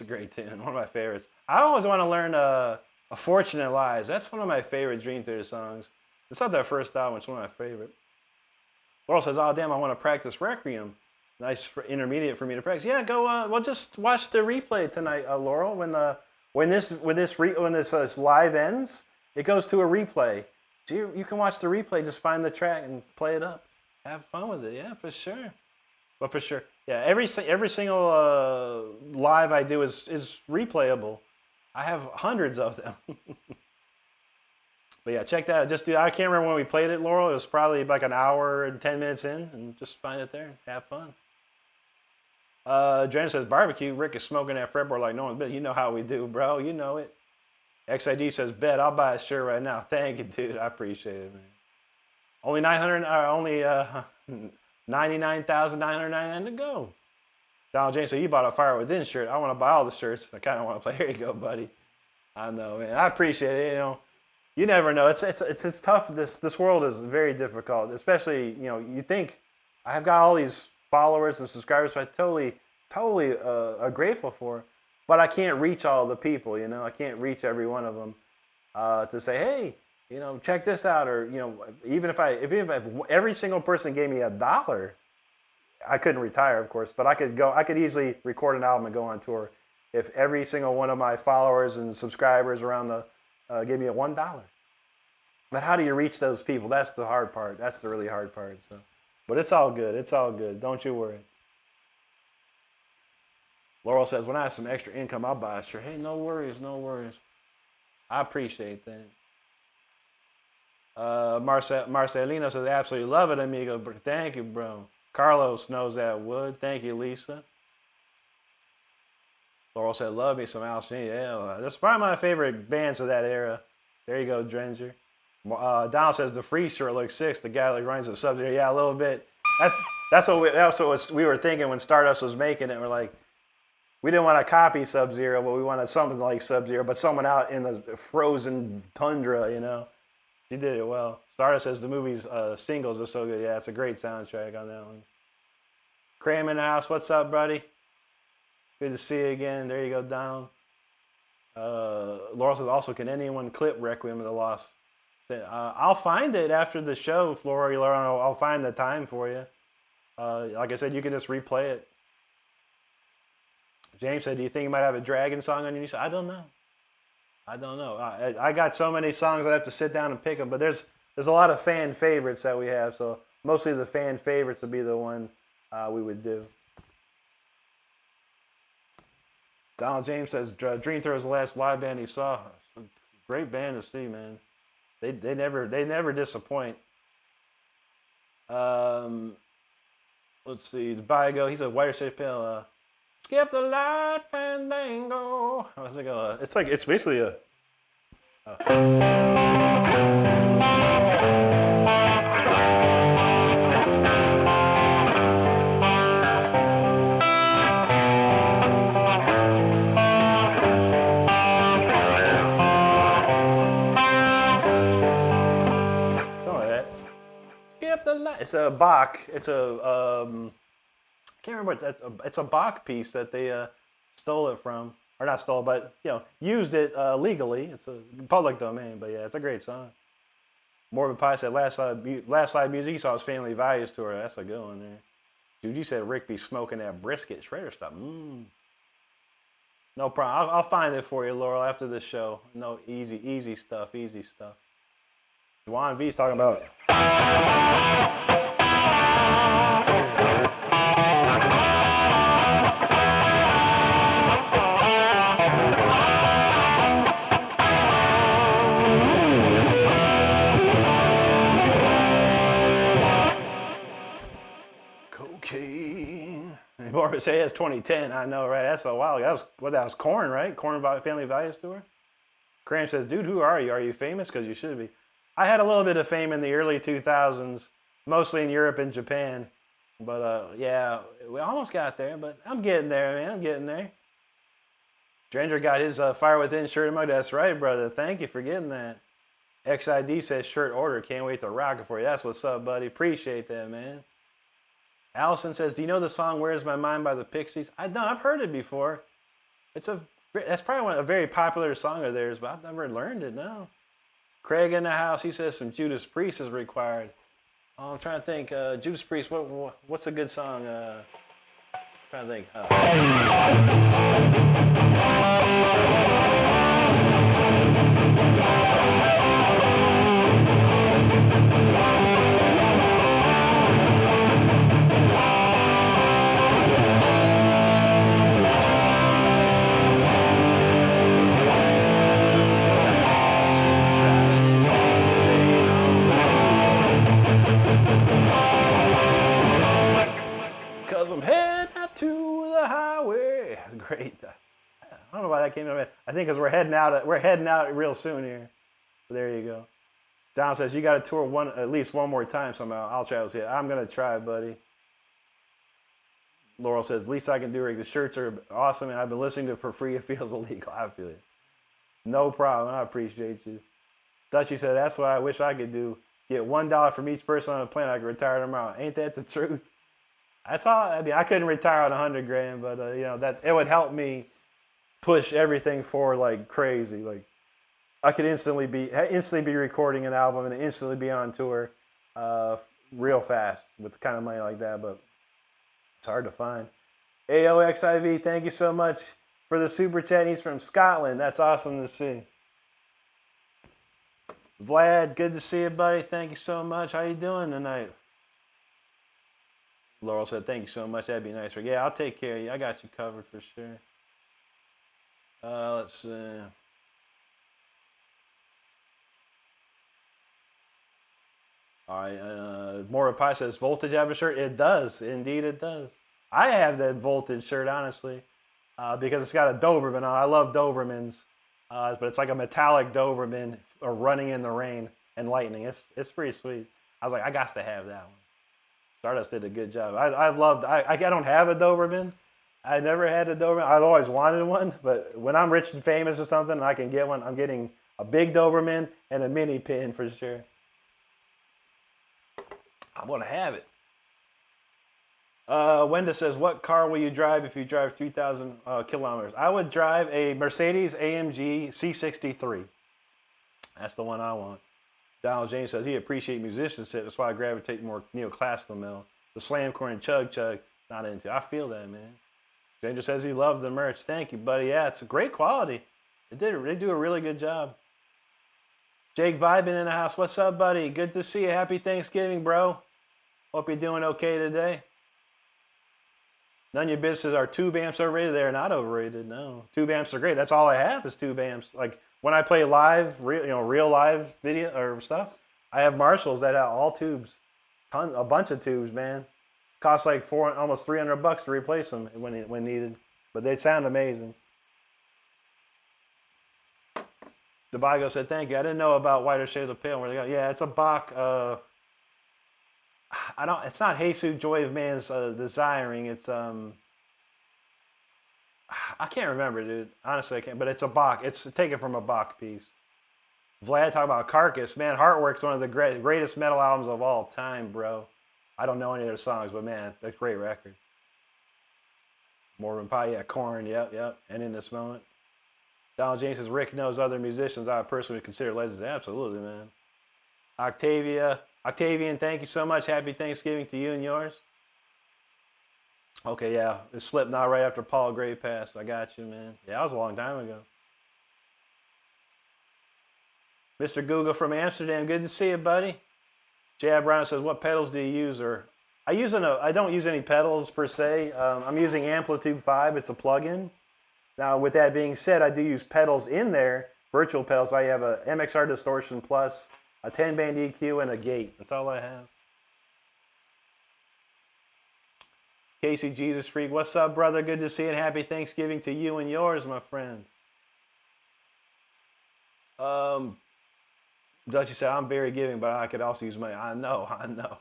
Great tune, one of my favorites. I always want to learn A Fortunate Lies. That's one of my favorite Dream Theater songs. It's not their first album, it's one of my favorite. Laurel says, oh damn, I want to practice Requiem. Nice for intermediate for me to practice. Yeah, go, well just watch the replay tonight, Laurel. When this live ends, it goes to a replay. So you can watch the replay, just find the track and play it up. Have fun with it, yeah, for sure. But for sure, yeah, every single live I do is replayable. I have hundreds of them. But yeah, check that out. I can't remember when we played it, Laurel. It was probably like an hour and 10 minutes in, and just find it there and have fun. Jen says, barbecue. Rick is smoking that fretboard like no one's been. You know how we do, bro. You know it. XID says, bet. I'll buy a shirt right now. Thank you, dude. I appreciate it, man. Only 99,999 to go. Donald James said, you bought a Fire Within shirt. I want to buy all the shirts. I kind of want to play. Here you go, buddy. I know, man. I appreciate it. You know, you never know. It's tough. This world is very difficult, especially, you know, you think I've got all these followers and subscribers, so I totally grateful for, but I can't reach all the people. You know, I can't reach every one of them to say, hey, you know, check this out, or you know, even if every single person gave me $1, I couldn't retire, of course, but I could easily record an album and go on tour if every single one of my followers and subscribers around the gave me $1. But how do you reach those people? That's the hard part. That's the really hard part. So, but it's all good. It's all good. Don't you worry. Laurel says, when I have some extra income, I'll buy a shirt. Hey, no worries, no worries. I appreciate that. Marcelino says, absolutely love it, amigo. Thank you, bro. Carlos knows that would. Thank you, Lisa. Laurel said, love me some Alice Cheney. Yeah, that's probably my favorite bands of that era. There you go, Drenger. Donald says, the free shirt looks sick. The guy that runs the Sub-Zero. Yeah, a little bit. That's what we were thinking when Stardust was making it. We're like, we didn't want to copy Sub-Zero, but we wanted something like Sub-Zero, but someone out in the frozen tundra, you know. She did it well. Stardust says the movie's singles are so good. Yeah, it's a great soundtrack on that one. Cram in the house. What's up, buddy? Good to see you again. There you go, Donald. Laurel says, also, can anyone clip Requiem of the Lost? I'll find it after the show, Laurel. I'll find the time for you. Like I said, you can just replay it. James said, do you think you might have a Dragon song on your new? I don't know. I don't know. I got so many songs I have to sit down and pick them, but there's a lot of fan favorites that we have, so mostly the fan favorites would be the one we would do. Donald James says, Dream Theater was the last live band he saw. Great band to see, man. They never disappoint. Let's see, the Bigo, he said, Whiter Shade Pale, skip the light fandango. I was thinking, it's basically a. It's a Bach. It's a I can't remember. It's a Bach piece that they stole it from, or not stole, but you know, used it legally. It's a public domain, but yeah, it's a great song. Morbid Pie said last live music he saw was Family Values tour. That's a good one there. Dude, you said Rick be smoking that brisket shredder stuff. No problem. I'll find it for you, Laurel, after the show. No, easy stuff. Easy stuff. Juan V's talking about. Cocaine. Boris say it's 2010. I know, right? That's a while ago. That was Korn, right? Korn Family Values tour. Cram says, dude, who are you? Are you famous? Because you should be. I had a little bit of fame in the early 2000s, mostly in Europe and Japan. But yeah, we almost got there, but I'm getting there, man. I'm getting there. Drenger got his Fire Within shirt and mug. That's right, brother. Thank you for getting that. XID says shirt order. Can't wait to rock it for you. That's what's up, buddy. Appreciate that, man. Allison says, do you know the song Where's My Mind by the Pixies? I've heard it before. That's probably a very popular song of theirs, but I've never learned it, no. Craig in the house, he says some Judas Priest is required. Oh, I'm trying to think. Judas Priest, what's a good song? I'm trying to think. I'm heading out to the highway. Great. I don't know why that came to my head. I think because we're heading out real soon here. But there you go. Don says you got to tour at least one more time somehow. I'll try to see it. I'm gonna try, buddy. Laurel says, least I can do, Rick. The shirts are awesome, and I've been listening to it for free. It feels illegal. I feel it. No problem. I appreciate you. Dutchy said, that's what I wish I could do. Get $1 from each person on the planet. I could retire tomorrow. Ain't that the truth? That's all. I mean, I couldn't retire on 100 grand, but you know, that it would help me push everything forward like crazy. Like I could instantly be recording an album and instantly be on tour real fast with the kind of money like that, but it's hard to find. AOXIV, thank you so much for the super chat. He's from Scotland. That's awesome to see. Vlad, good to see you, buddy. Thank you so much. How you doing tonight? Laurel said, thank you so much. That'd be nice. Yeah, I'll take care of you. I got you covered for sure. Let's see. All right. Mora Pie says, Voltage have a shirt? It does. Indeed, it does. I have that Voltage shirt, honestly, because it's got a Doberman on. I love Dobermans, but it's like a metallic Doberman running in the rain and lightning. It's pretty sweet. I was like, I got to have that one. Stardust did a good job. I don't have a Doberman. I never had a Doberman. I've always wanted one, but when I'm rich and famous or something and I can get one, I'm getting a big Doberman and a mini pin for sure. I'm going to have it. Wenda says, what car will you drive if you drive 3,000 kilometers? I would drive a Mercedes AMG C63. That's the one I want. Donald James says he appreciates musicianship. That's why I gravitate more neoclassical metal. The slamcore and chug chug, not into. I feel that, man. Ginger says he loves the merch. Thank you, buddy. Yeah, it's a great quality. They do a really good job. Jake Vibin in the house. What's up, buddy? Good to see you. Happy Thanksgiving, bro. Hope you're doing okay today. None of your businesses are tube amps overrated. They're not overrated. No, tube amps are great. That's all I have is tube amps. Like when I play live, real live video or stuff, I have Marshalls that have all tubes, a bunch of tubes, man. Costs like almost $300 to replace them when needed, but they sound amazing. Debago said, "Thank you. I didn't know about Whiter Shades of Pale. Where they go? Yeah, it's a Bach. It's not Jesus, Joy of Man's Desiring. It's I can't remember, dude. Honestly, I can't. But it's a Bach. It's taken from a Bach piece. Vlad talking about Carcass. Man, Heartwork's one of the greatest metal albums of all time, bro. I don't know any of their songs, but man, it's a great record. Morbid Pie, yeah, Korn, yep. And In This Moment. Donald James says, Rick knows other musicians I personally consider legends. Absolutely, man. Octavian, thank you so much. Happy Thanksgiving to you and yours. Okay, yeah. It slipped now right after Paul Gray passed. I got you, man. Yeah, that was a long time ago. Mr. Google from Amsterdam, good to see you, buddy. Jab Brown says, what pedals do you use? I don't use any pedals per se. I'm using Amplitude 5. It's a plugin. Now, with that being said, I do use pedals in there, virtual pedals. I have a MXR Distortion Plus, a 10-band EQ, and a gate. That's all I have. Casey Jesus Freak, what's up, brother? Good to see you, and happy Thanksgiving to you and yours, my friend. Dutchy said, I'm very giving, but I could also use money. I know.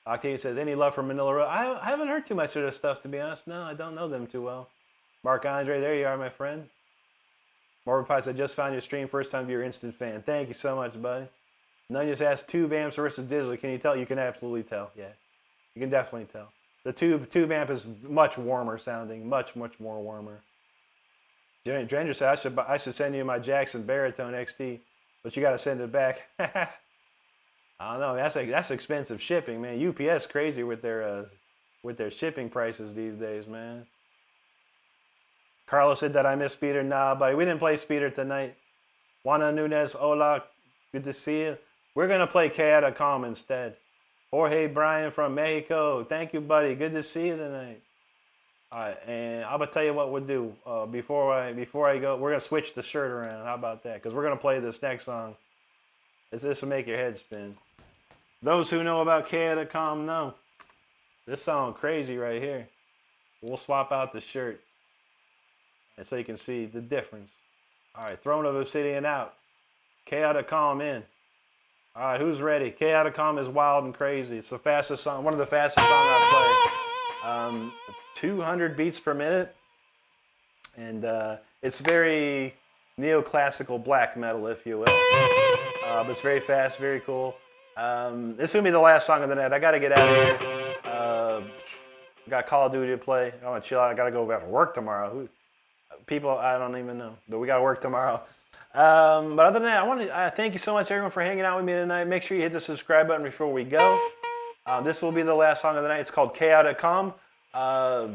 Octavia says, any love for Manila Road? I haven't heard too much of their stuff, to be honest. No, I don't know them too well. Mark Andre, there you are, my friend. Morbid Pie said, just found your stream, first time viewer, instant fan. Thank you so much, buddy. None just asked tube amps versus digital. Can you tell? You can absolutely tell, yeah. You can definitely tell. The tube amp is much warmer sounding, much more warmer. Dranger said, I should send you my Jackson Baritone XT, but you got to send it back. I don't know. That's expensive shipping, man. UPS crazy with their shipping prices these days, man. Carlos said that I missed Speeder. Nah, buddy, we didn't play Speeder tonight. Juana Nunez, hola, good to see you. We're gonna play K Calm instead. Jorge Bryan from Mexico, thank you, buddy. Good to see you tonight. All right, and I'm gonna tell you what we'll do before I go. We're gonna switch the shirt around. How about that? Because we're gonna play this next song. This will make your head spin. Those who know about K Calm know. This song crazy right here. We'll swap out the shirt, and so you can see the difference. All right, Throne of Obsidian out. K Calm in. All right, who's ready? Chaotic Calm is wild and crazy. It's the fastest song, one of the fastest songs I've played. 200 beats per minute, and it's very neoclassical black metal, if you will. But it's very fast, very cool. This is gonna be the last song of the night. I gotta get out of here. Got Call of Duty to play. I want to chill out. I gotta go back to work tomorrow. People, I don't even know, but we gotta work tomorrow. But other than that, I want to thank you so much, everyone, for hanging out with me tonight. Make sure you hit the subscribe button before we go. This will be the last song of the night. It's called Chaotic Calm. All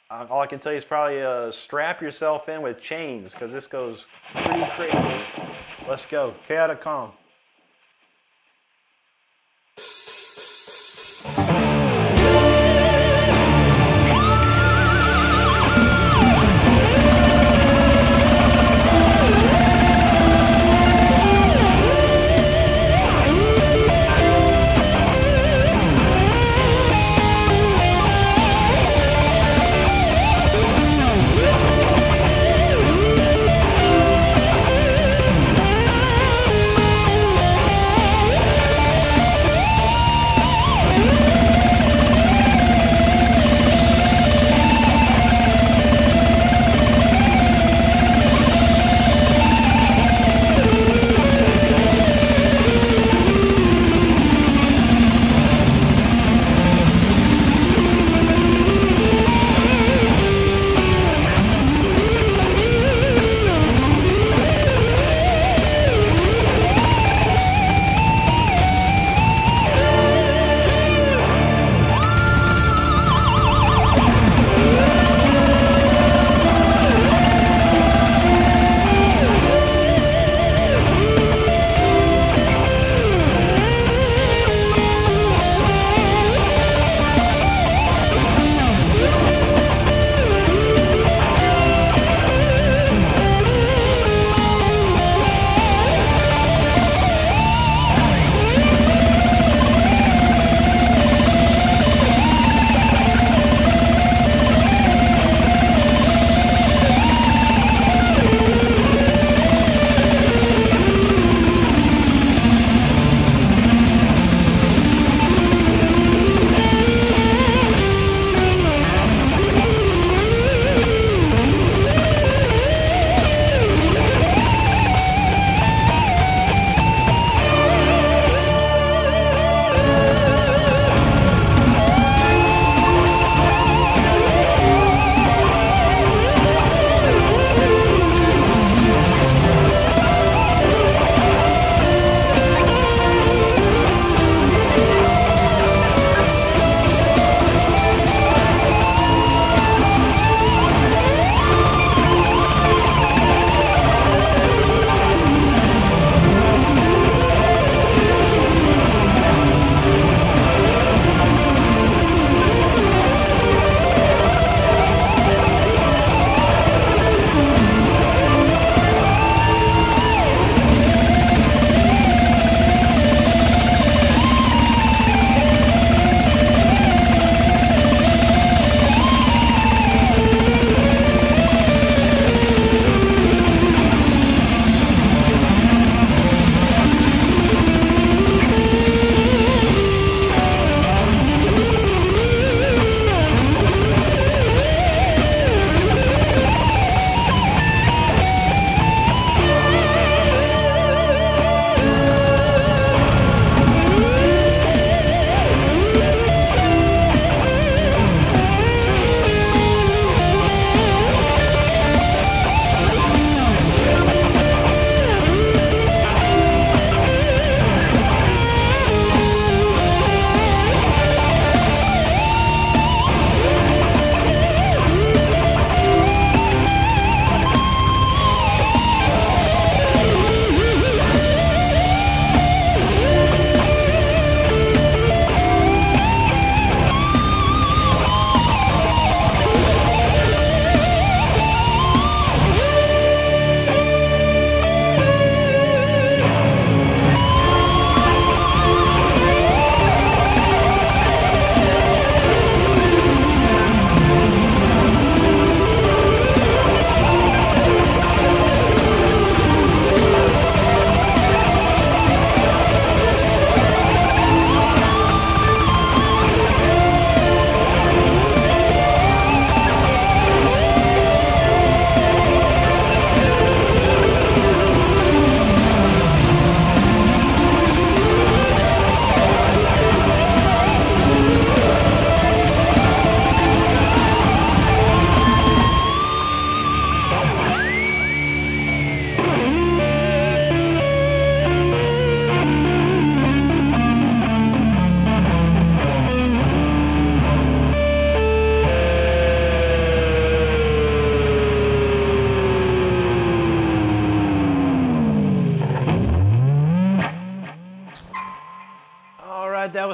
I can tell you is probably strap yourself in with chains, because this goes pretty crazy. Let's go. Chaotic Calm.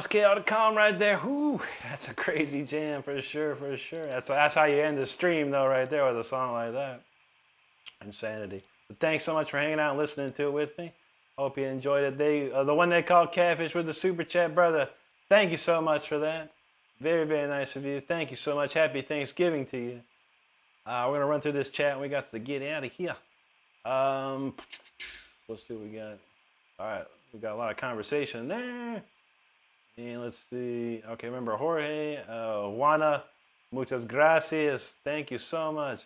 was KL.com right there. Whew, that's a crazy jam for sure, for sure. That's how you end the stream though, right there with a song like that. Insanity. But thanks so much for hanging out and listening to it with me. Hope you enjoyed it. The one they called Catfish with the super chat, brother. Thank you so much for that. Very, very nice of you. Thank you so much. Happy Thanksgiving to you. We're gonna run through this chat and we got to get out of here. Let's see what we got. All right, we got a lot of conversation there. And let's see. Okay, remember Jorge, Juana, muchas gracias. Thank you so much.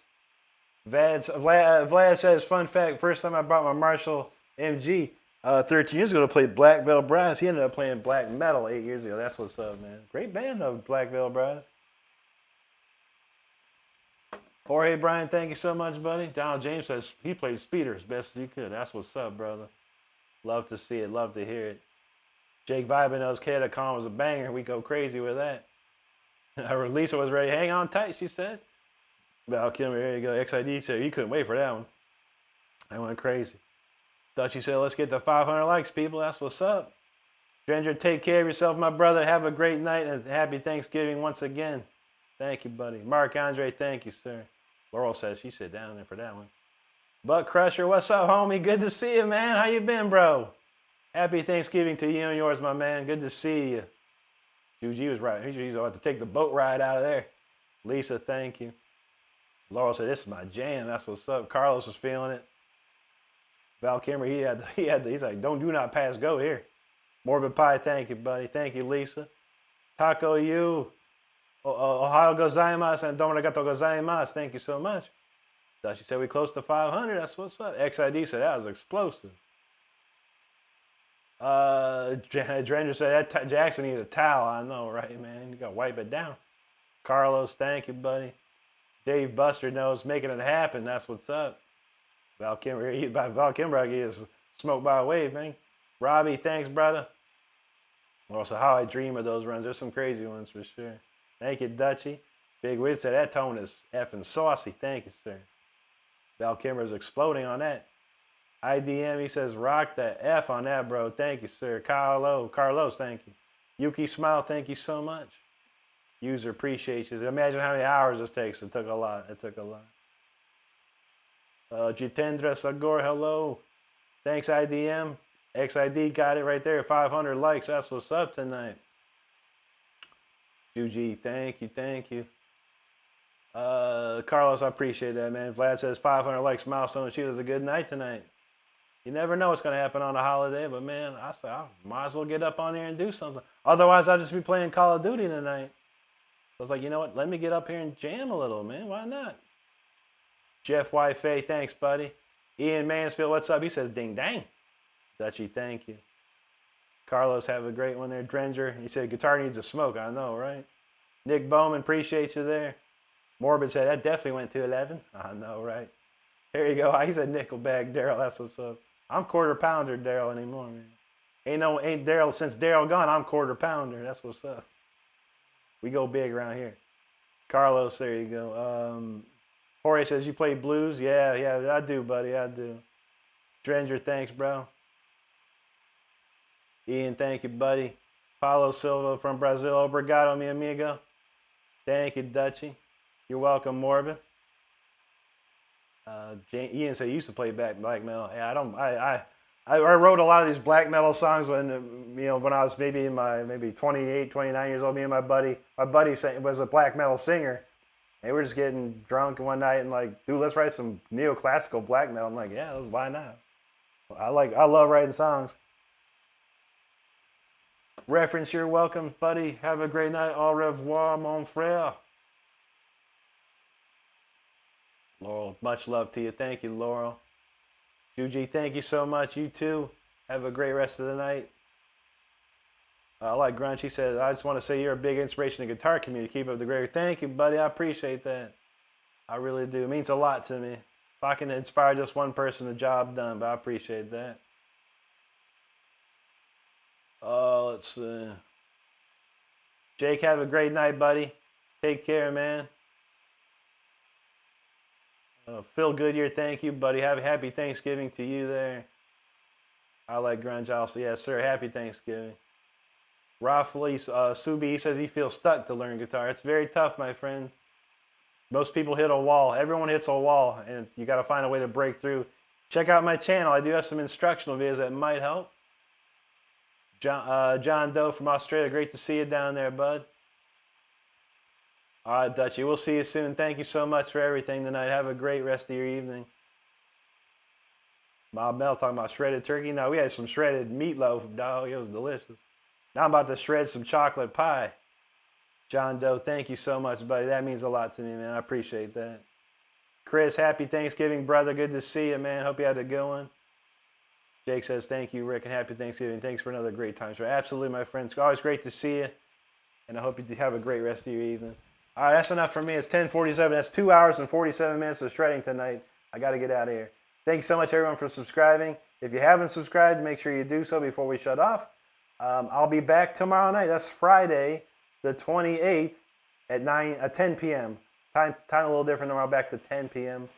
Vlad says, fun fact, first time I brought my Marshall MG 13 years ago to play Black Veil Brass. He ended up playing black metal 8 years ago. That's what's up, man. Great band of Black Veil Brass. Jorge Brian, thank you so much, buddy. Donald James says he played Speeder as best as he could. That's what's up, brother. Love to see it. Love to hear it. Jake Vibin knows KL.com was a banger. We go crazy with that. Lisa was ready. Hang on tight, she said. Val Kilmer, here you go. XID said he couldn't wait for that one. I went crazy. Dutchy said, let's get to 500 likes, people. That's what's up. Stranger, take care of yourself, my brother. Have a great night and happy Thanksgiving once again. Thank you, buddy. Mark Andre, thank you, sir. Laurel says she sit down there for that one. Buck Crusher, what's up, homie? Good to see you, man. How you been, bro? Happy Thanksgiving to you and yours, my man. Good to see you. Juji was right. He's about to take the boat ride out of there. Lisa, thank you. Laurel said, this is my jam. That's what's up. Carlos was feeling it. Val Kimmer, he's like, do not pass go here. Morbid Pie, thank you, buddy. Thank you, Lisa. Taco you. Ohio gozaimasu and domo arigatou gozaimasu. Thank you so much. Thought you said we close to 500. That's what's up. XID said that was explosive. Dranger said that Jackson needed a towel. I know, right, man? You got to wipe it down. Carlos, thank you, buddy. Dave Buster knows making it happen. That's what's up. Val Kimber, he is smoked by a wave, man. Robbie, thanks, brother. Also, how I dream of those runs. There's some crazy ones for sure. Thank you, Dutchy. Big Wiz said that tone is effing saucy. Thank you, sir. Val Kimber is exploding on that. IDM, he says, rock the F on that, bro. Thank you, sir. Carlos, thank you. Yuki Smile, thank you so much. User appreciates you. Imagine how many hours this takes. It took a lot. Jitendra Sagor, hello. Thanks, IDM. XID got it right there. 500 likes. That's what's up tonight. Juji, thank you. Carlos, I appreciate that, man. Vlad says 500 likes milestone. She has a good night tonight. You never know what's going to happen on a holiday, but man, I said I might as well get up on there and do something. Otherwise, I'll just be playing Call of Duty tonight. I was like, you know what? Let me get up here and jam a little, man. Why not? Jeff Y. Fay, thanks, buddy. Ian Mansfield, what's up? He says, ding dang. Dutchy, thank you. Carlos, have a great one there. Drenger, he said, guitar needs a smoke. I know, right? Nick Bowman, appreciate you there. Morbid said, that definitely went to 11. I know, right? There you go. He said Nickelback, Daryl. That's what's up. I'm quarter pounder Daryl anymore, man. Ain't Daryl since Daryl gone. I'm quarter pounder. That's what's up. We go big around here. Carlos, there you go. Jorge says, you play blues? Yeah, I do, buddy. I do. Drenger, thanks, bro. Ian, thank you, buddy. Paulo Silva from Brazil. Obrigado, mi amigo. Thank you, Dutchy. You're welcome, Morbid. Ian said he used to play black metal. Yeah, I wrote a lot of these black metal songs when I was maybe 28, 29 years old. Me and my buddy was a black metal singer, and we were just getting drunk one night and like, dude, let's write some neoclassical black metal. I'm like, yeah, why not? I love writing songs. Reference, you're welcome, buddy. Have a great night. Au revoir, mon frère. Laurel, much love to you. Thank you, Laurel. Juji, thank you so much. You too. Have a great rest of the night. I like Grunge. He says, I just want to say you're a big inspiration in the guitar community. Keep up the great work. Thank you, buddy. I appreciate that. I really do. It means a lot to me. If I can inspire just one person, the job done, but I appreciate that. Let's see. Jake, have a great night, buddy. Take care, man. Phil Goodyear, thank you, buddy. Have a happy Thanksgiving to you there. I like Grunge also. Yes, sir. Happy Thanksgiving. Rafli Subi, he says he feels stuck to learn guitar. It's very tough, my friend. Most people hit a wall. Everyone hits a wall, and you got to find a way to break through. Check out my channel. I do have some instructional videos that might help. John Doe from Australia, great to see you down there, bud. All right, Dutchie, we'll see you soon. Thank you so much for everything tonight. Have a great rest of your evening. Bob Mel talking about shredded turkey. No, we had some shredded meatloaf, dog. It was delicious. Now I'm about to shred some chocolate pie. John Doe, thank you so much, buddy. That means a lot to me, man. I appreciate that. Chris, happy Thanksgiving, brother. Good to see you, man. Hope you had a good one. Jake says, thank you, Rick, and happy Thanksgiving. Thanks for another great time. So absolutely, my friends. It's always great to see you, and I hope you have a great rest of your evening. All right, that's enough for me. It's 10:47. That's 2 hours and 47 minutes of shredding tonight. I got to get out of here. Thank you so much, everyone, for subscribing. If you haven't subscribed, make sure you do so before we shut off. I'll be back tomorrow night. That's Friday, the 28th at 10 p.m. Time a little different tomorrow, back to 10 p.m.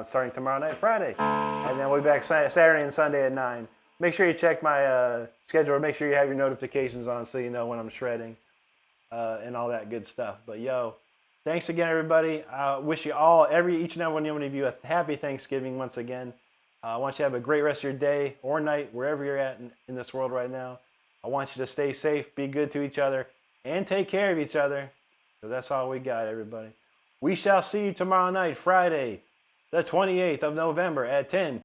Starting tomorrow night, Friday. And then we'll be back Saturday and Sunday at 9. Make sure you check my schedule, or make sure you have your notifications on so you know when I'm shredding and all that good stuff. But yo, thanks again, everybody. I wish you all, each and every one of you, a happy Thanksgiving once again. I want you to have a great rest of your day or night, wherever you're at in this world right now. I want you to stay safe, be good to each other, and take care of each other. So that's all we got, everybody. We shall see you tomorrow night, Friday, the 28th of November at 10